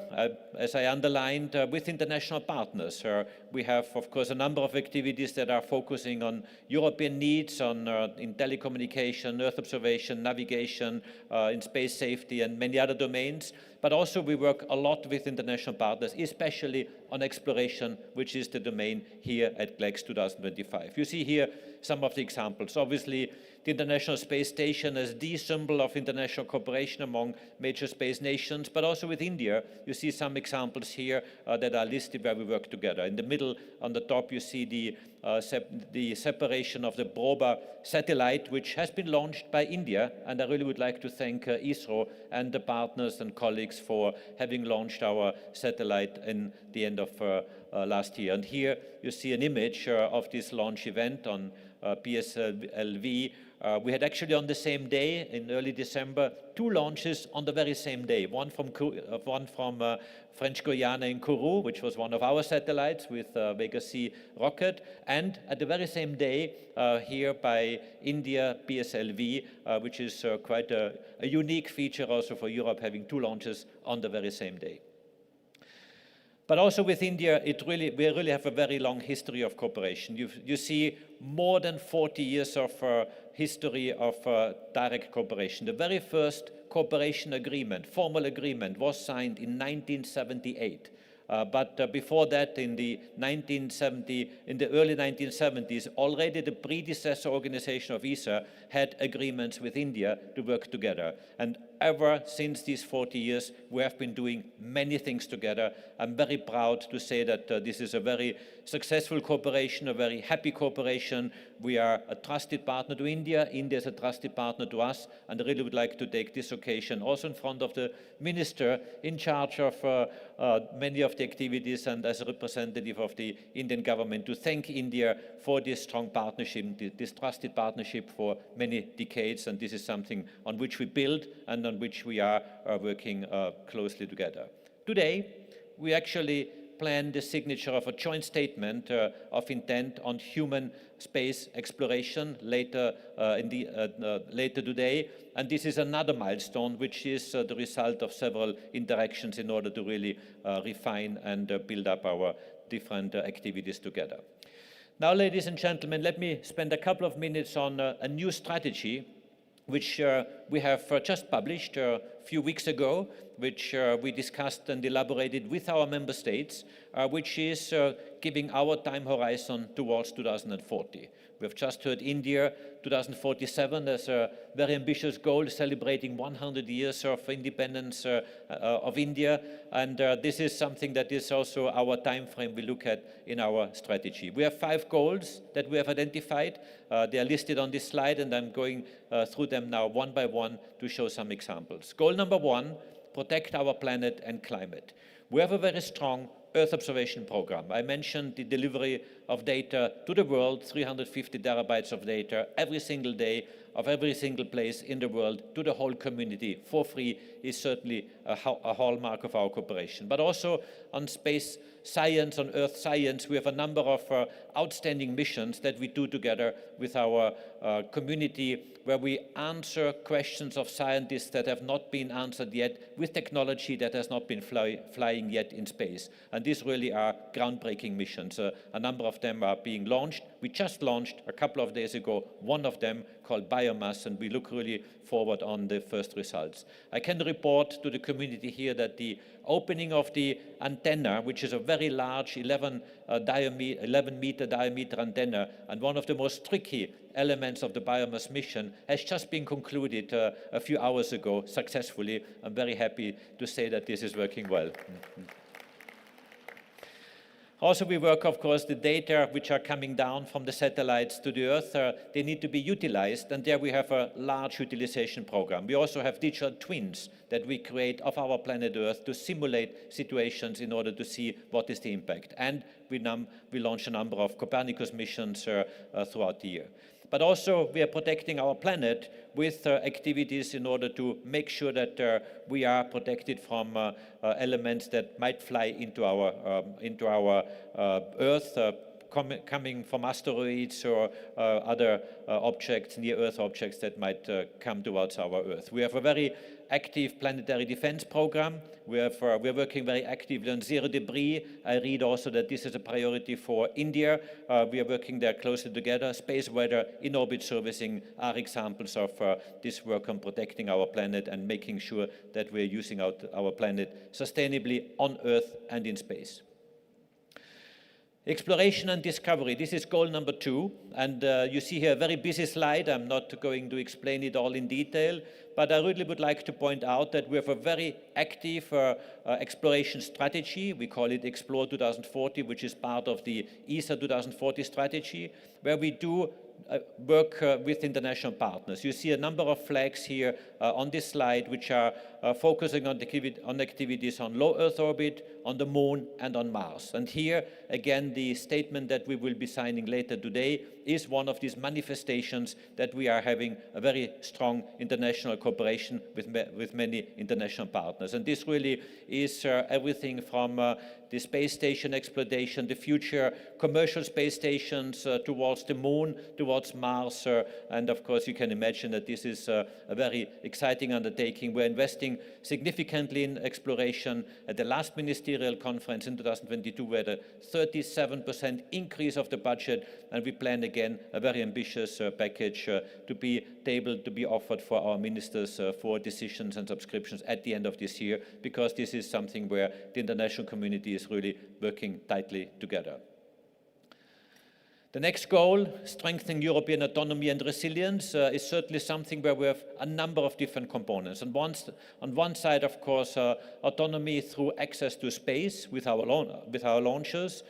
as I underlined, with international partners. We have, of course, a number of activities that are focusing on European needs, in telecommunication, Earth observation, navigation, in space safety, and many other domains. But also we work a lot with international partners, especially on exploration, which is the domain here at GLEX 2025. You see here some of the examples. Obviously, the International Space Station as the symbol of international cooperation among major space nations, but also with India. You see some examples here that are listed where we work together. In the middle, on the top, you see the separation of the Proba satellite, which has been launched by India, and I really would like to thank ISRO and the partners and colleagues for having launched our satellite in the end of last year. And here you see an image of this launch event on PSLV. We had actually on the same day, in early December, 2 launches on the very same day. One from French Guiana in Kourou, which was one of our satellites with Vega C rocket, and at the very same day here by India PSLV, which is quite a unique feature also for Europe, having 2 launches on the very same day. But also with India, we really have a very long history of cooperation. You see more than 40 years of history of direct cooperation. The very first cooperation agreement, formal agreement, was signed in 1978. But before that, in the early 1970s, already the predecessor organization of ESA had agreements with India to work together. And ever since these 40 years, we have been doing many things together. I'm very proud to say that this is a very successful cooperation, a very happy cooperation. We are a trusted partner to India. India is a trusted partner to us. And I really would like to take this occasion also in front of the minister in charge of many of the activities and as a representative of the Indian government to thank India for this strong partnership, this trusted partnership for many decades. And this is something on which we build and on which we are working closely together. Today, we actually plan the signature of a joint statement of intent on human space exploration later today. And this is another milestone, which is the result of several interactions in order to really refine and build up our different activities together. Now, ladies and gentlemen, let me spend a couple of minutes on a new strategy which we have just published few weeks ago, which we discussed and elaborated with our member states, which is giving our time horizon towards 2040. We've just heard India 2047 as a very ambitious goal, celebrating 100 years of independence of India. And this is something that is also our time frame we look at in our strategy. We have 5 goals that we have identified. They are listed on this slide, and I'm going through them now one by one to show some examples. Goal number 1, protect our planet and climate. We have a very strong Earth observation program. I mentioned the delivery of data to the world, 350 terabytes of data every single day of every single place in the world to the whole community for free is certainly a hallmark of our cooperation. But also on space science, on Earth science, we have a number of outstanding missions that we do together with our community, where we answer questions of scientists that have not been answered yet with technology that has not been flying yet in space. And these really are groundbreaking missions. A number of them are being launched. We just launched a couple of days ago one of them called Biomass, and we look really forward on the first results. I can report to the community here that the opening of the antenna, which is a very large 11-meter diameter antenna, and one of the most tricky elements of the Biomass mission, has just been concluded a few hours ago successfully. I'm very happy to say that this is working well. Also, we work, of course, the data which are coming down from the satellites to the Earth, they need to be utilized, and there we have a large utilization program. We also have digital twins that we create of our planet Earth to simulate situations in order to see what is the impact. And we launch a number of Copernicus missions throughout the year. But also, we are protecting our planet with activities in order to make sure that we are protected from elements that might fly into our Earth, coming from asteroids or other objects, near-Earth objects that might come towards our Earth. We have a very active planetary defense program. We're working very actively on zero debris. I read also that this is a priority for India. We are working there closely together. Space weather, in-orbit servicing are examples of this work on protecting our planet and making sure that we're using our planet sustainably on Earth and in space. Exploration and discovery, this is goal number 2, and you see here a very busy slide. I'm not going to explain it all in detail, but I really would like to point out that we have a very active exploration strategy. We call it Explore 2040, which is part of the ESA 2040 strategy, where we do work with international partners. You see a number of flags here on this slide, which are focusing on activities on low Earth orbit, on the Moon, and on Mars. And here, again, the statement that we will be signing later today is one of these manifestations that we are having a very strong international cooperation with many international partners. And this really is everything from the space station exploitation, the future commercial space stations towards the Moon, towards Mars, and of course you can imagine that this is a very exciting undertaking. We're investing significantly in exploration. At the last ministerial conference in 2022, we had a 37% increase of the budget, and we plan again a very ambitious package to be able to be offered for our ministers for decisions and subscriptions at the end of this year, because this is something where the international community is really working tightly together. The next goal, strengthening European autonomy and resilience, is certainly something where we have a number of different components. On one side, of course, autonomy through access to space with our launchers.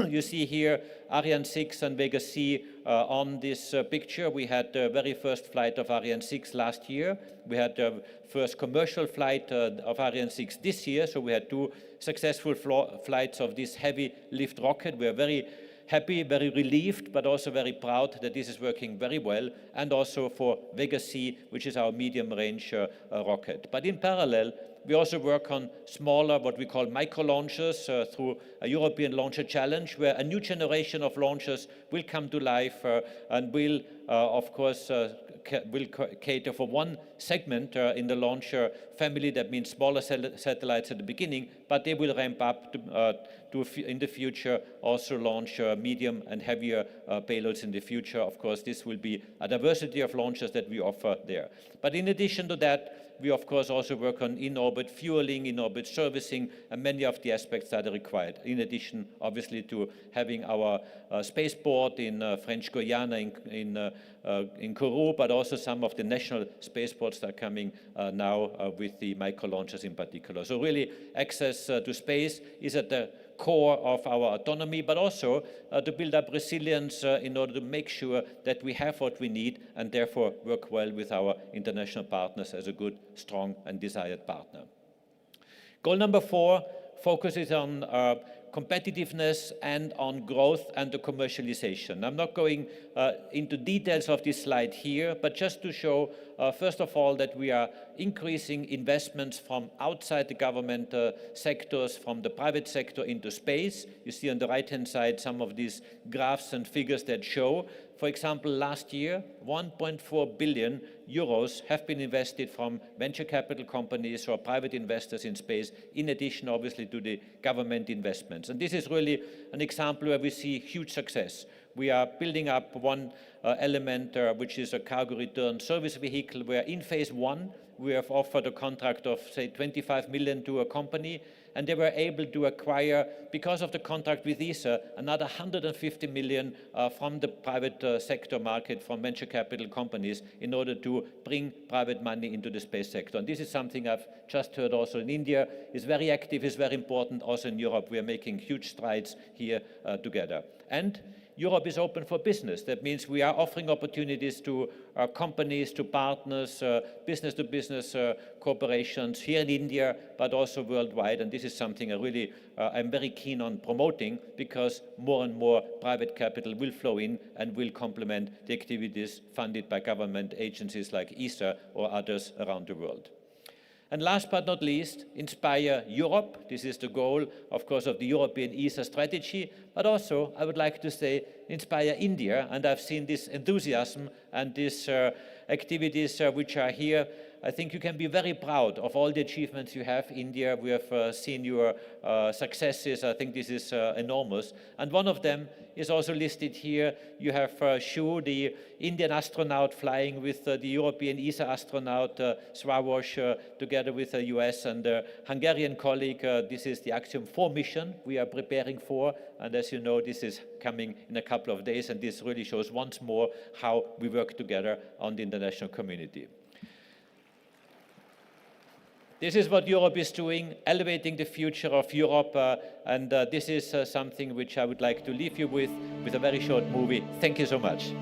You see here Ariane 6 and Vega C on this picture. We had the very first flight of Ariane 6 last year. We had the first commercial flight of Ariane 6 this year. So we had 2 successful flights of this heavy lift rocket. We are very happy, very relieved, but also very proud that this is working very well, and also for Vega C, which is our medium-range rocket. But in parallel, we also work on smaller, what we call micro-launchers through a European Launcher Challenge, where a new generation of launchers will come to life and will, of course, will cater for one segment in the launcher family. That means smaller satellites at the beginning, but they will ramp up to in the future also launch medium and heavier payloads in the future. Of course, this will be a diversity of launches that we offer there. But in addition to that, we of course also work on in-orbit fueling, in-orbit servicing, and many of the aspects that are required. In addition, obviously, to having our spaceport in French Guiana, in Kourou, but also some of the national spaceports that are coming now with the micro launchers in particular. So really, access to space is at the core of our autonomy, but also to build up resilience in order to make sure that we have what we need and therefore work well with our international partners as a good, strong, and desired partner. Goal number 4 focuses on competitiveness and on growth and the commercialization. I'm not going into details of this slide here, but just to show, first of all, that we are increasing investments from outside the government sectors, from the private sector into space. You see on the right-hand side some of these graphs and figures that show, for example, last year, 1.4 billion euros have been invested from venture capital companies or private investors in space, in addition, obviously, to the government investments. And this is really an example where we see huge success. We are building up one element, which is a cargo return service vehicle, where in phase 1, we have offered a contract of, say, 25 million to a company, and they were able to acquire, because of the contract with ESA, another 150 million from the private sector market, from venture capital companies, in order to bring private money into the space sector. And this is something I've just heard also in India, is very active, is very important. Also in Europe, we are making huge strides here together. And Europe is open for business. That means we are offering opportunities to companies, to partners, business-to-business corporations here in India, but also worldwide. And this is something I'm very keen on promoting, because more and more private capital will flow in and will complement the activities funded by government agencies like ESA or others around the world. And last but not least, inspire Europe. This is the goal, of course, of the European ESA strategy, but also, I would like to say, inspire India. And I've seen this enthusiasm and these activities which are here. I think you can be very proud of all the achievements you have, India. We have seen your successes. I think this is enormous. And one of them is also listed here. You have Shu, the Indian astronaut, flying with the European ESA astronaut, Swarosh, together with a US and Hungarian colleague. This is the Axiom 4 mission we are preparing for. And as you know, this is coming in a couple of days. And this really shows once more how we work together on the international community. This is what Europe is doing, elevating the future of Europe, and this is something which I would like to leave you with a very short movie. Thank you so much.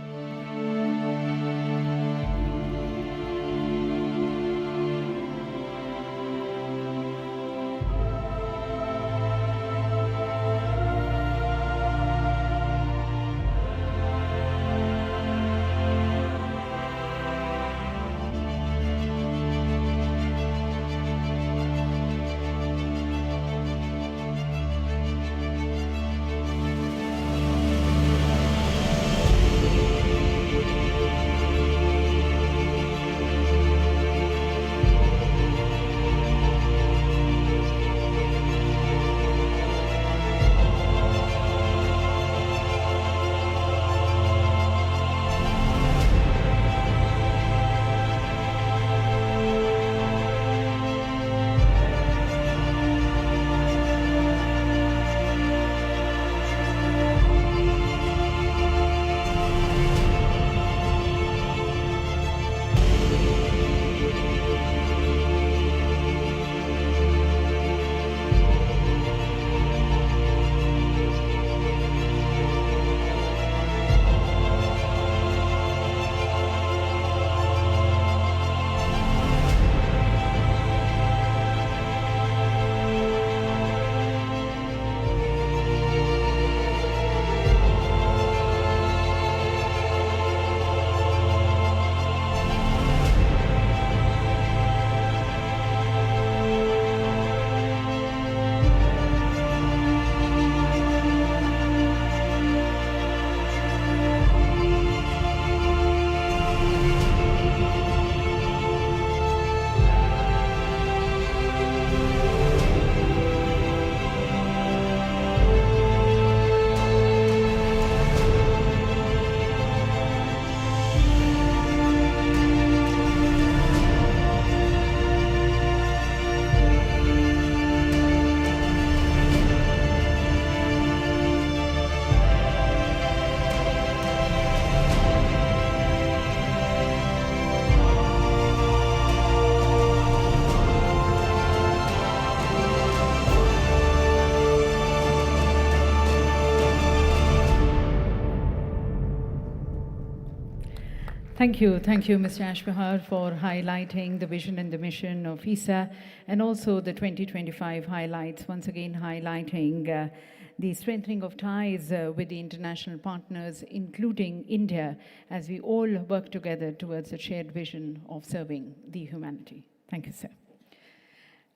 Thank you, Mr. Ashbahar, for highlighting the vision and the mission of ESA and also the 2025 highlights, once again highlighting the strengthening of ties with the international partners, including India, as we all work together towards a shared vision of serving the humanity. Thank you, sir.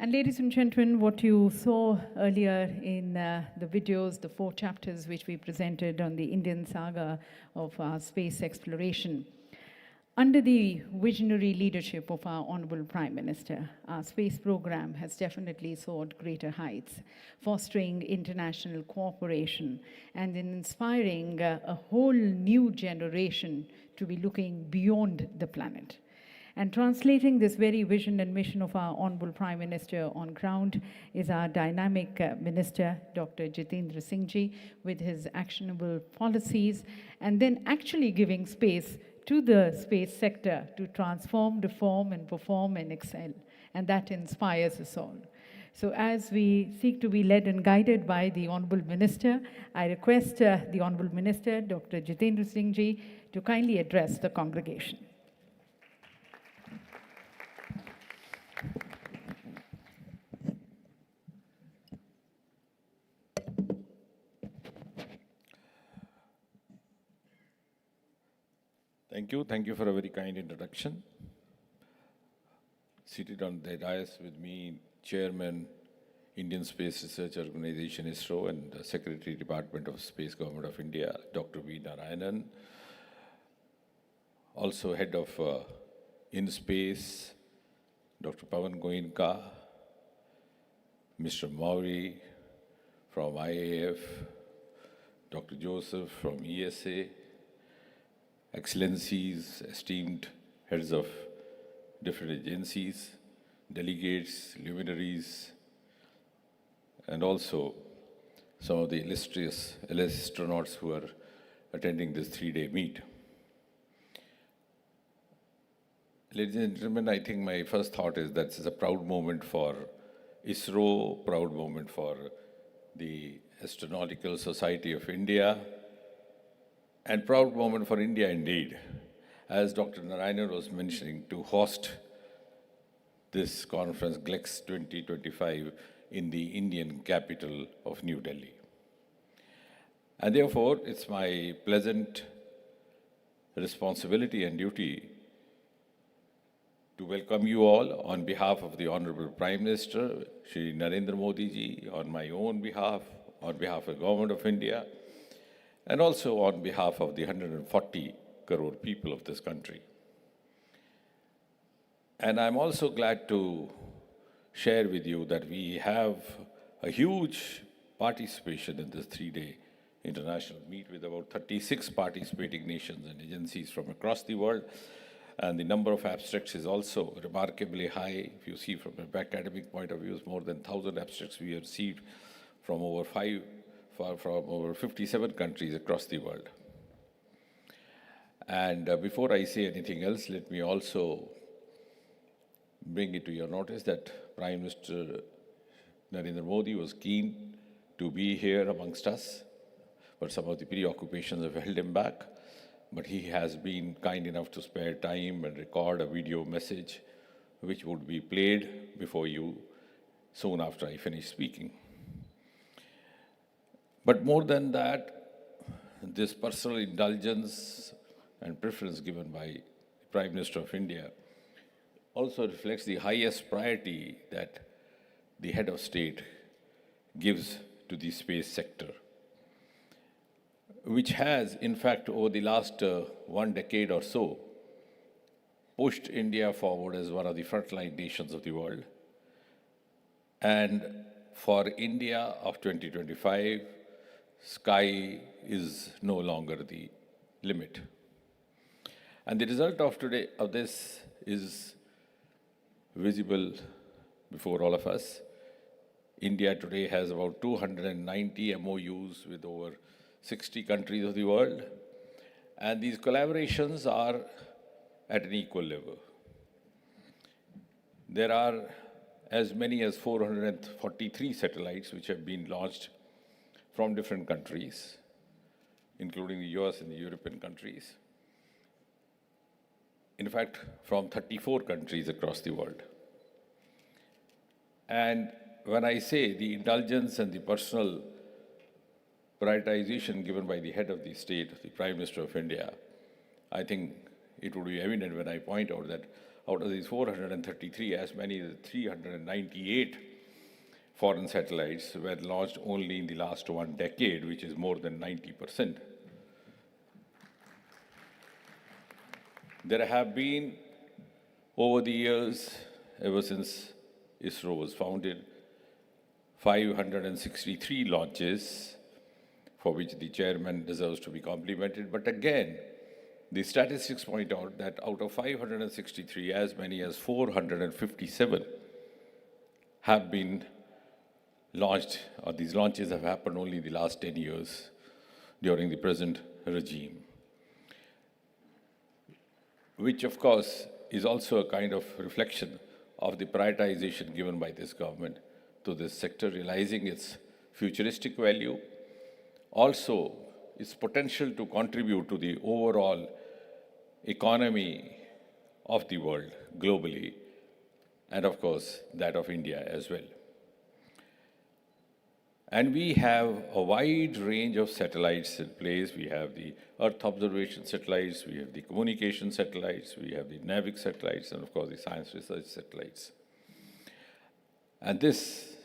And ladies and gentlemen, what you saw earlier in the videos, the 4 chapters which we presented on the Indian saga of our space exploration, under the visionary leadership of our Honorable Prime Minister, our space program has definitely soared greater heights, fostering international cooperation and inspiring a whole new generation to be looking beyond the planet. And translating this very vision and mission of our Honorable Prime Minister on ground is our dynamic Minister, Dr. Jitendra Singh Ji, with his actionable policies, and then actually giving space to the space sector to transform, reform, and perform and excel. And that inspires us all. So as we seek to be led and guided by the Honorable Minister, I request the Honorable Minister, Dr. Jitendra Singh Ji, to kindly address the congregation. Thank you for a very kind introduction. Seated on the dais with me, Chairman, Indian Space Research Organization, ISRO, and Secretary, Department of Space, Government of India, Dr. V. Narayanan. Also Head of InSpace, Dr. Pawan Goenka, Mr. Mauri from IAF, Dr. Joseph from ESA, Excellencies, esteemed heads of different agencies, delegates, luminaries, and also some of the illustrious astronauts who are attending this 3-day meet. Ladies and gentlemen, I think my first thought is that this is a proud moment for ISRO, proud moment for the Astronautical Society of India, and proud moment for India indeed, as Dr. Narayanan was mentioning, to host this conference, GLEX 2025, in the Indian capital of New Delhi. And therefore, it's my pleasant responsibility and duty to welcome you all on behalf of the Honorable Prime Minister, Shri Narendra Modi ji, on my own behalf, on behalf of the Government of India, and also on behalf of the 140 crore people of this country. And I'm also glad to share with you that we have a huge participation in this 3-day international meet with about 36 participating nations and agencies from across the world. And the number of abstracts is also remarkably high. If you see from an academic point of view, it's more than 1,000 abstracts we have received from over 57 countries across the world. And before I say anything else, let me also bring it to your notice that Prime Minister Narendra Modi was keen to be here amongst us, but some of the preoccupations have held him back. But he has been kind enough to spare time and record a video message which would be played before you soon after I finish speaking. But more than that, this personal indulgence and preference given by the Prime Minister of India also reflects the highest priority that the head of state gives to the space sector, which has, in fact, over the last 1 decade or so, pushed India forward as one of the frontline nations of the world. And for India of 2025, sky is no longer the limit. And the result of this is visible before all of us. India today has about 290 MOUs with over 60 countries of the world, and these collaborations are at an equal level. There are as many as 443 satellites which have been launched from different countries, including the US and the European countries. in fact, from 34 countries across the world. And when I say the indulgence and the personal prioritization given by the head of the state, the Prime Minister of India, I think it would be evident when I point out that out of these 433, as many as 398 foreign satellites were launched only in the last 1 decade, which is more than 90%. There have been, over the years, ever since ISRO was founded, 563 launches, for which the chairman deserves to be complimented. But again, the statistics point out that out of 563, as many as 457 have been launched, or these launches have happened only in the last 10 years during the present regime, which of course is also a kind of reflection of the prioritization given by this government to this sector, realizing its futuristic value, also its potential to contribute to the overall economy of the world globally, and of course that of India as well. And we have a wide range of satellites in place. We have the Earth observation satellites, we have the communication satellites, we have the NAVIC satellites, and of course the science research satellites. And this,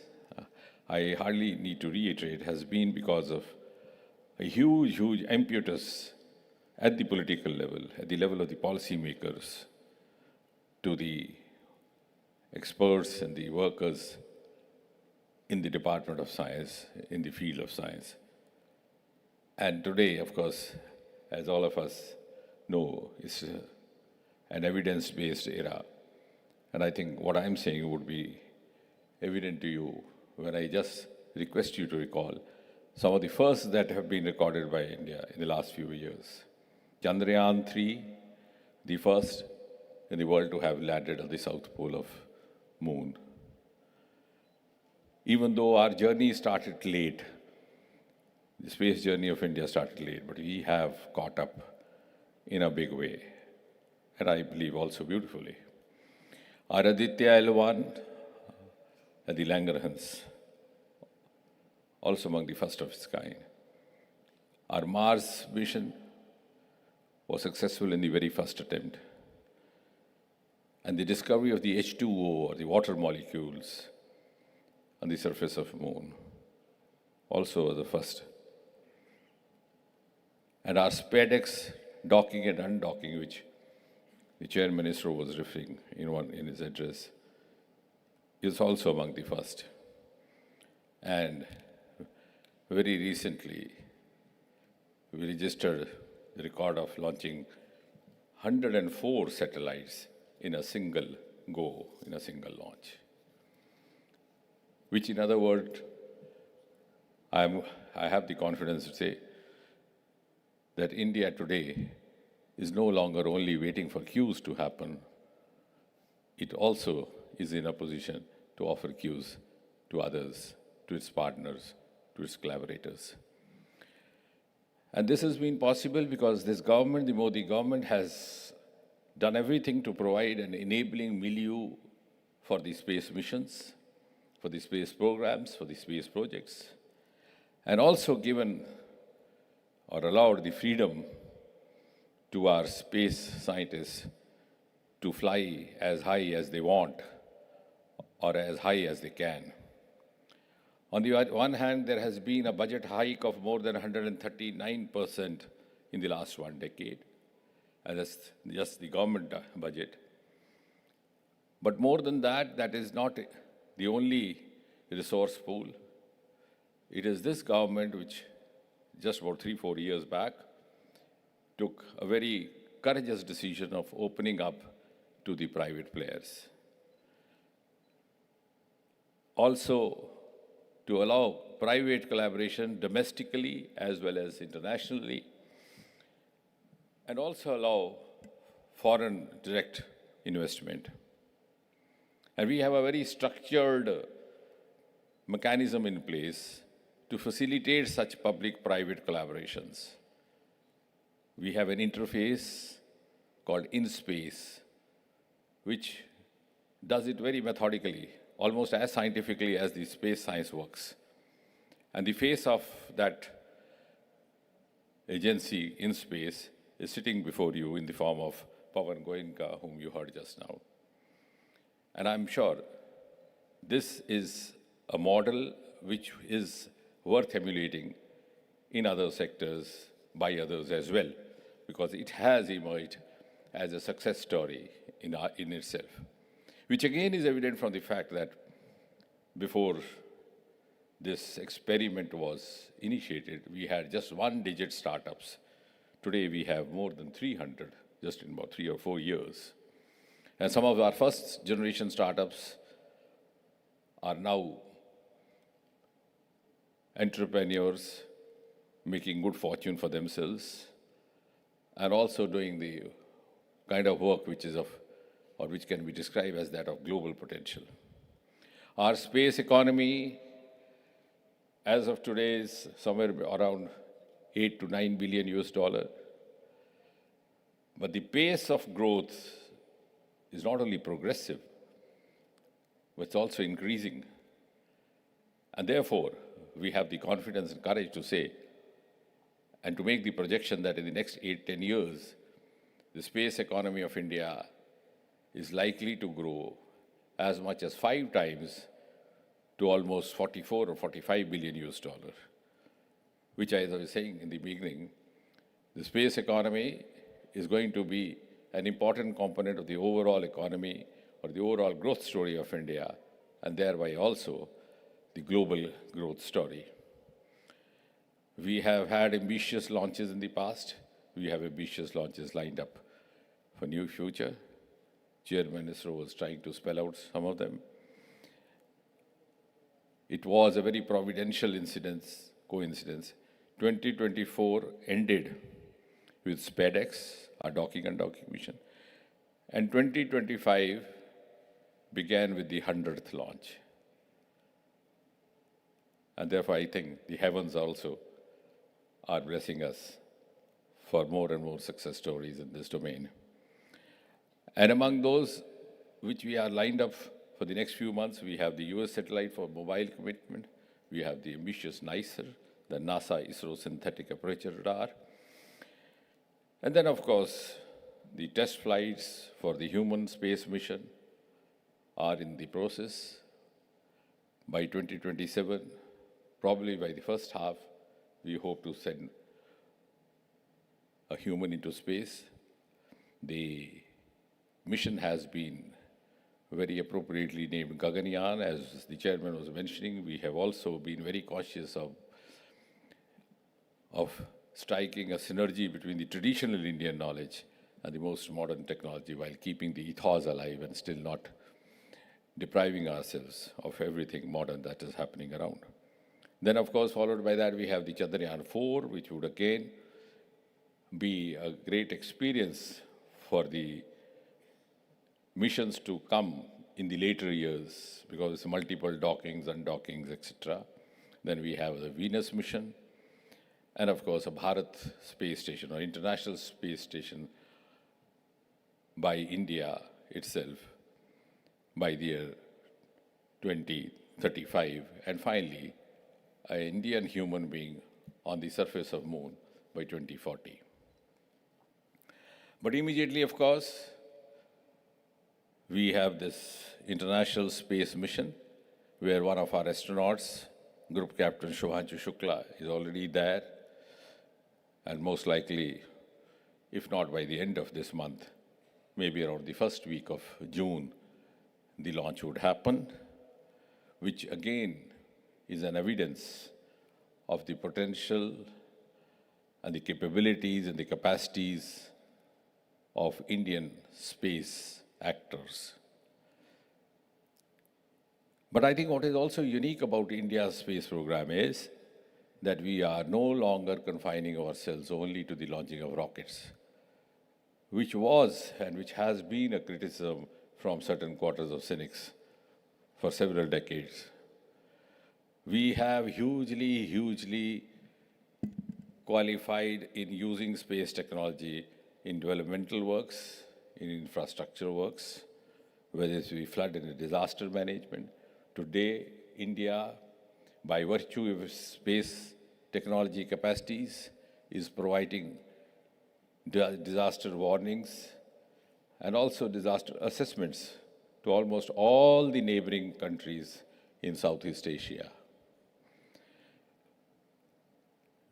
I hardly need to reiterate, has been because of a huge, huge impetus at the political level, at the level of the policymakers, to the experts and the workers in the Department of Science, in the field of science. And today, of course, as all of us know, is an evidence-based era. And I think what I'm saying would be evident to you when I just request you to recall some of the firsts that have been recorded by India in the last few years. Chandrayaan-3, the first in the world to have landed on the south pole of moon. Even though our journey started late, the space journey of India started late, but we have caught up in a big way, and I believe also beautifully. Our Aditya L1 and the Langerhans, also among the first of its kind. Our Mars mission was successful in the very first attempt. And the discovery of the H2O, or the water molecules, on the surface of the moon, also the first. And our SpaceX docking and undocking, which the Chairman ISRO was referring in his address, is also among the first. And very recently, we registered the record of launching 104 satellites in a single go, in a single launch. Which, in other words, I have the confidence to say that India today is no longer only waiting for queues to happen, it also is in a position to offer queues to others, to its partners, to its collaborators. And this has been possible because this government, the Modi government, has done everything to provide an enabling milieu for the space missions, for the space programs, for the space projects, and also given or allowed the freedom to our space scientists to fly as high as they want or as high as they can. On the one hand, there has been a budget hike of more than 139% in the last 1 decade, and that's just the government budget. But more than that, that is not the only resource pool. It is this government which, just about 3-4 years back, took a very courageous decision of opening up to the private players. Also, to allow private collaboration domestically as well as internationally, and also allow foreign direct investment. And we have a very structured mechanism in place to facilitate such public-private collaborations. We have an interface called In Space, which does it very methodically, almost as scientifically as the space science works. And the face of that agency in space is sitting before you in the form of Pawan Goenka, whom you heard just now. And I'm sure this is a model which is worth emulating in other sectors by others as well, because it has emerged as a success story in itself, which again is evident from the fact that before this experiment was initiated, we had just one-digit startups. Today we have more than 300, just in about 3 or 4 years. And some of our first generation startups are now entrepreneurs making good fortune for themselves and also doing the kind of work which is of, or which can be described as that of global potential. Our space economy, as of today, is somewhere around 8 to 9 billion US dollar. But the pace of growth is not only progressive, but it's also increasing. And therefore, we have the confidence and courage to say, and to make the projection that in the next 8-10 years, the space economy of India is likely to grow as much as 5 times to almost 44 or 45 billion US dollar, which, as I was saying in the beginning, the space economy is going to be an important component of the overall economy or the overall growth story of India, and thereby also the global growth story. We have had ambitious launches in the past. We have ambitious launches lined up for new future. Chairman ISRO was trying to spell out some of them. It was a very providential coincidence. 2024 ended with SpaceX, our docking and unlocking mission, and 2025 began with the 100th launch. And therefore, I think the heavens also are blessing us for more and more success stories in this domain. And among those which we are lined up for the next few months, we have the US satellite for mobile commitment, we have the ambitious NICER, the NASA ISRO synthetic aperture radar, and then, of course, the test flights for the human space mission are in the process. By 2027, probably by the first half, we hope to send a human into space. The mission has been very appropriately named Gaganyaan, as the chairman was mentioning. We have also been very cautious of striking a synergy between the traditional Indian knowledge and the most modern technology while keeping the ethos alive and still not depriving ourselves of everything modern that is happening around. Then, of course, followed by that, we have the Chandrayaan 4, which would again be a great experience for the missions to come in the later years, because it's multiple dockings, undockings, etc. Then we have the Venus mission, and of course, a Bharat space station or International Space Station by India itself by the year 2035. And finally, an Indian human being on the surface of Moon by 2040. But immediately, of course, we have this International Space Mission, where one of our astronauts, Group Captain Shubhanshu Shukla, is already there. And most likely, if not by the end of this month, maybe around the first week of June, the launch would happen, which again is an evidence of the potential and the capabilities and the capacities of Indian space actors. But I think what is also unique about India's space program is that we are no longer confining ourselves only to the launching of rockets, which was and which has been a criticism from certain quarters of cynics for several decades. We have hugely qualified in using space technology in developmental works, in infrastructure works, whether it's the flood and disaster management. Today, India, by virtue of its space technology capacities, is providing disaster warnings and also disaster assessments to almost all the neighboring countries in Southeast Asia.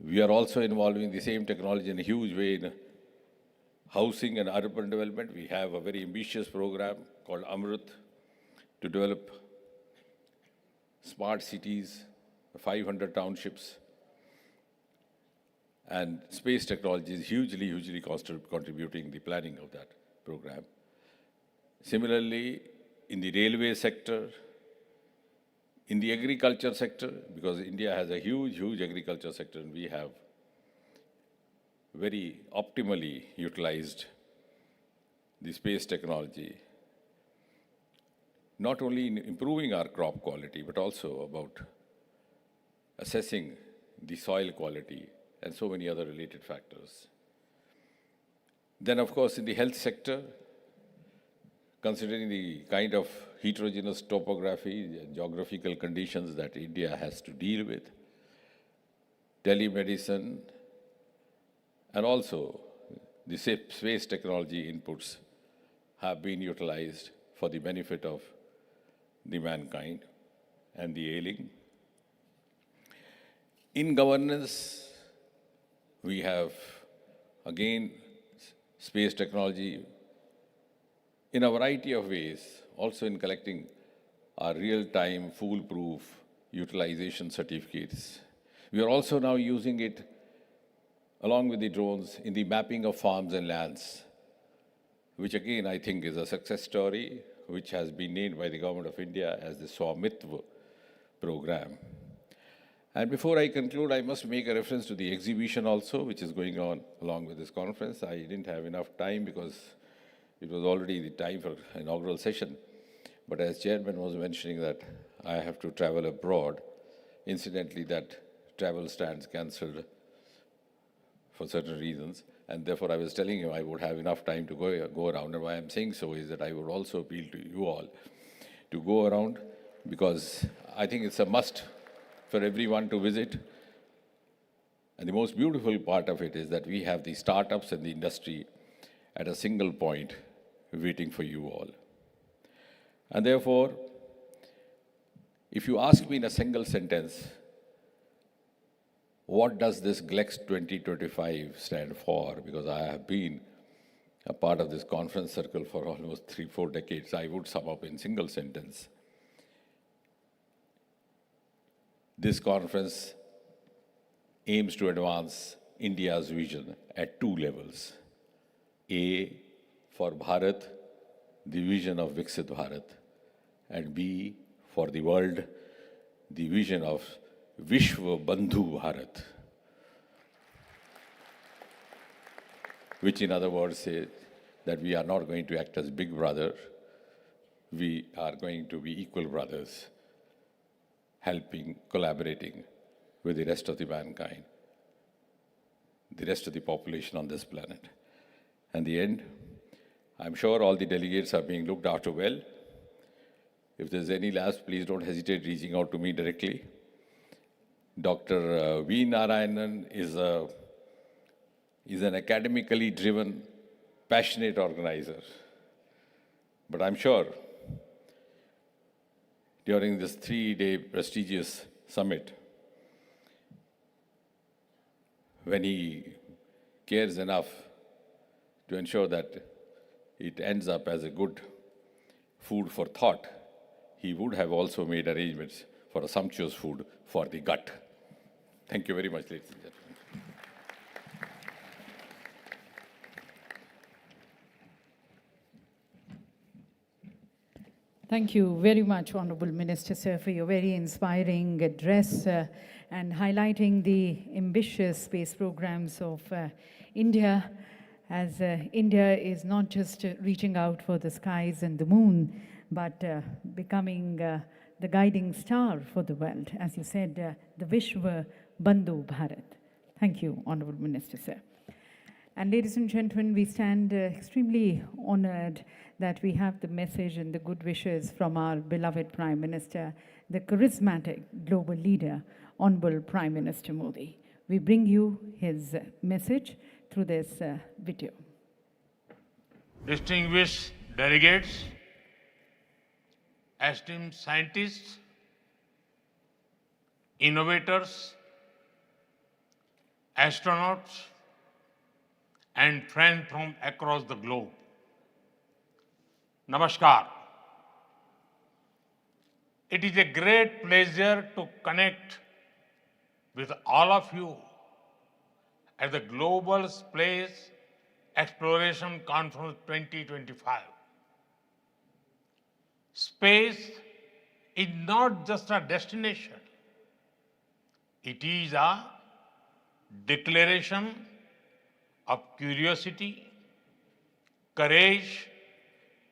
We are also involving the same technology in a huge way in housing and urban development. We have a very ambitious program called Amrut to develop smart cities, 500 townships, and space technology is hugely contributing the planning of that program. Similarly, in the railway sector, in the agriculture sector, because India has a huge agriculture sector, and we have very optimally utilized the space technology, not only in improving our crop quality, but also about assessing the soil quality and so many other related factors. Then, of course, in the health sector, considering the kind of heterogeneous topography and geographical conditions that India has to deal with, telemedicine, and also the space technology inputs have been utilized for the benefit of the mankind and the ailing. In governance, we have, again, space technology in a variety of ways, also in collecting our real-time, foolproof utilization certificates. We are also now using it, along with the drones, in the mapping of farms and lands, which again I think is a success story, which has been named by the Government of India as the Swamitva program. And before I conclude, I must make a reference to the exhibition also, which is going on along with this conference. I didn't have enough time because it was already the time for inaugural session. But as chairman was mentioning that I have to travel abroad, incidentally that travel stands cancelled for certain reasons. And therefore I was telling him I would have enough time to go around. And why I'm saying so is that I would also appeal to you all to go around, because I think it's a must for everyone to visit. And the most beautiful part of it is that we have the startups and the industry at a single point waiting for you all. And therefore, if you ask me in a single sentence, what does this GLEX 2025 stand for? Because I have been a part of this conference circle for almost 3-4 decades, I would sum up in single sentence. This conference aims to advance India's vision at 2 levels. A, for Bharat, the vision of Viksit Bharat, and B, for the world, the vision of Vishwa Bandhu Bharat, which in other words says that we are not going to act as big brother, we are going to be equal brothers, helping, collaborating with the rest of the mankind, the rest of the population on this planet. And the end, I'm sure all the delegates are being looked after well. If there's any lapse, please don't hesitate reaching out to me directly. Dr. V. Narayanan is an academically driven, passionate organizer. But I'm sure during this 3-day prestigious summit, when he cares enough to ensure that it ends up as a good food for thought, he would have also made arrangements for a sumptuous food for the gut. Thank you very much, ladies and gentlemen. Thank you very much, Honorable Minister, sir, for your very inspiring address and highlighting the ambitious space programs of India, as India is not just reaching out for the skies and the moon, but becoming the guiding star for the world. As you said, the Vishwa Bandhu Bharat. Thank you, Honorable Minister, sir. And ladies and gentlemen, we stand extremely honored that we have the message and the good wishes from our beloved Prime Minister, the charismatic global leader, Honorable Prime Minister Modi. We bring you his message through this video. Distinguished delegates, esteemed scientists, innovators, astronauts, and friends from across the globe. Namaskar. It is a great pleasure to connect with all of you at the Global Space Exploration Conference 2025. Space is not just a destination. It is a declaration of curiosity, courage,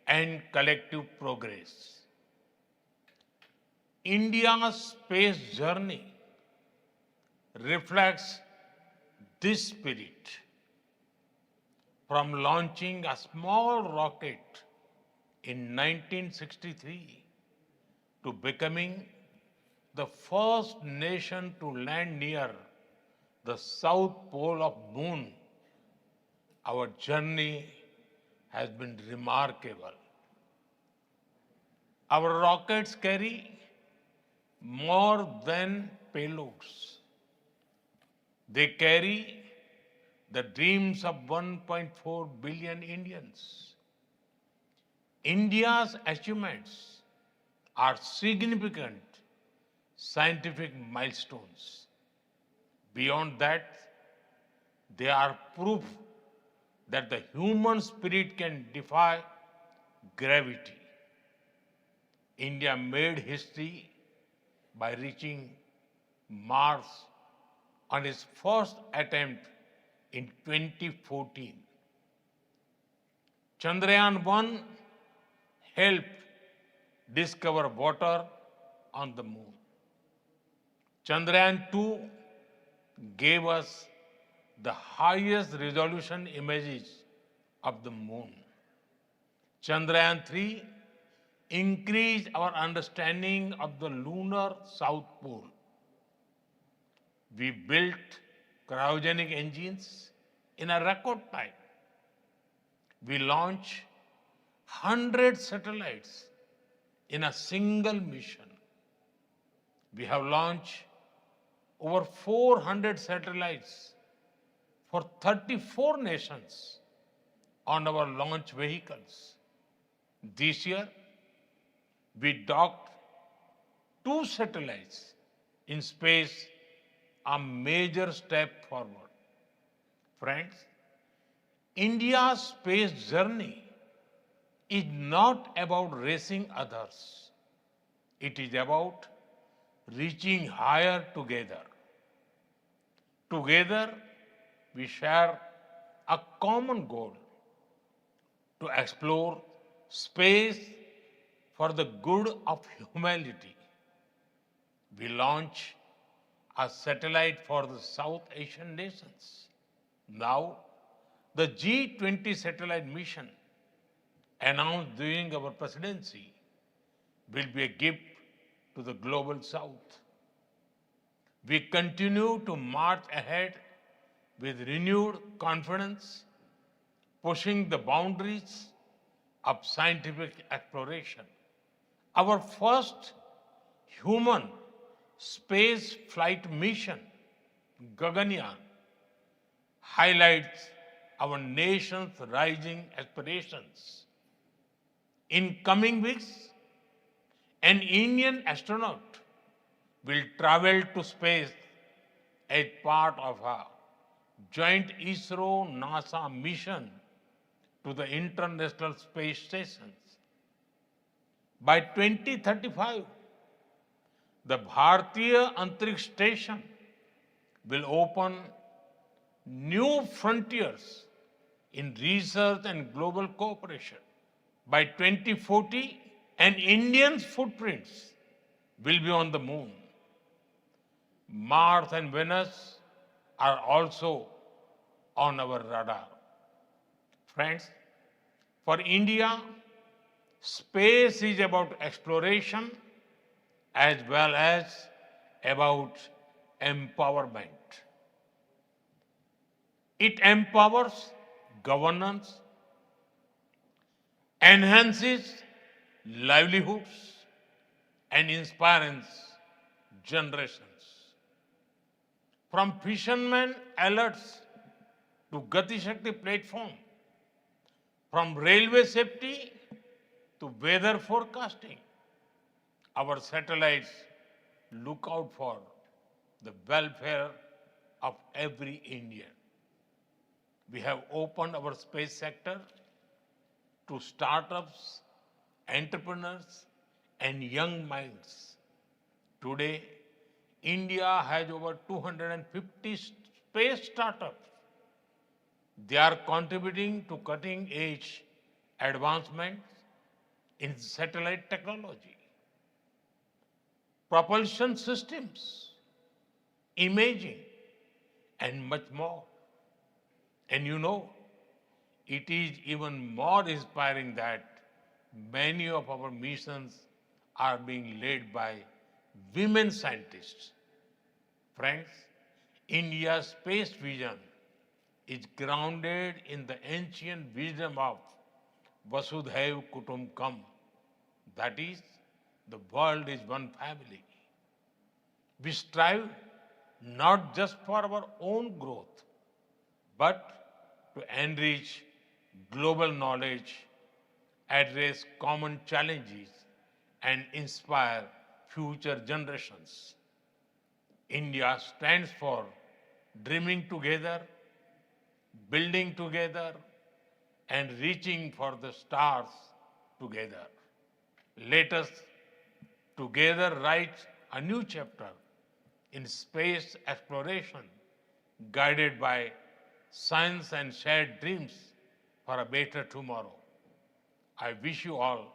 and collective progress. India's space journey reflects this spirit. From launching a small rocket in 1963 to becoming the first nation to land near the south pole of Moon, our journey has been remarkable. Our rockets carry more than payloads. They carry the dreams of 1.4 billion Indians. India's achievements are significant scientific milestones. Beyond that, they are proof that the human spirit can defy gravity. India made history by reaching Mars on its first attempt in 2014. Chandrayaan-1 helped discover water on the moon. Chandrayaan-2 gave us the highest resolution images of the moon. Chandrayaan-3 increased our understanding of the lunar south pole. We built cryogenic engines in a record time. We launched 100 satellites in a single mission. We have launched over 400 satellites for 34 nations on our launch vehicles. This year, we docked 2 satellites in space, a major step forward. Friends, India's space journey is not about racing others. It is about reaching higher together. Together, we share a common goal to explore space for the good of humanity. We launch a satellite for the South Asian nations. Now, the G20 satellite mission announced during our presidency will be a gift to the global South. We continue to march ahead with renewed confidence, pushing the boundaries of scientific exploration. Our first human space flight mission, Gaganyaan, highlights our nation's rising aspirations. In coming weeks, an Indian astronaut will travel to space as part of a joint ISRO-NASA mission to the International Space Stations. By 2035, the Bharatiya Antariksh Station will open new frontiers in research and global cooperation. By 2040, an Indian's footprints will be on the moon. Mars and Venus are also on our radar. Friends, for India, space is about exploration as well as about empowerment. It empowers governance, enhances livelihoods, and inspires generations. From fishermen alerts to Gati Shakti platform, from railway safety to weather forecasting, our satellites look out for the welfare of every Indian. We have opened our space sector to startups, entrepreneurs, and young minds. Today, India has over 250 space startups. They are contributing to cutting-edge advancements in satellite technology, propulsion systems, imaging, and much more. And you know, it is even more inspiring that many of our missions are being led by women scientists. Friends, India's space vision is grounded in the ancient wisdom of Vasudhaiv Kutumbakam. That is, the world is one family. We strive not just for our own growth, but to enrich global knowledge, address common challenges, and inspire future generations. India stands for dreaming together, building together, and reaching for the stars together. Let us together write a new chapter in space exploration, guided by science and shared dreams for a better tomorrow. I wish you all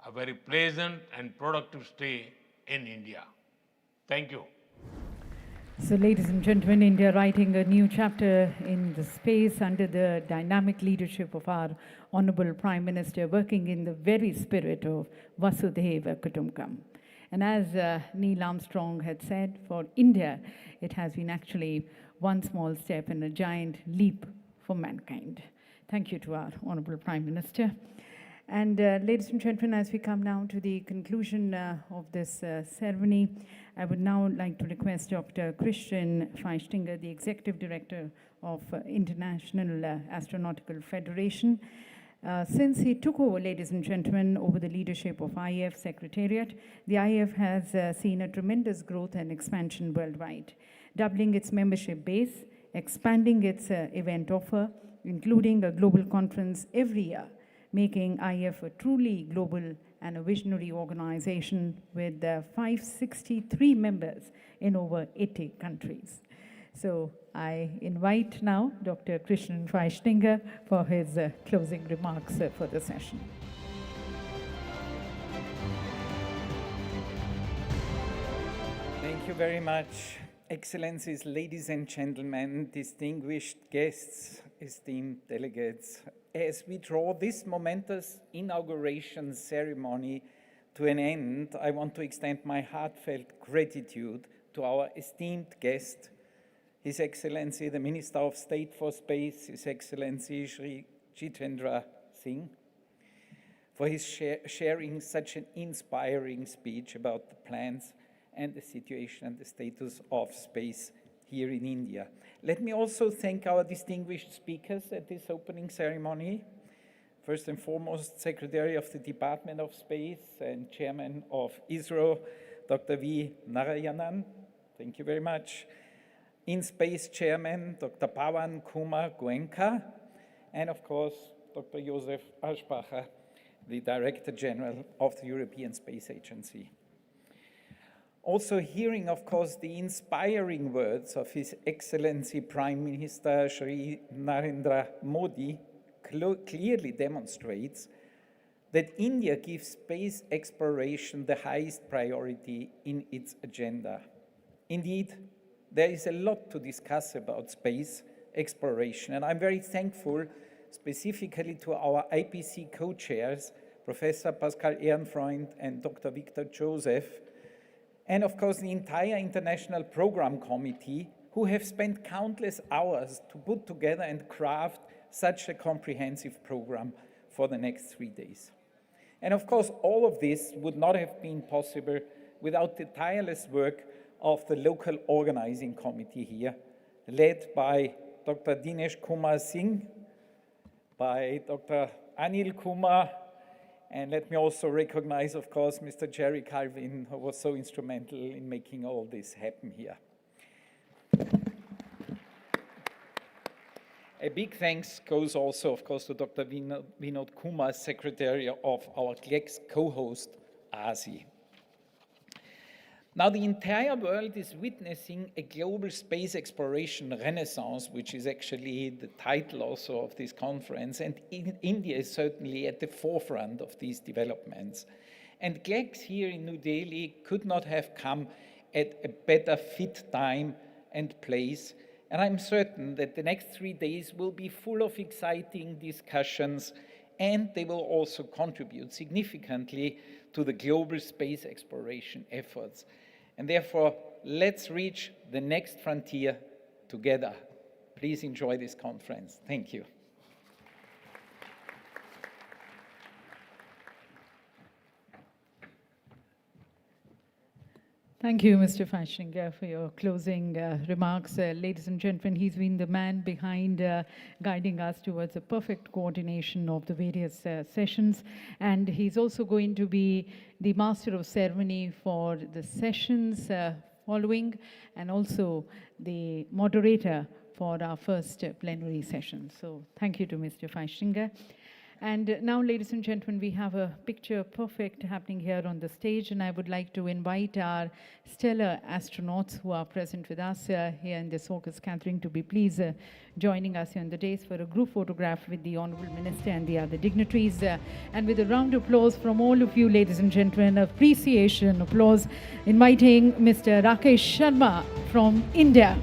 a very pleasant and productive stay in India. Thank you. So, ladies and gentlemen, India writing a new chapter in the space under the dynamic leadership of our Honorable Prime Minister, working in the very spirit of Vasudhaiva Kutumbakam. And as Neil Armstrong had said, for India, it has been actually one small step and a giant leap for mankind. Thank you to our Honorable Prime Minister. And ladies and gentlemen, as we come now to the conclusion of this ceremony, I would now like to request Dr. Christian Feistinger, the Executive Director of International Astronautical Federation. Since he took over, ladies and gentlemen, over the leadership of IAF Secretariat, the IAF has seen a tremendous growth and expansion worldwide, doubling its membership base, expanding its event offer, including a global conference every year, making IAF a truly global and a visionary organization with 563 members in over 80 countries. So I invite now Dr. Christian Feistinger for his closing remarks for the session. Thank you very much, Excellencies, ladies and gentlemen, distinguished guests, esteemed delegates. As we draw this momentous inauguration ceremony to an end, I want to extend my heartfelt gratitude to our esteemed guest, His Excellency, the Minister of State for Space, His Excellency Shri Jitendra Singh, for his sharing such an inspiring speech about the plans and the situation and the status of space here in India. Let me also thank our distinguished speakers at this opening ceremony. First and foremost, Secretary of the Department of Space and Chairman of ISRO, Dr. V. Narayanan. Thank you very much. In-Space Chairman, Dr. Pawan Kumar Goenka, and of course, Dr. Josef Aschbacher, the Director General of the European Space Agency. Also hearing, of course, the inspiring words of His Excellency Prime Minister Shri Narendra Modi clearly demonstrates that India gives space exploration the highest priority in its agenda. Indeed, there is a lot to discuss about space exploration. And I'm very thankful specifically to our IPC co-chairs, Professor Pascal Ehrenfreund and Dr. Victor Joseph, and of course the entire International Program Committee, who have spent countless hours to put together and craft such a comprehensive program for the next 3 days. And of course, all of this would not have been possible without the tireless work of the local organizing committee here, led by Dr. Dinesh Kumar Singh, by Dr. Anil Kumar, and let me also recognize, of course, Mr. Jerry Calvin, who was so instrumental in making all this happen here. A big thanks goes also, of course, to Dr. Vinod Kumar, Secretary of our GLEX co-host, ASI. Now, the entire world is witnessing a global space exploration renaissance, which is actually the title also of this conference, and India is certainly at the forefront of these developments. And GLEX here in New Delhi could not have come at a better fit time and place, and I'm certain that the next 3 days will be full of exciting discussions, and they will also contribute significantly to the global space exploration efforts. And therefore, let's reach the next frontier together. Please enjoy this conference. Thank you. Thank you, Mr. Fashinger, for your closing remarks. Ladies and gentlemen, he's been the man behind guiding us towards a perfect coordination of the various sessions. And he's also going to be the master of ceremony for the sessions following, and also the moderator for our first plenary session. So thank you to Mr. Fashinger. And now, ladies and gentlemen, we have a picture perfect happening here on the stage, and I would like to invite our stellar astronauts who are present with us here in this August gathering to be please joining us here on the dais for a group photograph with the Honorable Minister and the other dignitaries. And with a round of applause from all of you, ladies and gentlemen, appreciation, applause, inviting Mr. Rakesh Sharma from India.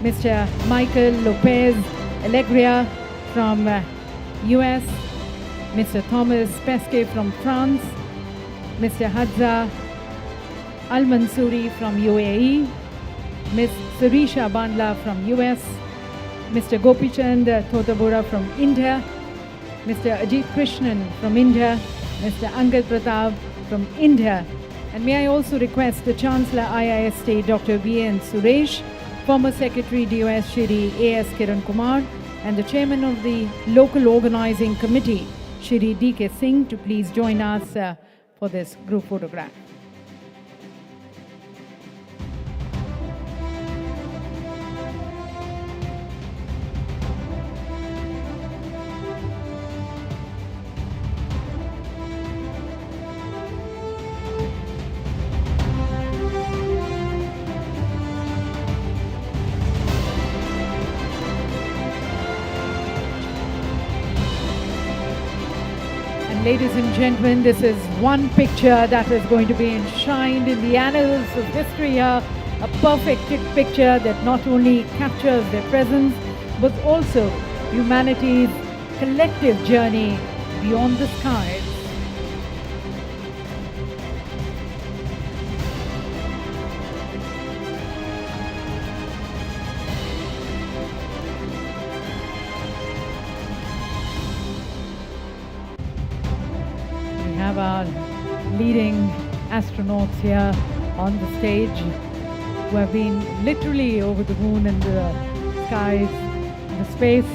Mr. Michael Lopez Alegria from US, Mr. Thomas Pesquet from France, Mr. Hadza Al-Mansouri from UAE, Ms. Sirisha Bandla from US, Mr. Gopichand Thotabura from India, Mr. Ajit Krishnan from India, Mr. Angad Pratap from India, and may I also request the Chancellor IIS State Dr. V.N. Suresh, former Secretary DOS Shri A.S. Kiran Kumar, and the Chairman of the Local Organizing Committee, Shri D.K. Singh, to please join us for this group photograph. Ladies and gentlemen, this is one picture that is going to be enshrined in the annals of history here. A perfect picture that not only captures their presence, but also humanity's collective journey beyond the skies. We have our leading astronauts here on the stage who have been literally over the moon and the skies, the space,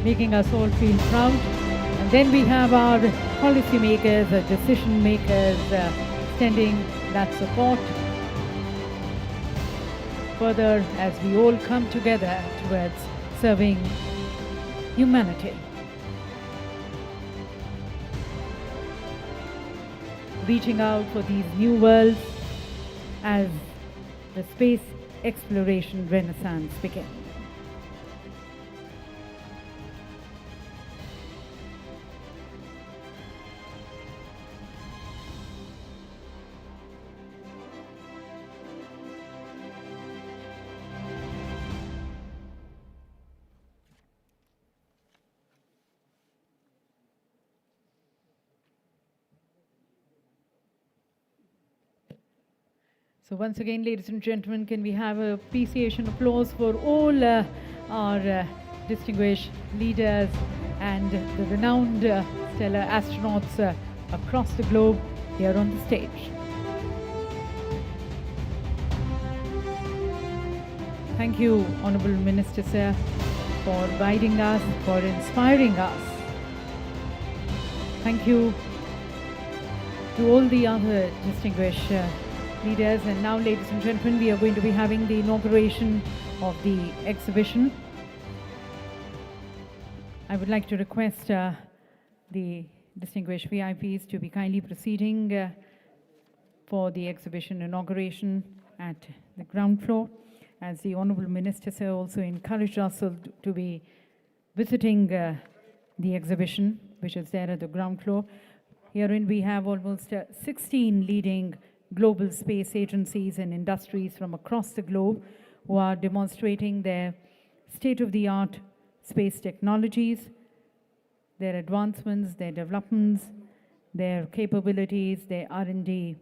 making us all feel proud. And then we have our policy makers, decision makers, extending that support further as we all come together towards serving humanity. Reaching out for these new worlds as the space exploration renaissance begins. So once again, ladies and gentlemen, can we have a appreciation applause for all our distinguished leaders and the renowned stellar astronauts across the globe here on the stage. Thank you, Honorable Minister, sir, for guiding us, for inspiring us. Thank you to all the other distinguished leaders. And now, ladies and gentlemen, we are going to be having the inauguration of the exhibition. I would like to request the distinguished VIPs to be kindly proceeding for the exhibition inauguration at the ground floor, as the Honourable Minister, sir, also encouraged us to be visiting the exhibition, which is there at the ground floor. Herein we have almost 16 leading global space agencies and industries from across the globe who are demonstrating their state-of-the-art space technologies, their advancements, their developments, their capabilities, their R&D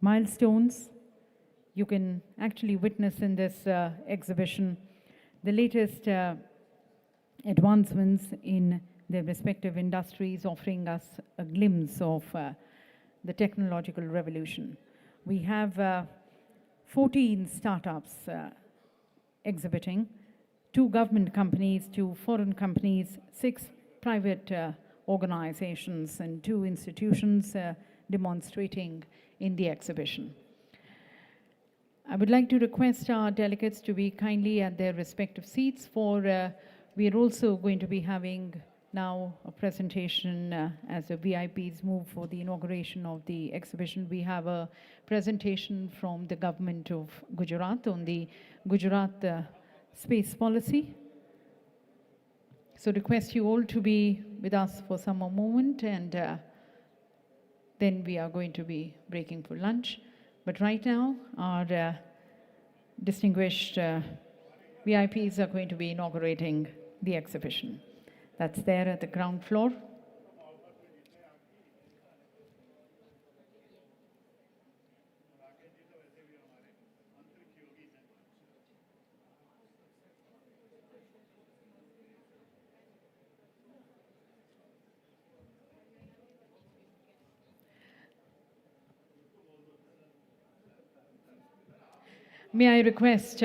milestones. You can actually witness in this exhibition the latest advancements in their respective industries, offering us a glimpse of the technological revolution. We have 14 startups exhibiting, 2 government companies, 2 foreign companies, 6 private organizations, and 2 institutions demonstrating in the exhibition. I would like to request our delegates to be kindly at their respective seats, for we are also going to be having now a presentation as the VIPs move for the inauguration of the exhibition. We have a presentation from the government of Gujarat on the Gujarat space policy. So request you all to be with us for some more moment, and then we are going to be breaking for lunch. But right now, our distinguished VIPs are going to be inaugurating the exhibition. That's there at the ground floor. May I request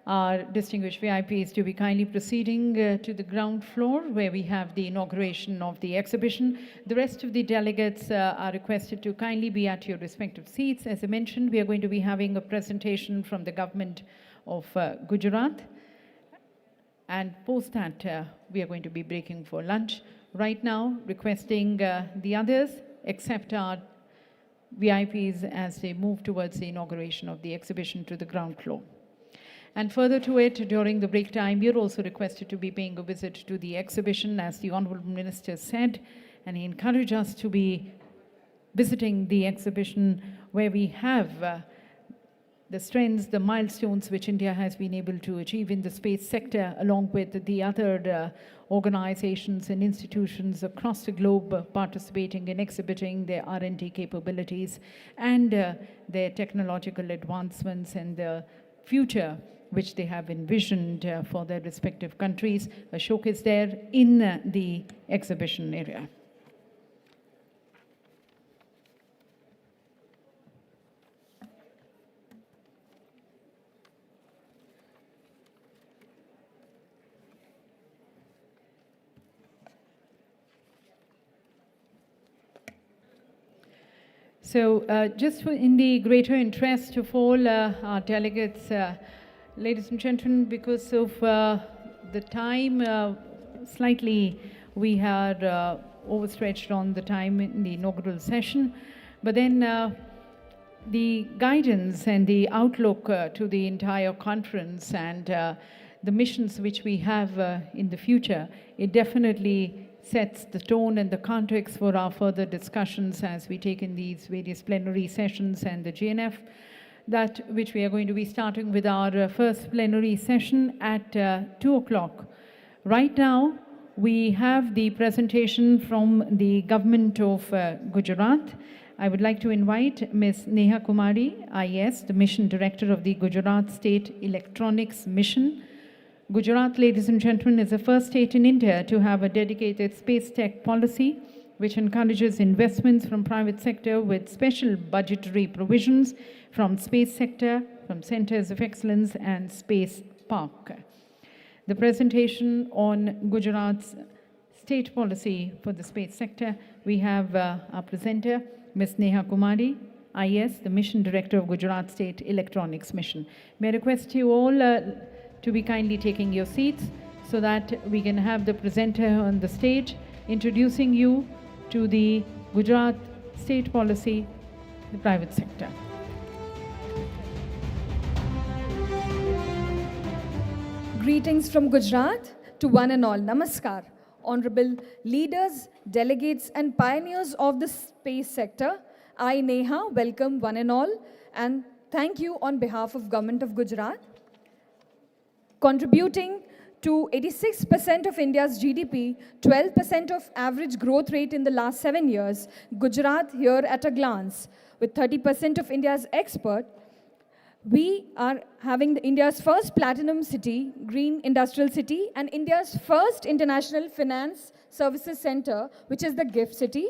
our distinguished VIPs to be kindly proceeding to the ground floor, where we have the inauguration of the exhibition. The rest of the delegates are requested to kindly be at your respective seats. As I mentioned, we are going to be having a presentation from the government of Gujarat, and post that we are going to be breaking for lunch. Right now, requesting the others, except our VIPs, as they move towards the inauguration of the exhibition, to the ground floor. And further to it, during the break time, you're also requested to be paying a visit to the exhibition, as the Honourable Minister said, and he encouraged us to be visiting the exhibition, where we have the strengths, the milestones which India has been able to achieve in the space sector, along with the other organizations and institutions across the globe participating and exhibiting their R&D capabilities and their technological advancements and the future which they have envisioned for their respective countries. A showcase there in the exhibition area. So just in the greater interest of all our delegates, ladies and gentlemen, because of the time, slightly we had overstretched on the time in the inaugural session, but then the guidance and the outlook to the entire conference and the missions which we have in the future, it definitely sets the tone and the context for our further discussions as we take in these various plenary sessions and the GNF, that which we are going to be starting with our first plenary session at 2 o'clock. Right now, we have the presentation from the government of Gujarat, I would like to invite Ms. Neha Kumari, IS, the Mission Director of the Gujarat State Electronics Mission. Gujarat, ladies and gentlemen, is the first state in India to have a dedicated space tech policy which encourages investments from private sector with special budgetary provisions from space sector, from centers of excellence and space park. The presentation on Gujarat's state policy for the space sector, we have our presenter, Ms. Neha Kumari, IS, the Mission Director of Gujarat State Electronics Mission. May I request you all to be kindly taking your seats so that we can have the presenter on the stage introducing you to the Gujarat state policy, the private sector. Greetings from Gujarat to one and all. Namaskar. Honorable leaders, delegates and pioneers of the space sector, I, Neha, welcome one and all and thank you on behalf of Government of Gujarat. Contributing to 86% of India's GDP, 12% of average growth rate in the last 7 years, Gujarat here at a glance, with 30% of India's export, we are having India's first platinum city, green industrial city, and India's first international finance services center, which is the GIFT City.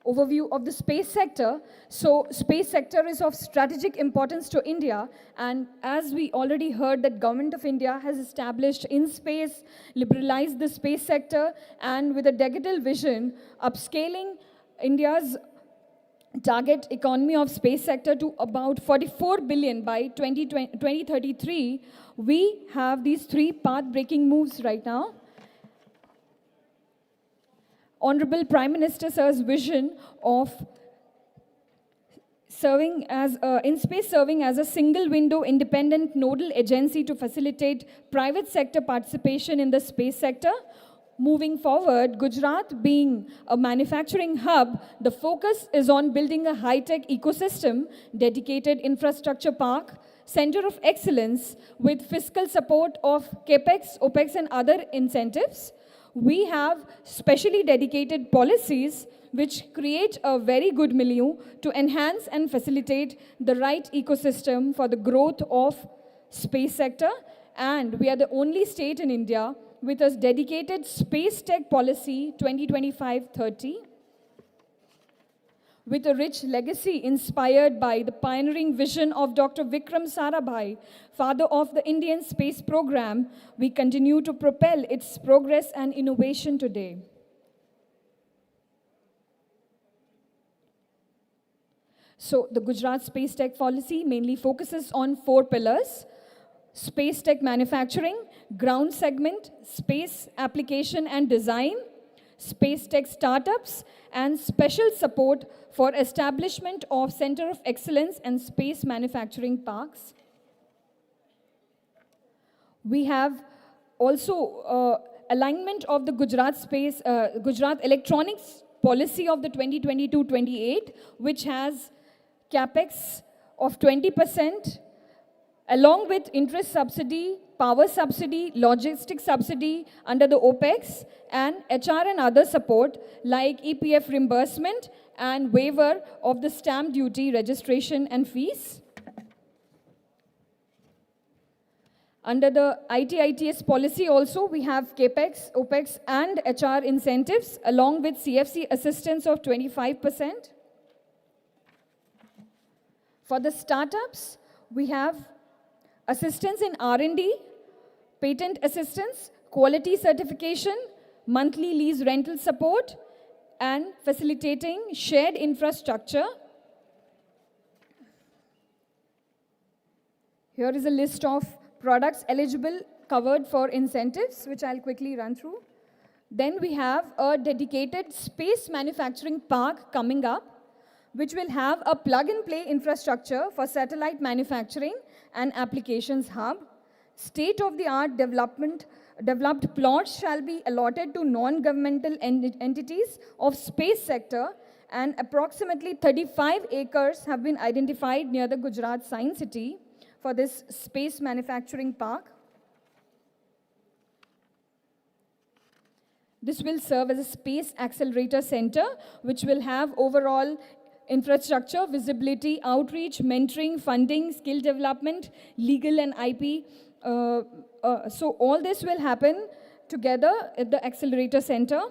Overview of the space sector. So space sector is of strategic importance to India, and as we already heard that Government of India has established in space, liberalized the space sector, and with a decadal vision, upscaling India's target economy of space sector to about 44 billion by 2033, we have these three path-breaking moves right now. Honorable Prime Minister Sir's vision of serving as a single window independent nodal agency to facilitate private sector participation in the space sector. Moving forward, Gujarat being a manufacturing hub, the focus is on building a high-tech ecosystem, dedicated infrastructure park, center of excellence with fiscal support of CAPEX, OPEX and other incentives. We have specially dedicated policies which create a very good milieu to enhance and facilitate the right ecosystem for the growth of space sector. And we are the only state in India with a dedicated space tech policy 2025-30. With a rich legacy inspired by the pioneering vision of Dr. Vikram Sarabhai, father of the Indian space program, we continue to propel its progress and innovation today. So the Gujarat space tech policy mainly focuses on 4 pillars: space tech manufacturing, ground segment, space application and design, space tech startups, and special support for establishment of Center of Excellence and Space Manufacturing Parks. We have also alignment of the Gujarat Electronics Policy of the 2022-28, which has CAPEX of 20%, along with interest subsidy, power subsidy, logistics subsidy under the OPEX, and HR and other support like EPF reimbursement and waiver of the stamp duty registration and fees. Under the IT-ITS policy also, we have CAPEX, OPEX and HR incentives along with CFC assistance of 25%. For the startups, we have assistance in R&D, patent assistance, quality certification, monthly lease rental support, and facilitating shared infrastructure. Here is a list of products eligible covered for incentives, which I'll quickly run through. Then we have a dedicated space manufacturing park coming up, which will have a plug-and-play infrastructure for satellite manufacturing and applications hub. State-of-the-art developed plots shall be allotted to non-governmental entities of space sector, and approximately 35 acres have been identified near the Gujarat Science City for this space manufacturing park. This will serve as a space accelerator center, which will have overall infrastructure, visibility, outreach, mentoring, funding, skill development, legal and IP. So all this will happen together at the accelerator center.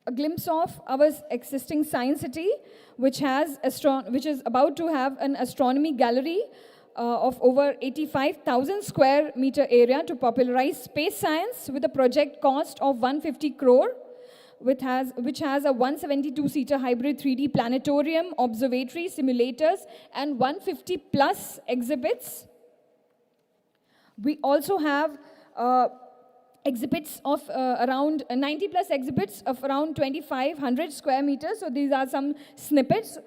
A glimpse of our existing science city, which is about to have an astronomy gallery of over 85,000 square meter area to popularize space science with a project cost of 150 crore, which has a 172-seater hybrid 3D planetarium, observatory, simulators, and 150 plus exhibits. We also have exhibits of around 90 plus exhibits of around 2,500 square meters. So these are some snippets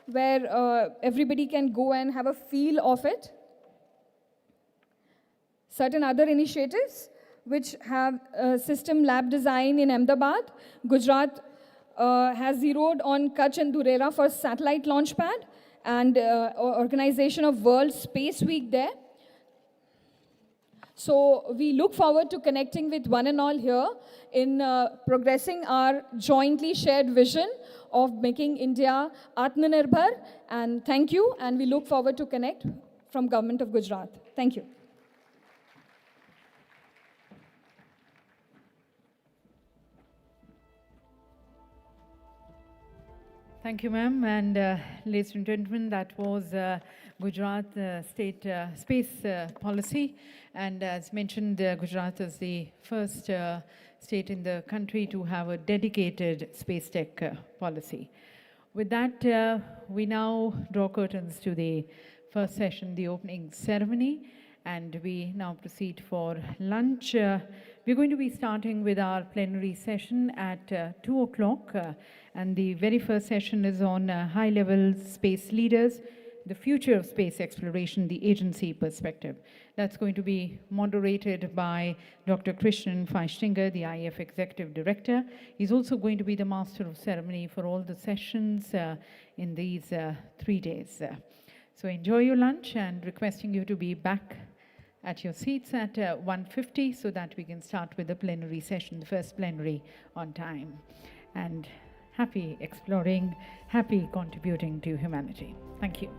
where everybody can go and have a feel of it. Certain other initiatives which have system lab design in Ahmedabad. Gujarat has zeroed on Kutch and Dhurera for satellite launch pad and organization of World Space Week there. So we look forward to connecting with one and all here in progressing our jointly shared vision of making India Atmanirbhar. And thank you, and we look forward to connect from Government of Gujarat. Thank you. Thank you, ma'am. And ladies and gentlemen, that was Gujarat state space policy. And as mentioned, Gujarat is the first state in the country to have a dedicated space tech policy. With that, we now draw curtains to the first session, the opening ceremony, and we now proceed for lunch. We're going to be starting with our plenary session at 2 o'clock, and the very first session is on high-level space leaders, the future of space exploration, the agency perspective. That's going to be moderated by Dr. Christian Feistinger, the IAF Executive Director. He's also going to be the master of ceremony for all the sessions in these 3 days. So enjoy your lunch, and requesting you to be back at your seats at 1:50 so that we can start with the plenary session, the first plenary on time. And happy exploring, happy contributing to humanity. Thank you.